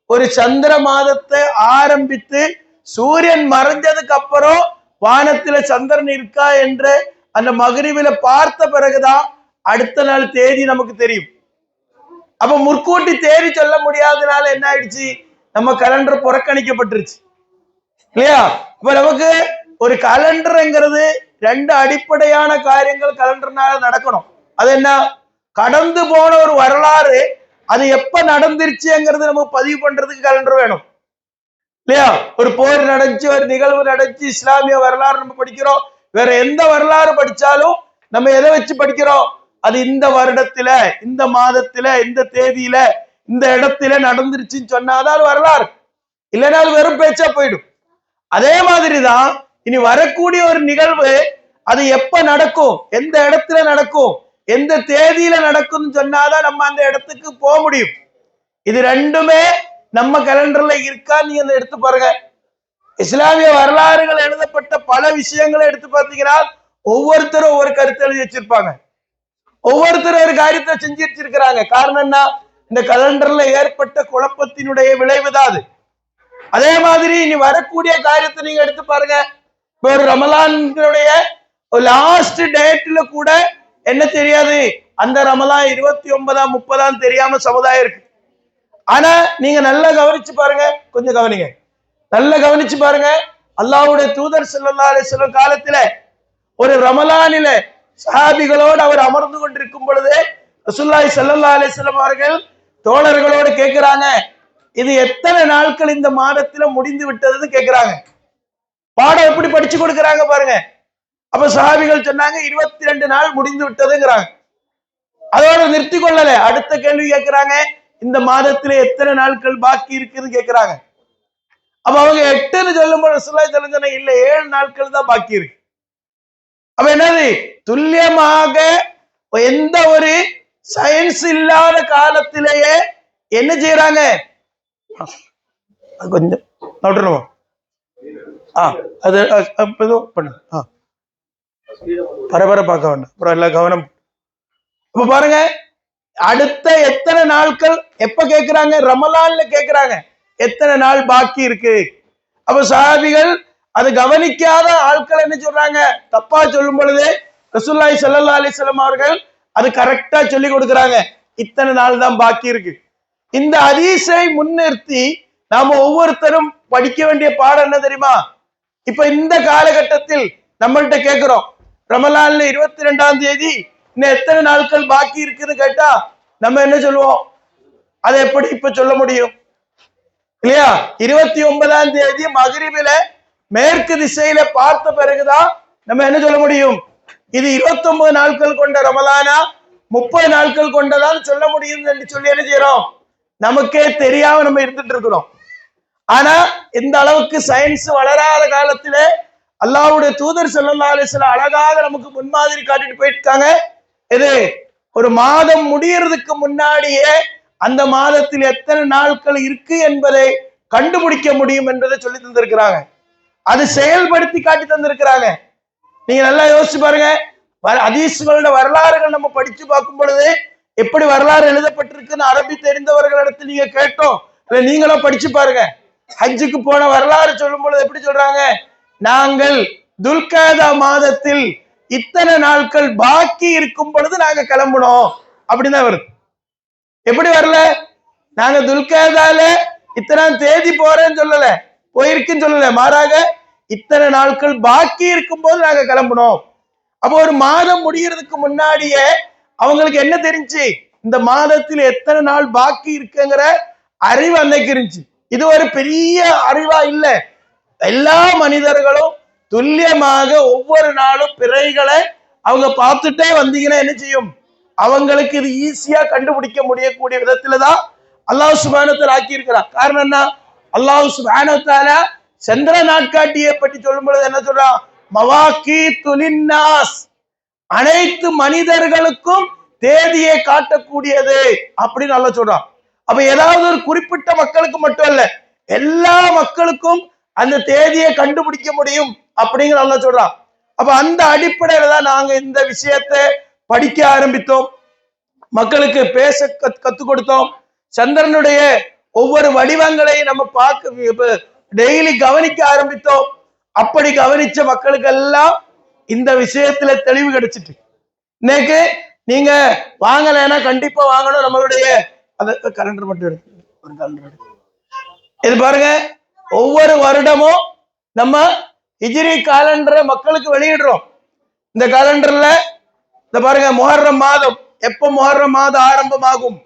ஒரு சந்திர மாதத்தை ஆரம்பித்து சூரியன் மறைஞ்சதுக்கு அப்புறம் வானத்துல சந்திரன் இருக்கா என்று அந்த மகரிபில பார்த்த பிறகுதான் அடுத்த நாள் தேதி நமக்கு தெரியும். அப்ப முற்கூட்டி தேதி சொல்ல முடியாதனால என்ன ஆயிடுச்சு? நம்ம கலண்டர் புறக்கணிக்கப்பட்டுருச்சு இல்லையா? இப்ப நமக்கு ஒரு கலண்டர்ங்கிறது 2 அடிப்படையான காரியங்கள் கலண்டர்னால நடக்கணும். அது என்ன? கடந்து போன ஒரு வரலாறு, அது எப்ப நடந்துருச்சுங்கிறது நமக்கு பதிவு பண்றதுக்கு கலண்டர் வேணும் இல்லையா? ஒரு போர் நடந்துச்சு, ஒரு நிகழ்வு நடந்துச்சு, இஸ்லாமிய வரலாறு நம்ம படிக்கிறோம். வேற எந்த வரலாறு படிச்சாலும் நம்ம எதை வச்சு படிக்கிறோம்? அது இந்த வருடத்துல, இந்த மாதத்துல, இந்த தேதியில, இந்த இடத்துல நடந்துருச்சுன்னு சொன்னாதான் வரலாறு. இல்லைன்னா அது வெறும் பேச்சா போயிடும். அதே மாதிரிதான் இனி வரக்கூடிய ஒரு நிகழ்வு, அது எப்ப நடக்கும், எந்த இடத்துல நடக்கும், எந்த தேதியில நடக்கும்னு சொன்னாதான் நம்ம அந்த இடத்துக்கு போக முடியும். இது ரெண்டுமே நம்ம கலண்டர்ல இருக்கா? நீங்க எடுத்து பாருங்க. இஸ்லாமிய வரலாறுகள் எழுதப்பட்ட பல விஷயங்களை எடுத்து பார்த்தீங்கன்னா, ஒவ்வொருத்தரும் ஒவ்வொரு கருத்தை எழுதி வச்சிருப்பாங்க. ஒவ்வொருத்தரும் ஒரு காரியத்தை செஞ்சு வச்சிருக்கிறாங்க. காரணம் என்ன? இந்த கலண்டர்ல ஏற்பட்ட குழப்பத்தினுடைய விளைவுதான் அது. அதே மாதிரி இனி வரக்கூடிய காரியத்தை நீங்க எடுத்து பாருங்க. இப்போ ஒரு ரமலானுடைய லாஸ்ட் டேட்ல கூட என்ன தெரியாது, அந்த ரமலான் 29ஆம் 30ஆம் தெரியாம சமுதாயம் இருக்கு. ஆனா நீங்க நல்லா கவனிச்சு பாருங்க, கொஞ்சம் கவனிங்க, நல்லா கவனிச்சு பாருங்க. அல்லாஹ்வுடைய தூதர் ஸல்லல்லாஹு அலைஹி வஸல்லம் காலத்துல ஒரு ரமலானில சஹாபிகளோடு அவர் அமர்ந்து கொண்டிருக்கும் பொழுது ரசூலுல்லாஹி ஸல்லல்லாஹு அலைஹி வஸல்லம் அவர்கள் தோழர்களோடு கேட்கிறாங்க, இது எத்தனை நாட்கள் இந்த மாதத்துல முடிந்து விட்டதுன்னு கேட்கிறாங்க. பாடம் எப்படி படிச்சு கொடுக்கறாங்க பாருங்க. அப்ப சஹாபிகள் சொன்னாங்க 22 நாள் முடிந்து விட்டதுங்கிறாங்க. அதோட நிறுத்தி கொள்ளல, அடுத்த கேள்வி கேட்கிறாங்க, இந்த மாதத்துல எத்தனை நாட்கள் பாக்கி இருக்குன்னு கேட்கிறாங்க. அப்ப அவங்க 8ன்னு சொல்லும்போது ரசூலுல்லாஹி ஸல்லல்லாஹு அலைஹி வஸல்லம் இல்ல 7 நாட்கள் தான் பாக்கி இருக்கு. அப்ப என்னது? துல்லியமாக எந்த ஒரு சயின்ஸ் இல்லாத காலத்திலேயே என்ன செய்யறாங்க? கொஞ்சம் நோட்டுறோம். அது பண்ணு பரபரப்பாக்க வேண்டாம், அப்புறம் எல்லாம் கவனம். இப்ப பாருங்க, அடுத்த எத்தனை நாட்கள் எப்ப கேட்கிறாங்க? ரமலான்ல கேட்கிறாங்க எத்தனை நாள் பாக்கி இருக்கு. அப்ப சஹாபிகள் அது கவனிக்காத ஆட்கள் என்ன சொல்றாங்க? தப்பா சொல்லும் பொழுது ரசூலுல்லாஹி ஸல்லல்லாஹு அலைஹி வஸல்லம் அவர்கள் அது கரெக்டா சொல்லி கொடுக்குறாங்க, இத்தனை நாள் தான் பாக்கி இருக்கு. இந்த ஹதீஸை முன்னிறுத்தி நாம ஒவ்வொருத்தரும் படிக்க வேண்டிய பாடம் என்ன தெரியுமா? இப்ப இந்த காலகட்டத்தில் நம்மள்கிட்ட கேட்கிறோம், ரமலான்ல 22ஆம் தேதி இன்னும் எத்தனை நாட்கள் பாக்கி இருக்குன்னு கேட்டா நம்ம என்ன சொல்லுவோம்? அதை எப்படி இப்ப சொல்ல முடியும் இல்லையா? 29ஆம் தேதி மகரிபில மேற்கு திசையில பார்த்த பிறகுதான் நம்ம என்ன சொல்ல முடியும்? இது 29 நாட்கள் கொண்ட ரமலானா 30 நாட்கள் கொண்டதான் சொல்ல முடியும் என்று சொல்லி என்ன செய்யறோம்? நமக்கே தெரியாம நம்ம இருந்துட்டு இருக்கிறோம். ஆனா இந்த அளவுக்கு சயின்ஸ் வளராத காலத்திலே அல்லாஹ்வுடைய தூதர் ஸல்லல்லாஹு அலைஹி வஸல்லம் அழகாக நமக்கு முன்மாதிரி காட்டிட்டு போயிருக்காங்க. இது ஒரு மாதம் முடியறதுக்கு முன்னாடியே அந்த மாதத்தில் எத்தனை நாட்கள் இருக்கு என்பதை கண்டுபிடிக்க முடியும் என்பதை சொல்லி தந்திருக்கிறாங்க. அது செயல்படுத்தி காட்டி தந்திருக்கிறாங்க. நீங்க நல்லா யோசிச்சு பாருங்க. ஹதீஸ்களோட வரலாறுகள் நம்ம படிச்சு பார்க்கும் பொழுது எப்படி வரலாறு எழுதப்பட்டிருக்குன்னு அரபி தெரிந்தவர்களிடத்தில் நீங்க கேட்டோம், நீங்களும் படிச்சு பாருங்க. ஹஜ்ஜுக்கு போன வரலாறு சொல்லும் பொழுது எப்படி சொல்றாங்க? நாங்கள் துல்காதா மாதத்தில் இத்தனை நாட்கள் பாக்கி இருக்கும் பொழுது நாங்க கிளம்பணும் அப்படின்னு தான் வருது. எப்படி வரல? நாங்க துல்காதால இத்தனை தேதி போறேன்னு சொல்லல, போயிருக்குன்னு சொல்லல, மாறாக இத்தனை நாட்கள் பாக்கி இருக்கும் போது நாங்க கிளம்பணும். அப்போ ஒரு மாதம் முடியறதுக்கு முன்னாடியே அவங்களுக்கு என்ன தெரிஞ்சு, இந்த மாதத்தில் எத்தனை நாள் பாக்கி இருக்குங்கிற அறிவு அன்னைக்கு இருந்துச்சு. இது ஒரு பெரிய அறிவா இல்ல. எல்லா மனிதர்களும் துல்லியமாக ஒவ்வொரு நாளும் பிறைகளை அவங்க பார்த்துட்டே வந்தீங்கன்னா என்ன செய்யும்? அவங்களுக்கு இது ஈஸியா கண்டுபிடிக்க முடியக்கூடிய விதத்துலதான் அல்லாஹ் சுப்ஹானஹு வ தஆலா ஆக்கி இருக்கிறார். காரணம் என்ன? அல்லாஹ் சுப்ஹானஹு வ தஆலா சந்திர நாட்காட்டியை பற்றி சொல்லும் பொழுது என்ன சொல்றான்? மவாகீத்து லின்னாஸ், அனைத்து மனிதர்களுக்கும் தேதியை காட்டக்கூடியது அப்படின்னு அல்லாஹ் சொல்றான். அப்ப ஏதாவது ஒரு குறிப்பிட்ட மக்களுக்கு மட்டும் இல்ல, எல்லா மக்களுக்கும் அந்த தேதியை கண்டுபிடிக்க முடியும் அப்படிங்கிற அல்லாஹ் சொல்றான். அப்ப அந்த அடிப்படையில தான் நாங்க இந்த விஷயத்தை படிக்க ஆரம்பித்தோம், மக்களுக்கு பேச கத்துக் கொடுத்தோம். சந்திரனுடைய ஒவ்வொரு வடிவங்களையும் நம்ம பார்க்க டெய்லி கவனிக்க ஆரம்பித்தோம். அப்படி கவனிச்ச மக்களுக்கு எல்லாம் இந்த விஷயத்துல தெளிவு கிடைச்சிட்டு, இன்னைக்கு நீங்க வாங்கலைன்னா கண்டிப்பா வாங்கணும். நம்மளுடைய கலண்டர் மட்டும் எடுத்து ஒரு கலண்டர் இது பாருங்க, ஒவ்வொரு வருடமும் நம்ம ஹிஜ்ரி காலண்டரை மக்களுக்கு வெளியிடுறோம். இந்த காலண்டர்ல இந்த பாருங்க, முஹர்ரம் மாதம் எப்ப முஹர்ரம் மாதம் ஆரம்பமாகும்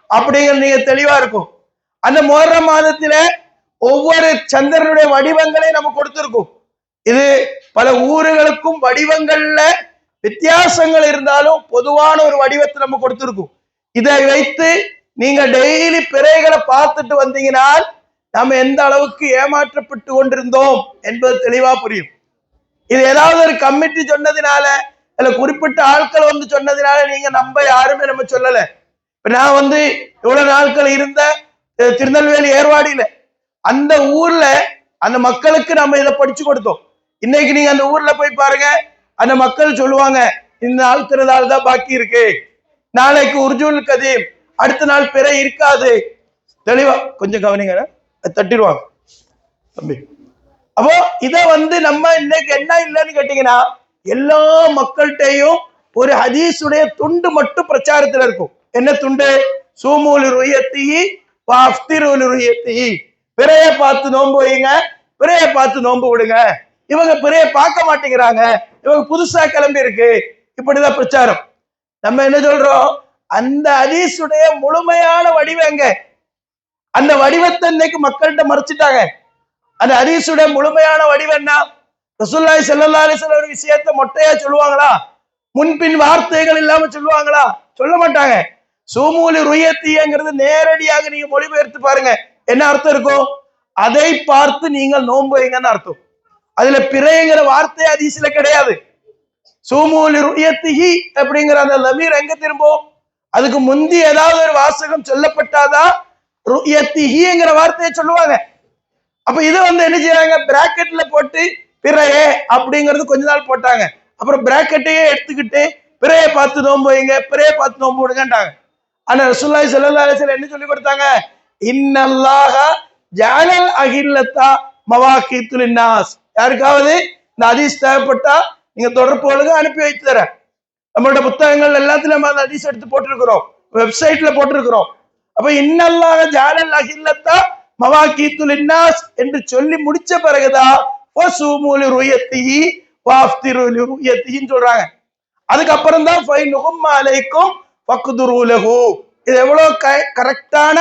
அப்படிங்கிற நீங்க தெளிவா இருக்கும். அந்த முஹர்ரம் மாதத்துல ஒவ்வொரு சந்திரனுடைய வடிவங்களை நம்ம கொடுத்திருக்கோம். இது பல ஊர்களுக்கும் வடிவங்கள்ல வித்தியாசங்கள் இருந்தாலும் பொதுவான ஒரு வடிவத்தை நம்ம கொடுத்திருக்கோம். இதை வைத்து நீங்க டெய்லி பிறைகளை பார்த்துட்டு வந்தீங்கன்னா நம்ம எந்த அளவுக்கு ஏமாற்றப்பட்டு கொண்டிருந்தோம் என்பது தெளிவா புரியும். இது ஏதாவது ஒரு கமிட்டி சொன்னதினால இல்ல குறிப்பிட்ட ஆட்கள் வந்து சொன்னதினால நீங்க நம்ப யாருமே நம்ம சொல்லல. இப்ப நான் வந்து இவ்வளவு நாட்கள் இருந்த திருநெல்வேலி ஏர்வாடியில அந்த ஊர்ல அந்த மக்களுக்கு நம்ம இதை படிச்சு கொடுத்தோம். இன்னைக்கு நீங்க அந்த ஊர்ல போய் பாருங்க, அந்த மக்கள் சொல்லுவாங்க இந்த நாள் திருநாள் தான் பாக்கி இருக்கு, நாளைக்கு உர்ஜுல் கதீம், அடுத்த நாள் பிறை இருக்காது. தெளிவா கொஞ்சம் கவனிங்க, தட்டிடுவாங்க தம்பி. அப்போ இத வந்து நம்ம இன்னைக்கு என்ன இல்லைன்னு கேட்டீங்கன்னா, எல்லா மக்கள்கிட்டையும் ஒரு ஹதீஸுடைய துண்டு மட்டும் பிரச்சாரத்துல இருக்கும். என்ன துண்டு? சூமூலி ருயத்தி வாஃப்திருலி ருயத்தி, பிறைய பார்த்து நோன்பு வைங்க, பிறைய பார்த்து நோன்பு விடுங்க. இவங்க பிறைய பார்க்க மாட்டேங்கிறாங்க, இவங்க புதுசா கிளம்பி இருக்கு, இப்படிதான் பிரச்சாரம். நம்ம என்ன சொல்றோம்? அந்த ஹதீஸுடைய முழுமையான வடிவம் எங்க? அந்த வடிவத்தை இன்னைக்கு மக்கள்கிட்ட மறைச்சிட்டாங்க. அந்த ஹதீஸுடைய முழுமையான வடிவம் என்ன? ரசூலுல்லாஹி ஸல்லல்லாஹு அலைஹி வஸல்லம் ஒரு விஷயத்தை மொட்டையா சொல்லுவாங்களா? முன்பின் வார்த்தைகள் இல்லாம சொல்லுவாங்களா? சொல்ல மாட்டாங்க. சூமூலி ருயத்திங்கிறது நேரடியாக நீங்க மொழிபெயர்த்து பாருங்க, என்ன அர்த்தம் இருக்கும்? அதை பார்த்து நீங்கள் நோன்பு வைங்கன்னு அர்த்தம். அதுல பிறைங்கிற வார்த்தை ஹதீஸ்ல கிடையாது. சூமூலி ருயத்திஹி அப்படிங்கிற அந்த லமீர் எங்க திரும்பும்? அதுக்கு முந்தி ஏதாவது ஒரு வாசகம் சொல்லப்பட்டாதான் ருயத்திஹிங்கிற வார்த்தையை சொல்லுவாங்க. அப்ப இது வந்து என்ன செய்யறாங்க? பிராக்கெட்ல போட்டு பிறையே அப்படிங்கிறது கொஞ்ச நாள் போட்டாங்க, அப்புறம் பிராக்கெட்டையே எடுத்துக்கிட்டு பிறையை பார்த்து நோன்பு வைங்க, பிறையை பார்த்து நோன்பு விடுங்கட்டாங்க. ஆனா ரசூலுல்லாஹி ஸல்லல்லாஹு அலைஹி வஸல்லம் என்ன சொல்லி கொடுத்தாங்க? இன்னல்லாஹ ஜஅலல் அஹில்லத்தா மவாகீத்து லின்னாஸ். யாருக்காவது இந்த ஹதீஸ் தேவைப்பட்டா நீங்க தொடர்பு கொள்ளுங்க, அனுப்பி வைத்து தரேன். நம்மளோட புத்தகங்கள் எல்லாத்துலயும் நம்ம அந்த ஹதீஸ் எடுத்து போட்டிருக்கிறோம், வெப்சைட்ல போட்டிருக்கிறோம். அப்ப இன்னல்லாஹ ஜஅலல் அஹில்லத்தா மவாகீத்து லின்னாஸ் என்று சொல்லி முடிச்ச பிறகுதான் வஸூமூலி ருயத்திஹி வஅஃப்திரு ருயத்திஹின்னு சொல்றாங்க. அதுக்கப்புறம் தான் ஃபைனுகும் அலைக்கும் ஃபக்துரு லஹு. இது எவ்வளவு கரெக்டான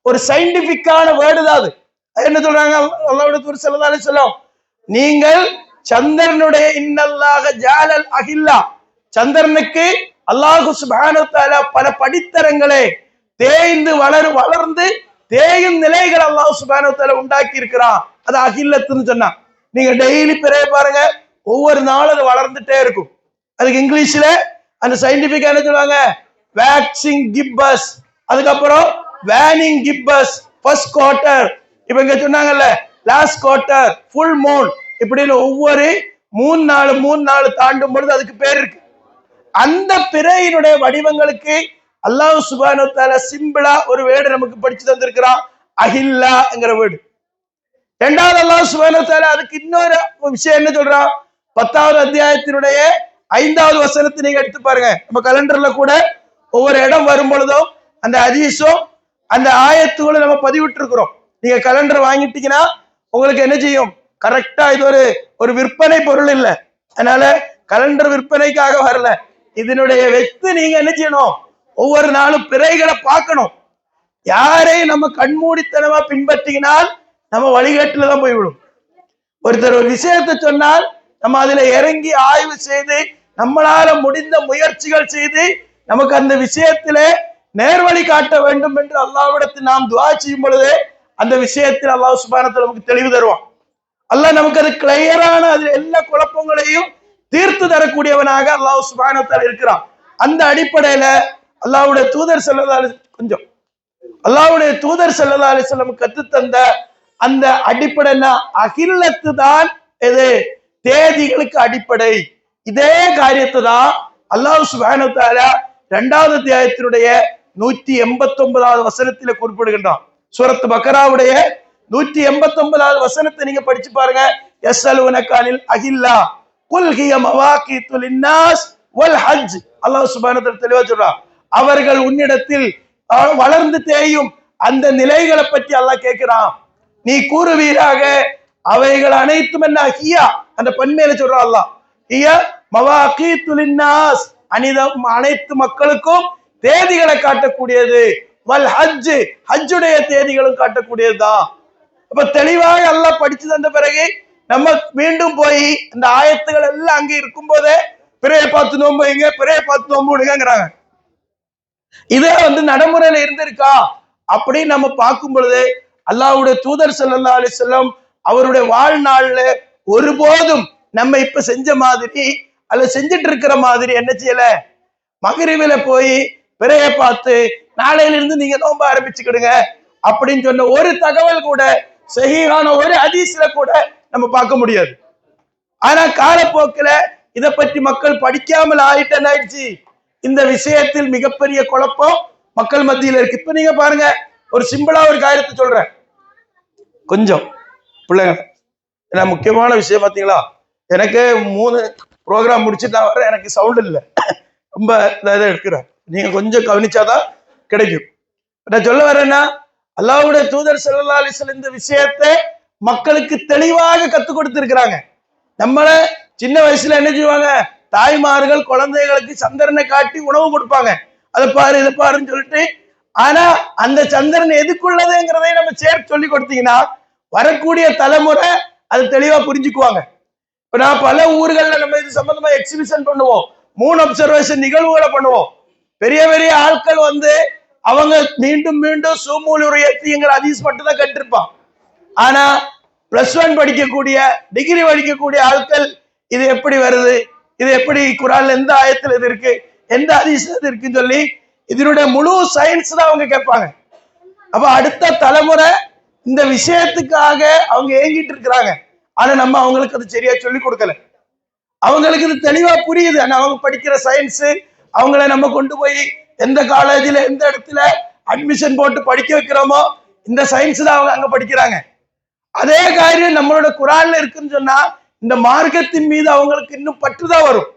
ஒரு சயின்டிபிக்கான வேர்டு தான் அது. என்ன சொல்றாங்க அல்லாஹ்வுடைய தூதர் ஸல்லல்லாஹு அலைஹி வஸல்லம்? நீங்கள் சந்திரனுடைய இன்னல்லாஹ ஜஅலல் அஹில்லா, சந்திரனுக்கு அல்லாஹ் சுப்ஹானஹு வ தஆலா பல படித்தரங்களை தேய்ந்து வளர்ந்து தேயும் நிலைகள் அல்லாஹ் சுப்ஹானஹு வ தஆலா உண்டாக்கி இருக்கிறான். அது அஹில்லத்துன்னு சொன்னா நீங்க டெய்லி பிறைய பாருங்க, ஒவ்வொரு நாளும் அது வளர்ந்துட்டே இருக்கும். அதுக்கு இங்கிலீஷ்ல அந்த சயின்டிபிக்கா என்ன சொல்லுவாங்க? வேக்சிங் கிப்பஸ், அதுக்கப்புறம் வேனிங் கிப்பஸ், ஃபர்ஸ்ட் குவார்டர், இப்ப இங்க சொன்னாங்கல்ல லாஸ்ட் குவார்டர், ஃபுல் மூன், இப்படின்னு ஒவ்வொரு 3 நாள் தாண்டும் பொழுது அதுக்கு பேர் இருக்கு. அந்த பிறையினுடைய வடிவங்களுக்கு அல்லாஹ் சுப்ஹானஹு வ தஆலா சிம்பிளா ஒரு வேர்டு நமக்கு படிச்சு தந்திருக்கிறான், அஹில்லாங்கிற வேர்டு. இரண்டாவது அல்லாஹ் சுப்ஹானஹு வ தஆலா அதுக்கு இன்னொரு விஷயம் என்ன சொல்றான்? 10வது அத்தியாயத்தினுடைய 5வது வசனத்தை நீங்க எடுத்து பாருங்க. நம்ம கலண்டர்ல கூட ஒவ்வொரு இடம் வரும் பொழுதும் அந்த ஹதீஸும் அந்த ஆயத்துகளும் நம்ம பதிவிட்டு இருக்கிறோம். நீங்க கலண்டர் வாங்கிட்டீங்கன்னா உங்களுக்கு என்ன செய்யும்? கரெக்டா இது ஒரு விற்பனை பொருள் இல்லை. அதனால கலண்டர் விற்பனைக்காக வரல. இதனுடைய வெத்து நீங்க என்ன செய்யணும்? ஒவ்வொரு நாளும் பிறைகளை பார்க்கணும். யாரையும் நம்ம கண்மூடித்தனமா பின்பற்றினால் நம்ம வழிகாட்டுல தான் போய்விடும். ஒருத்தர் ஒரு விஷயத்தை சொன்னால் நம்ம அதுல இறங்கி ஆய்வு செய்து நம்மளால முடிந்த முயற்சிகள் செய்து நமக்கு அந்த விஷயத்தில நேர்வழி காட்ட வேண்டும் என்று அல்லாஹ்விடத்தில் நாம் துஆ செய்யும் பொழுது அந்த விஷயத்தில் அல்லாஹ் சுப்ஹானஹு வ தஆலா நமக்கு தெளிவு தருவான். அல்லாஹ் நமக்கு அது கிளியரான அது எல்லா குழப்பங்களையும் தீர்த்து தரக்கூடியவனாக அல்லாஹ் சுப்ஹானஹு வ தஆலா இருக்கிறான். அந்த அடிப்படையில அல்லாஹ்வுடைய தூதர் ஸல்லல்லாஹு அலைஹி வஸல்லம் கத்து தந்த அந்த அடிப்படை அகில்லத்து தான் இது தேதிகளுக்கு அடிப்படை. இதே காரியத்தை தான் அல்லாஹ் சுப்ஹானஹு வ தஆலா 2வது அத்தியாயத்தினுடைய 189வது வசனத்தில குறிப்பிடுகின்றான். சூரத் பக்கராவுடைய 189வது வசனத்தை நீங்க படிச்சு பாருங்க. யஸ்அலுனக அனில் அகில்லா குல் ஹிய மவாகீத்து லின்னாஸ் வல் ஹஜ். அல்லாஹ் சுப்ஹானஹு வ தஆலா தெளிவா சொல்றான். அவர்கள் உன்னிடத்தில் வளர்ந்து தேயும் அந்த நிலைகளை பற்றி அல்லாஹ் கேட்கிறான். நீ கூறுவீராக அவைகள் அனைத்தும் என்ன? ஹியா அந்த பன்மையில சொல்றான் அல்லாஹ். ஹிய மவாகீத்து லின்னாஸ் அனைத்து மக்களுக்கும் தேதிகளை காட்டக்கூடியது. வல் ஹஜ் ஹஜ்ஜுடைய தேதிகளும் காட்டக்கூடியதுதான். அப்ப தெளிவாக எல்லாம் படிச்சு தந்த பிறகு நம்ம மீண்டும் போய் இந்த ஆயத்துகள் எல்லாம் அங்கே இருக்கும் போதே பிறையை பார்த்து நோம்பு வைங்க, பிறையை பார்த்து நோம்பு விடுங்கிறாங்க. இதே நடைமுறையில இருந்திருக்கா அப்படின்னு நம்ம பார்க்கும் பொழுது அல்லாஹ்வுடைய தூதர் ஸல்லல்லாஹு அலைஹி வஸல்லம் அவருடைய வாழ்நாள்ல ஒருபோதும் நம்ம இப்ப செஞ்ச மாதிரி அல்ல செஞ்சுட்டு இருக்கிற மாதிரி என்ன செய்யல. மகரிபில போய் பிறையை பார்த்து நாளையில இருந்து நீங்க நோம்ப ஆரம்பிச்சுக்கிடுங்க அப்படின்னு சொன்ன ஒரு தகவல் கூட சஹீஹான ஒரு ஹதீஸ்ல கூட நம்ம பார்க்க முடியாது. ஆனா காலப்போக்கில இதை பற்றி மக்கள் படிக்காமல் ஆயிடுச்சு. இந்த விஷயத்தில் மிகப்பெரிய குழப்பம் மக்கள் மத்தியில் இருக்கு. இப்ப நீங்க பாருங்க, ஒரு சிம்பிளா ஒரு காரியத்தை சொல்றேன். கொஞ்சம் பிள்ளைங்க, ஏன்னா முக்கியமான விஷயம் பாத்தீங்களா, எனக்கு 3 ப்ரோக்ராம் முடிச்சுட்டு நான் வர்றேன். எனக்கு சவுண்ட் இல்லை, ரொம்ப இதை எடுக்கிறேன். நீங்க கொஞ்சம் கவனிச்சாதான் கிடைக்கும். நான் சொல்ல வரேன்னா, அல்லாஹ்வுடைய தூதர் ஸல்லல்லாஹு அலைஹி வஸல்லம் இந்த விஷயத்தை மக்களுக்கு தெளிவாக கத்துக் கொடுத்திருக்கிறாங்க. நம்மள சின்ன வயசுல என்ன செய்வாங்க, தாய்மார்கள் குழந்தைகளுக்கு சந்திரனை காட்டி உணவு கொடுப்பாங்க. அதை பாரு இதை பாருன்னு சொல்லிட்டு. ஆனா அந்த சந்திரன் எதுக்குள்ளதுங்கிறதை நம்ம சேர்த்து சொல்லி கொடுத்தீங்கன்னா வரக்கூடிய தலைமுறை அது தெளிவா புரிஞ்சுக்குவாங்க. இப்ப நான் பல ஊர்கள்ல நம்ம இது சம்பந்தமா எக்ஸிபிஷன் பண்ணுவோம், 3 அப்சர்வேஷன் நிகழ்வுகளை பண்ணுவோம். பெரிய பெரிய ஆட்கள் அவங்க மீண்டும் மீண்டும் சூமூலுரியத்திங்கிற ஹதீஸ் மட்டும் தான் கற்றிருப்பான். ஆனா +1 படிக்கக்கூடிய டிகிரி படிக்கக்கூடிய ஆட்கள் இது எப்படி வருது, இது எப்படி குர்ஆன்ல எந்த ஆயத்துல இது இருக்கு, எந்த ஹதீஸ்ல இது இருக்குன்னு சொல்லி இதனுடைய முழு சயின்ஸ் தான் அவங்க கேட்பாங்க. அப்ப அடுத்த தலைமுறை இந்த விஷயத்துக்காக அவங்க ஏங்கிட்டு இருக்கிறாங்க. ஆனா நம்ம அவங்களுக்கு அது சரியா சொல்லி கொடுக்கல. அவங்களுக்கு இது தெளிவா புரியுது. ஆனா அவங்க படிக்கிற சயின்ஸ் அவங்கள நம்ம கொண்டு போய் எந்த காலேஜ்ல எந்த இடத்துல அட்மிஷன் போட்டு படிக்க வைக்கிறோமோ இந்த சயின்ஸ் தான் அவங்க அங்க படிக்கிறாங்க. அதே காரியம் நம்மளோட குர்ஆன்ல இருக்குன்னு சொன்னா இந்த மார்க்கத்தின் மீது அவங்களுக்கு இன்னும் பற்றுதான் வரும்.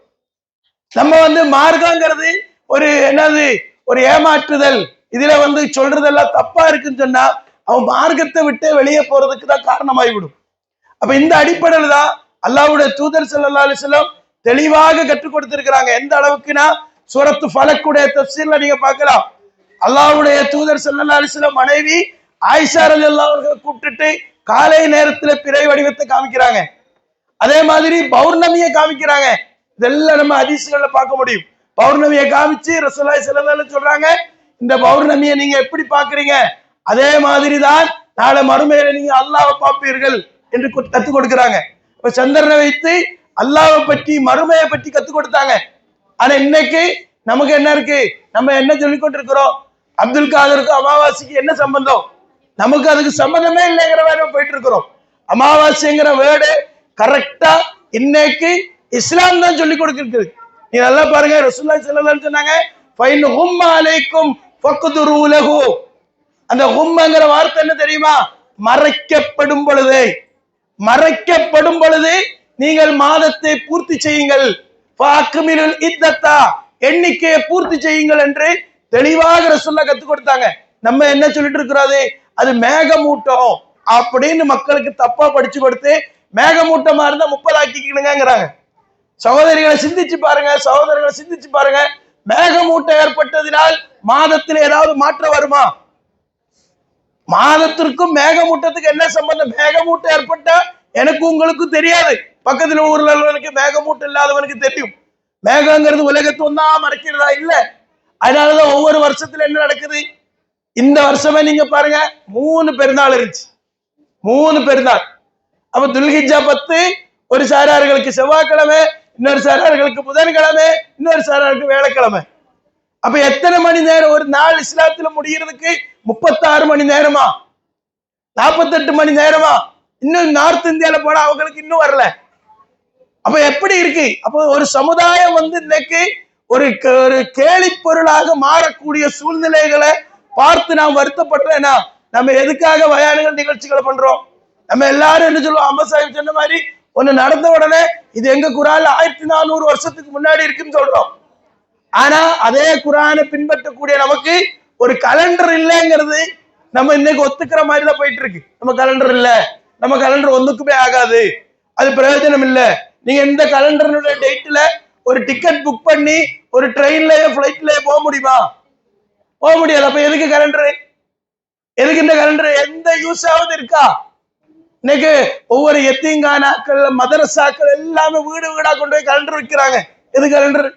நம்ம மார்க்கங்கிறது ஒரு என்னது, ஒரு ஏமாற்றுதல், இதுல சொல்றதெல்லாம் தப்பா இருக்குன்னு சொன்னா அவன் மார்க்கத்தை விட்டு வெளியே போறதுக்கு தான் காரணமாகிவிடும். அப்ப இந்த அடிப்படையில தான் அல்லாஹ்வுடைய தூதர் ஸல்லல்லாஹு அலைஹி வஸல்லம் தெளிவாக கற்றுக் கொடுத்திருக்கிறாங்க. எந்த அளவுக்குனா சூரத்து ஃபலக்குடைய தஃப்சீர்ல நீங்க பார்க்கலாம். அல்லாஹ்வுடைய தூதர் ஸல்லல்லாஹு அலைஹி வஸல்லம் மனைவி ஆயிஷா ரலியல்லாஹு அன்ஹா கூப்பிட்டுட்டு காலை நேரத்துல பிறை வடிவத்தை காமிக்கிறாங்க. அதே மாதிரி பௌர்ணமியை காமிக்கிறாங்க. இதெல்லாம் நம்ம ஹதீஸ்கள்ல பார்க்க முடியும். பௌர்ணமியை காமிச்சு ரசூலுல்லாஹி ஸல்லல்லாஹு அலைஹி வஸல்லம் சொல்றாங்க, இந்த பௌர்ணமியை நீங்க எப்படி பாக்குறீங்க அதே மாதிரி தான் நாளை மறுமையில நீங்க அல்லாஹ்வை பார்ப்பீர்கள் என்று கற்றுக் கொடுக்கிறாங்க. இப்ப சந்திரனை வைத்து அல்லாஹ்வை பற்றி மறுமையை பற்றி கற்றுக் கொடுத்தாங்க. ஆனா இன்னைக்கு நமக்கு என்ன இருக்கு, நம்ம என்ன சொல்லிக் கொண்டிருக்கிறோம், அப்துல் காதருக்கு அமாவாசைக்கு என்ன சம்பந்தம், நமக்கு அதுக்கு சம்பந்தமே இல்லைங்கிற மாதிரி போயிட்டு இருக்கிறோம். அமாவாசைங்கிற வேர்டு கரெக்டா இன்னைக்கு இஸ்லாம் தான் சொல்லி கொடுக்கிறது. நீ நல்லா பாருங்க, ரசூலுல்லாஹி ஸல்லல்லாஹு அலைஹி வஸல்லம் சொன்னாங்க, ஃபைன் ஹும்ம அலைக்கும் ஃபக்துரு லஹு. அந்த ஹும்மங்கிற வார்த்தை என்ன தெரியுமா, மறைக்கப்படும் பொழுது நீங்கள் மாதத்தை பூர்த்தி செய்யுங்கள். எண்ணிக்கையை பூர்த்தி செய்யுங்கள் என்று தெளிவாக ரசூலுல்லாஹ் கத்துக் கொடுத்தாங்க. நம்ம என்ன சொல்லிட்டு இருக்கிறோம், அது மேகமூட்டம் அப்படின்னு மக்களுக்கு தப்பா படிச்சு கொடுத்து மேகமூட்டமா இருந்தா 30 ஆக்கிக்கணுங்கிறாங்க. சகோதரர்களை சிந்திச்சு பாருங்க. மேகமூட்டம் ஏற்பட்டதினால் மாதத்தில் ஏதாவது மாற்றம் வருமா? மாதத்திற்கும் மேகமூட்டத்துக்கு என்ன சம்பந்தம்? மேகமூட்டம் ஏற்பட்டா எனக்கு உங்களுக்கும் தெரியாது, பக்கத்துல ஊர்ல உள்ளவனுக்கு மேகமூட்டம் இல்லாதவனுக்கு தெரியும். மேகங்கிறது உலகத்தை ஒன்னா மறைக்கிறதா? இல்ல. அதனாலதான் ஒவ்வொரு வருஷத்துல என்ன நடக்குது, இந்த வருஷமே நீங்க பாருங்க 3 பெருநாள் இருந்துச்சு. 3 பெருநாள். அப்ப துல்ஹிஜ்ஜா 10 ஒரு சாரார்களுக்கு செவ்வாய்க்கிழமை, இன்னொரு சாரார்களுக்கு புதன்கிழமை, இன்னொரு சாராருக்கு வேலைக்கிழமை. அப்ப எத்தனை மணி நேரம் ஒரு நாள் இஸ்லாத்துல முடிகிறதுக்கு? 36 மணி நேரமா, 48 மணி நேரமா? இன்னும் நார்த் இந்தியால போனா அவங்களுக்கு இன்னும் வரல. அப்ப எப்படி இருக்கு? அப்ப ஒரு சமுதாயம் இன்னைக்கு ஒரு கேலி பொருளாக மாறக்கூடிய சூழ்நிலைகளை பார்த்து நாம் வருத்தப்படுறேன்னா நம்ம எதுக்காக பயான்கள் நிகழ்ச்சிகளை பண்றோம்? நம்ம எல்லாரும் என்ன சொல்லுவோம், அம்மா சாஹிப் சொன்ன மாதிரி ஒண்ணு நடந்த உடனே இது எங்க குரான்ல 1400 வருஷத்துக்கு முன்னாடி இருக்குன்னு சொல்றோம். ஆனா அதே குரானை பின்பற்றக்கூடிய நமக்கு ஒரு கலண்டர் இல்லைங்கிறது நம்ம இன்னைக்கு ஒத்துக்கிற மாதிரி தான் போயிட்டு இருக்கு. நம்ம கலண்டர் இல்ல, நம்ம கலண்டர் ஒண்ணுக்குமே ஆகாது, அது பிரயோஜனம் இல்ல. நீங்க இந்த கலண்டருடைய டேட்ல ஒரு டிக்கெட் புக் பண்ணி ஒரு ட்ரெயின்லயோ பிளைட்லயோ போக முடியுமா? போக முடியாது. அப்ப எதுக்கு கலண்டரு? எதுக்கு இந்த கலண்டர்? எந்த யூஸ் ஆகுது இருக்கா? இன்னைக்கு ஒவ்வொரு எத்தீங்கானாக்கள், மதரசாக்கள் எல்லாமே வீடு வீடா கொண்டு போய் கலண்டர் வைக்கிறாங்க. எது கலண்டர்?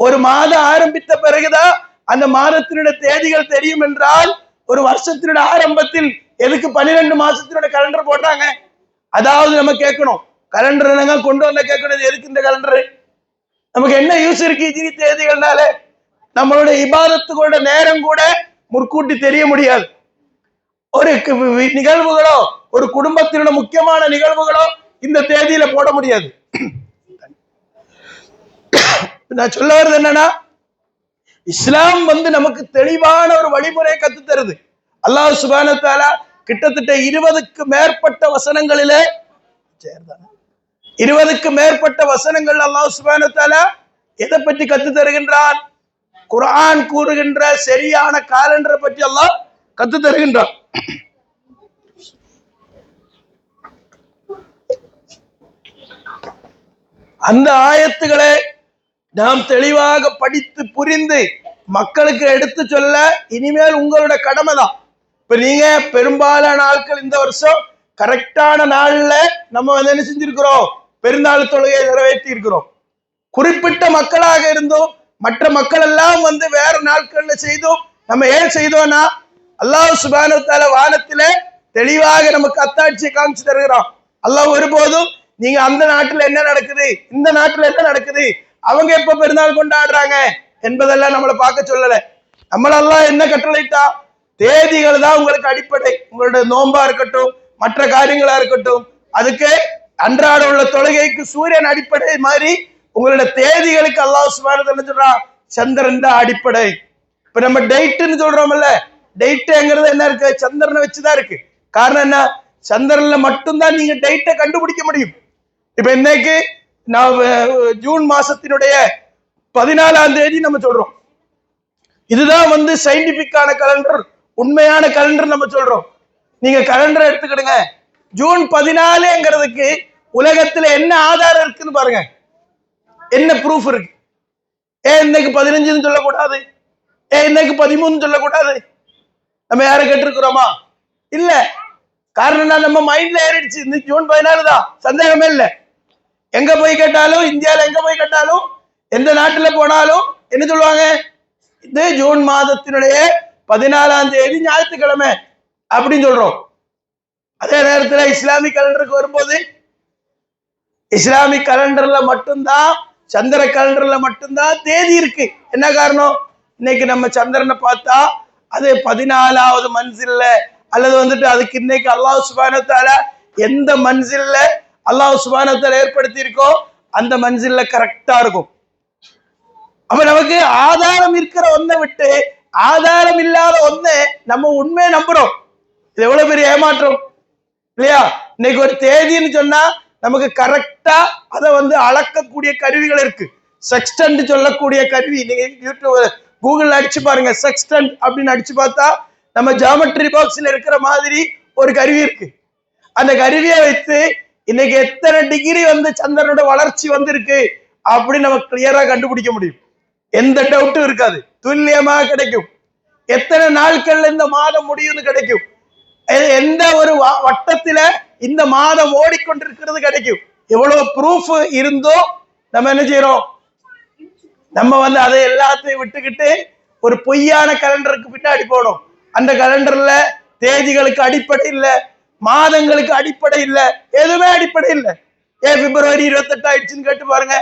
ஒரு மாதம் ஆரம்பித்த பிறகுதான் அந்த மாதத்தினுடைய தேதிகள் தெரியும் என்றால் ஒரு வருஷத்தினுடைய ஆரம்பத்தில் எதுக்கு 12 மாசத்தினுடைய கலண்டர் போட்டாங்க? அதாவது நம்ம கேட்கணும், கலண்டர் என்னங்க கொண்டு வந்த கேட்கணும், எதுக்கு இந்த கலண்டர்? நமக்கு என்ன யூஸ் இருக்கு இதிரி தேதிகள்னால? நம்மளுடைய இபாதத்துகளோட நேரம் கூட முற்கூட்டி தெரிய முடியாது. ஒரு நிகழ்வுகளோ, ஒரு குடும்பத்தினோட முக்கியமான நிகழ்வுகளோ இந்த தேதியில போட முடியாது. நான் சொல்ல வருது என்னன்னா, இஸ்லாம் நமக்கு தெளிவான ஒரு வழிமுறையை கத்து தருது. அல்லாஹ் சுப்ஹானஹு வ தஆலா கிட்டத்தட்ட 20க்கு மேற்பட்ட வசனங்களிலே 20க்கு மேற்பட்ட வசனங்கள் அல்லாஹ் சுப்ஹானஹு வ தஆலா எதை பற்றி கத்து தருகின்றான்? குர்ஆன் கூறுகின்ற சரியான காலண்டரை பற்றி அல்லாஹ் கத்து தருகின்றான். அந்த ஆயத்துக்களை நாம் தெளிவாக படித்து புரிந்து மக்களுக்கு எடுத்து சொல்ல இனிமேல் உங்களோட கடமை தான். இப்ப நீங்க பெரும்பாலான ஆட்கள் இந்த வருஷம் கரெக்டான நாள்ல நம்ம என்ன செஞ்சிருக்கிறோம், பெருநாள் தொழுகையை நிறைவேற்றி இருக்கிறோம். குறிப்பிட்ட மக்களாக இருந்தோம், மற்ற மக்கள் எல்லாம் வேற நாட்கள்ல செய்தோம். நம்ம ஏன் செய்தோம்னா அல்லாஹ் சுப்ஹானஹு வ தஆலா வானத்தில தெளிவாக நமக்கு அத்தாட்சியை காமிச்சு தருகிறான். அல்லாஹ் ஒருபோதும் நீங்க அந்த நாட்டுல என்ன நடக்குது, இந்த நாட்டுல என்ன நடக்குது, அவங்க எப்ப பெருநாள் கொண்டாடுறாங்க என்பதெல்லாம் நம்மளை பார்க்க சொல்லல. நம்மளெல்லாம் என்ன கட்டளையிட்டா, தேதிகள் தான் உங்களுக்கு அடிப்படை. உங்களோட நோன்பா இருக்கட்டும், மற்ற காரியங்களா இருக்கட்டும், அதுக்கு அன்றாட உள்ள தொழுகைக்கு சூரியன் அடிப்படை மாதிரி உங்களோட தேதிகளுக்கு அல்லாஹ் சுப்ஹானஹு வ தஆலா சொல்றான், சந்திரன் தான் அடிப்படை. இப்ப நம்ம டேட்னு சொல்றோம்ல, டேட்ங்கிறது என்ன இருக்கு, சந்திரனை வச்சுதான் இருக்கு. காரணம் என்ன, சந்திரன்ல மட்டும்தான் நீங்க டேட்டை கண்டுபிடிக்க முடியும். இப்ப இன்னைக்கு நான் ஜூன் மாசத்தினுடைய 14ஆம் தேதி நம்ம சொல்றோம். இதுதான் சயின்டிபிக்கான கலண்டர், உண்மையான கலண்டர் நம்ம சொல்றோம். நீங்க கலண்டர் எடுத்துக்கிடுங்க, ஜூன் 14ங்கிறதுக்கு உலகத்துல என்ன ஆதாரம் இருக்குன்னு பாருங்க, என்ன ப்ரூஃப் இருக்கு? இன்னைக்கு 15 சொல்லக்கூடாது, இன்னைக்கு 13 சொல்லக்கூடாது? நம்ம யாரை கேட்டிருக்கிறோமா? இல்ல. காரணம் நம்ம மைண்ட்ல ஏறிடுச்சு, இந்த ஜூன் 14 தான், சந்தேகமே இல்லை. எங்க போய் கேட்டாலும், இந்தியால எங்க போய் கேட்டாலும், எந்த நாட்டுல போனாலும் என்ன சொல்லுவாங்க, இது ஜூன் மாதத்தினுடைய 14ஆம் தேதி ஞாயிற்றுக்கிழமை அப்படின்னு சொல்றோம். அதே நேரத்துல இஸ்லாமிக் கலண்டருக்கு வரும்போது, இஸ்லாமிக் கலண்டர்ல மட்டும்தான், சந்திர கலண்டர்ல மட்டும்தான் தேதி இருக்கு. என்ன காரணம்? இன்னைக்கு நம்ம சந்திரனை பார்த்தா அது 14வது மன்சில்ல, அல்லது அதுக்கு இன்னைக்கு அல்லாஹ் சுப்ஹானஹு வ தஆலா எந்த மன்சில்ல அல்லாஹ் சுப்ஹானஹு வ தஆலா ஏற்படுத்தி இருக்கோ அந்த மன்சில்ல கரெக்டா இருக்கும். அப்ப நமக்கு ஆதாரம் இருக்கிற ஒன்றை விட்டு ஆதாரம் இல்லாத ஒன்றை நம்ம உண்மையை நம்புறோம். இது எவ்வளவு பெரிய ஏமாற்றம் இல்லையா? இன்னைக்கு ஒரு தேதின்னு சொன்னா நமக்கு கரெக்டா அதை அளக்கக்கூடிய கருவிகள் இருக்கு. செக்ஸ்டன்ட் சொல்லக்கூடிய கருவி நீங்க யூடியூப் கூகுள்ல அடிச்சு பாருங்க. செக்ஸ்டன்ட் அப்படின்னு அடிச்சு பார்த்தா நம்ம ஜியோமெட்ரி பாக்ஸ்ல இருக்கிற மாதிரி ஒரு கருவி இருக்கு. அந்த கருவியை வைத்து இன்னைக்கு எத்தனை டிகிரி சந்திரனோட வளர்ச்சி இருக்கு அப்படின்னு நம்ம கிளியரா கண்டுபிடிக்க முடியும். எந்த டவுட்டும் இருக்காது, துல்லியமா கிடைக்கும். எத்தனை நாட்கள்ல இந்த மாதம் முடியும்னு கிடைக்கும். எந்த ஒரு வட்டத்துல இந்த மாதம் ஓடிக்கொண்டிருக்கிறது கிடைக்கும். எவ்வளவு ப்ரூஃப் இருந்தோ நம்ம என்ன செய்யறோம், நம்ம அதை எல்லாத்தையும் விட்டுக்கிட்டு ஒரு பொய்யான கலண்டருக்கு பின்னாடி போனோம். அந்த கலண்டர்ல தேதிகளுக்கு அடிப்படை இல்லை, மாதங்களுக்கு அடிப்படை இல்லை, எதுவுமே அடிப்படை இல்லை. ஏன் பிப்ரவரி 28 ஆயிடுச்சுன்னு கேட்டு பாருங்க,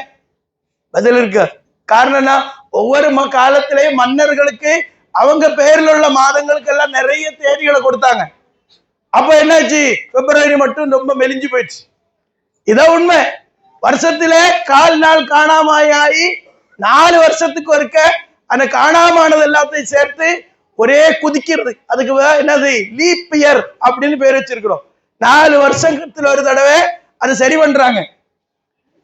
பதில் இருக்கு. காரணம்னா ஒவ்வொரு காலத்திலேயும் மன்னர்களுக்கு அவங்க பேர்ல உள்ள மாதங்களுக்கு எல்லாம் நிறைய தேதிகளை கொடுத்தாங்க. அப்ப என்னாச்சு, பிப்ரவரி மட்டும் ரொம்ப மெலிஞ்சு போயிடுச்சு. இதான் உண்மை. வருஷத்திலே கால் நாள் காணாமாயி 4 வருஷத்துக்கு ஒருக்க அந்த காணாமானது எல்லாத்தையும் சேர்த்து ஒரே குதிக்கிறது. அதுக்கு என்னது, லீப் இயர் அப்படின்னு பேர் வச்சிருக்கிறோம். 4 வருஷத்துல ஒரு தடவை அது சரி பண்றாங்க.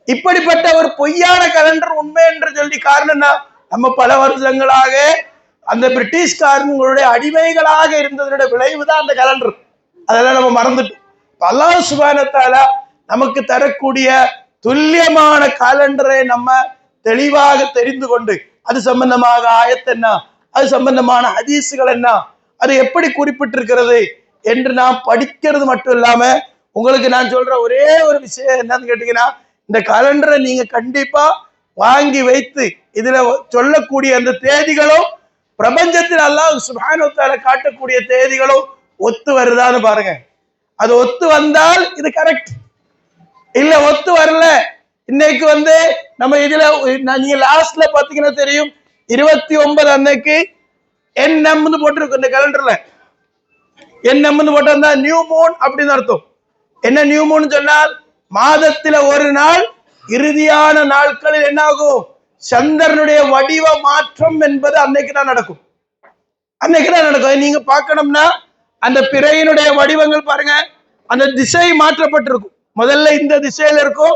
இப்படிப்பட்ட ஒரு பொய்யான கலண்டர் உண்மை என்று சொல்லி காரணம்னா நம்ம பல வருஷங்களாக அந்த பிரிட்டிஷ்காரங்களுடைய அடிமைகளாக இருந்ததனுடைய விளைவுதான் அந்த கலண்டர். அதெல்லாம் நம்ம மறந்துட்டோம். அல்லாஹ் சுப்ஹானஹு வ தஆலா நமக்கு தரக்கூடிய துல்லியமான காலண்டரை நம்ம தெளிவாக தெரிந்து கொண்டு அது சம்பந்தமாக ஆயத்து என்ன, அது சம்பந்தமான ஹதீஸ்கள் என்ன, அது எப்படி குறிப்பிட்டிருக்கிறது என்று நாம் படிக்கிறது மட்டும் இல்லாம உங்களுக்கு நான் சொல்ற ஒரே ஒரு விஷயம் என்னன்னு கேட்டீங்கன்னா, இந்த கலண்டரை நீங்க கண்டிப்பா வாங்கி வைத்து இதுல சொல்லக்கூடிய அந்த தேதிகளும் பிரபஞ்சத்தில் அல்லாஹ் சுப்ஹானஹு வ தஆலா காட்டக்கூடிய தேதிகளும் ஒத்து வருதான்னு பாருங்க. அது ஒத்து வந்தால் இது கரெக்ட், இல்ல ஒத்து வரல. இன்னைக்கு நம்ம இதுல நீங்க லாஸ்ட்ல பாத்தீங்கன்னா தெரியும், 29 அன்னைக்கு NM போட்டிருக்கும். இந்த கலண்டர்ல NM போட்டிருந்தா நியூ மூன் அப்படின்னு அர்த்தம். என்ன நியூ மூன் சொன்னால், மாதத்துல ஒரு நாள் இறுதியான நாட்களில் என்ன ஆகும், சந்திரனுடைய வடிவ மாற்றம் என்பது அன்னைக்கு தான் நடக்கும். அன்னைக்கு தான் நடக்கும். நீங்க பார்க்கணும்னா அந்த பிறையினுடைய வடிவங்கள் பாருங்க, அந்த திசை மாற்றப்பட்டிருக்கும். முதல்ல இந்த திசையில இருக்கும்,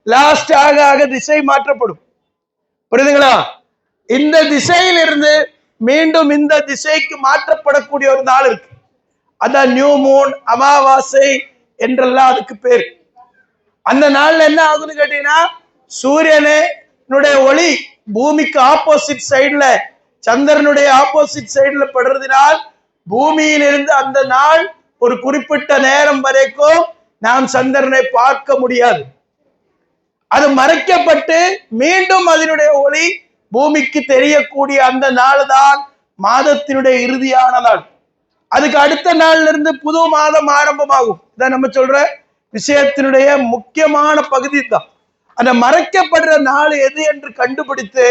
லாஸ்ட் ஆக ஆக திசை மாற்றப்படும். புரியுதுங்களா? இந்த திசையிலிருந்து மீண்டும் இந்த திசைக்கு மாற்றப்படக்கூடிய ஒரு நாள் இருக்கு. அதான் நியூ மூன், அமாவாசை என்றெல்லாம் அதுக்கு பேர். அந்த நாள்ல என்ன ஆகுதுன்னு கேட்டீங்கன்னா, சூரியனுடைய ஒளி பூமிக்கு ஆப்போசிட் சைடுல, சந்திரனுடைய ஆப்போசிட் சைடுல படுறதுனால் பூமியிலிருந்து அந்த நாள் ஒரு குறிப்பிட்ட நேரம் வரைக்கும் நாம் சந்திரனை பார்க்க முடியாது. அது மறைக்கப்பட்டு மீண்டும் அதனுடைய ஒளி பூமிக்கு தெரியக்கூடிய அந்த நாள் தான் மாதத்தினுடைய இறுதியான நாள். அதுக்கு அடுத்த நாள்ல இருந்து புது மாதம் ஆரம்பமாகும். இதான் நம்ம சொல்ற விஷயத்தினுடைய முக்கியமான பகுதி தான். அந்த மறைக்கப்படுற நாள் எது என்று கண்டுபிடித்து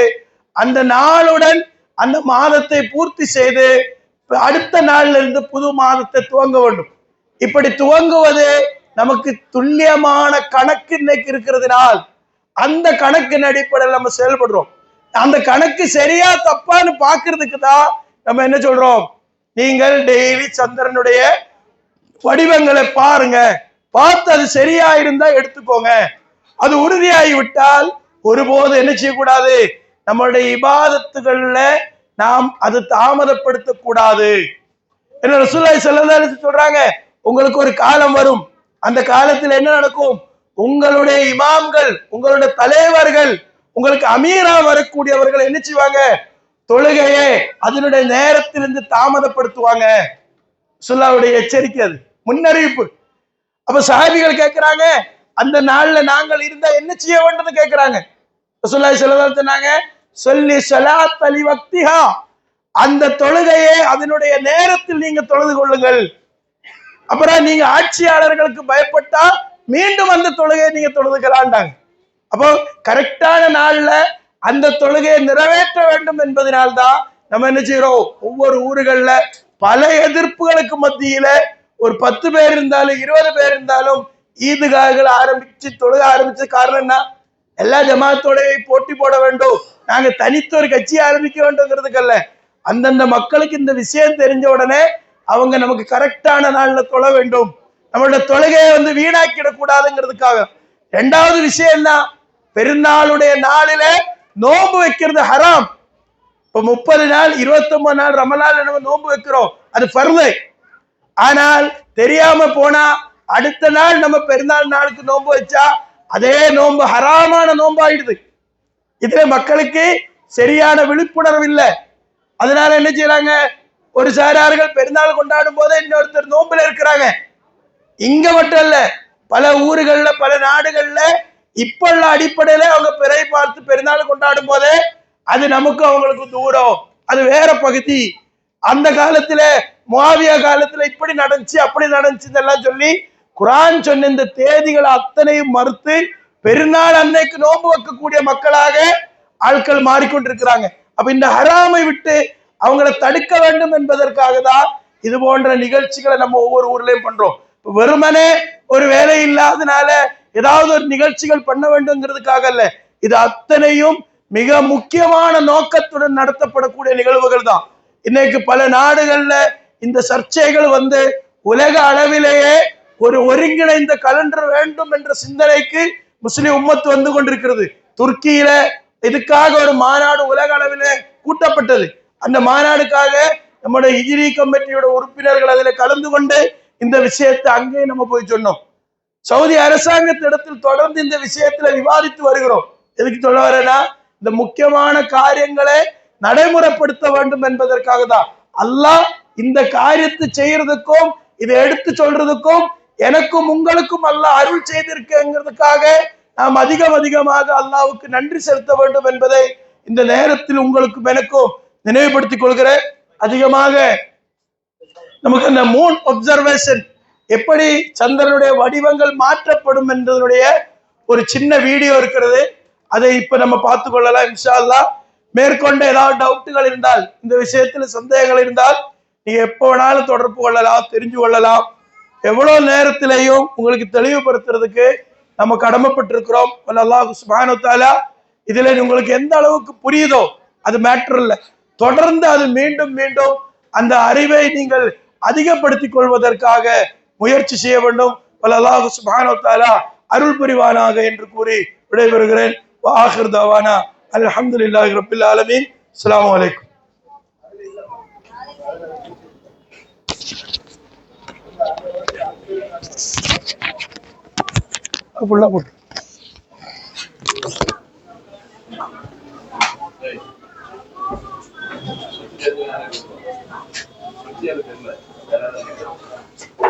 அந்த நாளுடன் அந்த மாதத்தை பூர்த்தி செய்து அடுத்த நாள்ல இருந்து புது மாதத்தை துவங்க வேண்டும். இப்படி துவங்குவது நமக்கு துல்லியமான கணக்கு இன்னைக்கு இருக்கிறதுனால் அந்த கணக்கின் அடிப்படையில் நம்ம செயல்படுறோம். அந்த கணக்கு சரியா தப்பான்னு பாக்குறதுக்கு தான் நம்ம என்ன சொல்றோம், நீங்கள் டெய்லி சந்திரனுடைய வடிவங்களை பாருங்க, பார்த்து அது சரியா இருந்தா எடுத்துக்கோங்க. அது உறுதியாகி விட்டால் ஒருபோது என்ன செய்யக்கூடாது, நம்மளுடைய இபாதத்துகள்ல நாம் அது தாமதப்படுத்த கூடாது. என்ன ரசூலுல்லாஹி ஸல்லல்லாஹு அலைஹி வஸல்லம் சொல்றாங்க, உங்களுக்கு ஒரு காலம் வரும், அந்த காலத்தில் என்ன நடக்கும், உங்களுடைய இமாம்கள், உங்களுடைய தலைவர்கள், உங்களுக்கு அமீரா வரக்கூடியவர்கள் என்ன செய்வாங்க, தொழுகையே அதனுடைய நேரத்திலிருந்து தாமதப்படுத்துவாங்க. ரசூலுல்லாஹ்வுடைய எச்சரிக்கை, அது முன்னறிவிப்பு. அப்ப சஹாபிகள் கேட்கிறாங்க, அந்த நாள்ல நாங்கள் இருந்தா என்ன செய்ய வேண்டும் கேட்கிறாங்க. ரசூலுல்லாஹி ஸல்லல்லாஹு அலைஹி வஸல்லம் சொன்னாங்க, சொல்லி ஸலாத் லி வக்திஹா, அந்த தொழுகையை அதனுடைய நேரத்தில் நீங்க தொழுது கொள்ளுங்கள். அப்புறம் நீங்க ஆட்சியாளர்களுக்கு பயப்பட்டா மீண்டும் அந்த தொழுகையை நீங்க தொழுதுக்கலான்டாங்க. அப்போ கரெக்டான நாள்ல அந்த தொழுகையை நிறைவேற்ற வேண்டும் என்பதனால்தான் நம்ம என்ன செய்யறோம், ஒவ்வொரு ஊர்கள்ல பல எதிர்ப்புகளுக்கு மத்தியில ஒரு 10 பேர் இருந்தாலும் 20 பேர் இருந்தாலும் ஈதுகாகள் ஆரம்பிச்சு தொழுக ஆரம்பிச்ச காரணம் என்ன, எல்லா ஜமாத்தோட போட்டி போட வேண்டும், நாங்க தனித்த ஒரு கட்சி ஆரம்பிக்க வேண்டும்ங்கிறதுக்கு அல்ல. அந்தந்த மக்களுக்கு இந்த விஷயம் தெரிஞ்ச உடனே அவங்க நமக்கு கரெக்டான நாள்ல தொழ வேண்டும், நம்மளோட தொழுகையை வீணாக்கிடக் கூடாதுங்கிறதுக்காக. ரெண்டாவது விஷயம் என்ன, பெருநாளுடைய நாளில நோன்பு வைக்கிறது ஹராம். இப்ப 30 நாள் 29 நாள் ரமலான் நம்ம நோன்பு வைக்கிறோம், அது ஃபர்து. ஆனால் தெரியாம போனா அடுத்த நாள் நம்ம பெருநாள் நாளுக்கு நோன்பு வச்சா அதே நோன்பு ஹராமான நோம்பாயிடுது. இதுல மக்களுக்கு சரியான விழிப்புணர்வு இல்லை. அதனால என்ன செய்யறாங்க, ஒரு சாரார்கள் பெருநாள் கொண்டாடும் போதே இன்னொருத்தர் நோன்புல இருக்கிறாங்க. இங்க மட்டும் இல்ல, பல ஊர்கள்ல பல நாடுகள்ல இப்ப உள்ள அடிப்படையில அவங்க பிறை பார்த்து பெருநாள் கொண்டாடும் போதே அது நமக்கு அவங்களுக்கு தூரம், அது வேற பகுதி. அந்த காலத்துல முஆவியா காலத்துல இப்படி நடந்துச்சு அப்படி நடந்துச்சு எல்லாம் சொல்லி குர்ஆன் சொன்ன இந்த தேதிகளை அத்தனையும் மறுத்து பெருநாள் அன்னைக்கு நோன்பு வைக்கக்கூடிய மக்களாக ஆட்கள் மாறிக்கொண்டிருக்கிறாங்க. அப்ப இந்த ஹராமை விட்டு அவங்களை தடுக்க வேண்டும் என்பதற்காக தான் இது போன்ற நிகழ்ச்சிகளை நம்ம ஒவ்வொரு ஊர்லயும் பண்றோம். வெறுமனே ஒரு வேலை இல்லாதனால ஏதாவது ஒரு நிகழ்ச்சிகள் பண்ண வேண்டும்ங்கிறதுக்காக அல்ல, இது அத்தனையும் மிக முக்கியமான நோக்கத்துடன் நடத்தப்படக்கூடிய நிகழ்வுகள் தான். இன்னைக்கு பல நாடுகள்ல இந்த சர்ச்சைகள் உலக அளவிலேயே ஒரு ஒருங்கிணைந்த கலண்டர் வேண்டும் என்ற சிந்தனைக்கு முஸ்லிம் உம்மத் கொண்டிருக்கிறது. துர்க்கியில இதுக்காக ஒரு மாநாடு உலக அளவிலே கூட்டப்பட்டது. அந்த மாநாடுக்காக நம்முடைய ஹிஜ்ரி கமிட்டியோட உறுப்பினர்கள் அதில் கலந்து கொண்டு இந்த விஷயத்தை அங்கே நம்ம போய் சொன்னோம். சவுதி அரசாங்கத்திடத்தில் தொடர்ந்து இந்த விஷயத்துல விவாதித்து வருகிறோம். எதுக்கு சொல்ல வரேன்னா, இந்த முக்கியமான காரியங்களை நடைமுறைப்படுத்த வேண்டும் என்பதற்காக தான். அல்லாஹ் இந்த காரியத்தை செய்யறதுக்கும் இதை எடுத்து சொல்றதுக்கும் எனக்கும் உங்களுக்கும் அல்லாஹ் அருள் செய்திருக்கிறதுக்காக நாம் அதிகமாக அல்லாஹ்வுக்கு நன்றி செலுத்த வேண்டும் என்பதை இந்த நேரத்தில் உங்களுக்கும் எனக்கும் நினைவுபடுத்திக் கொள்கிறேன். அதிகமாக நமக்கு அந்த மூன் ஒப்சர்வேஷன், எப்படி சந்திரனுடைய வடிவங்கள் மாற்றப்படும் என்பதனுடைய ஒரு சின்ன வீடியோ இருக்கிறது. அதை இப்ப நம்ம பார்த்து கொள்ளலாம் இன்ஷா அல்லாஹ். மேற்கொண்ட ஏதாவது டவுட்டுகள் இருந்தால், இந்த விஷயத்துல சந்தேகங்கள் இருந்தால் நீங்க எப்போ வேணாலும் தொடர்பு கொள்ளலாம், தெரிஞ்சு கொள்ளலாம். எவ்வளவு நேரத்திலையும் உங்களுக்கு தெளிவுபடுத்துறதுக்கு நம்ம கடமைப்பட்டிருக்கிறோம். அல்லாஹ் சுப்ஹானஹு வ தஆலா இதுல உங்களுக்கு எந்த அளவுக்கு புரியுதோ அது மேட்டர் இல்லை, தொடர்ந்து அது மீண்டும் மீண்டும் அந்த அறிவை நீங்கள் அதிகப்படுத்திக் கொள்வதற்காக முயற்சி செய்ய வேண்டும். அல்லாஹ் சுப்ஹானஹு வ தஆலா அருள் புரிவானாக என்று கூறி விடைபெறுகிறேன். ஆகிர் தவானா அல்ஹம்துலில்லாஹி ரப்பில் ஆலமீன். அஸ்ஸலாமு அலைக்கும். ஃபுல்லா போட்டு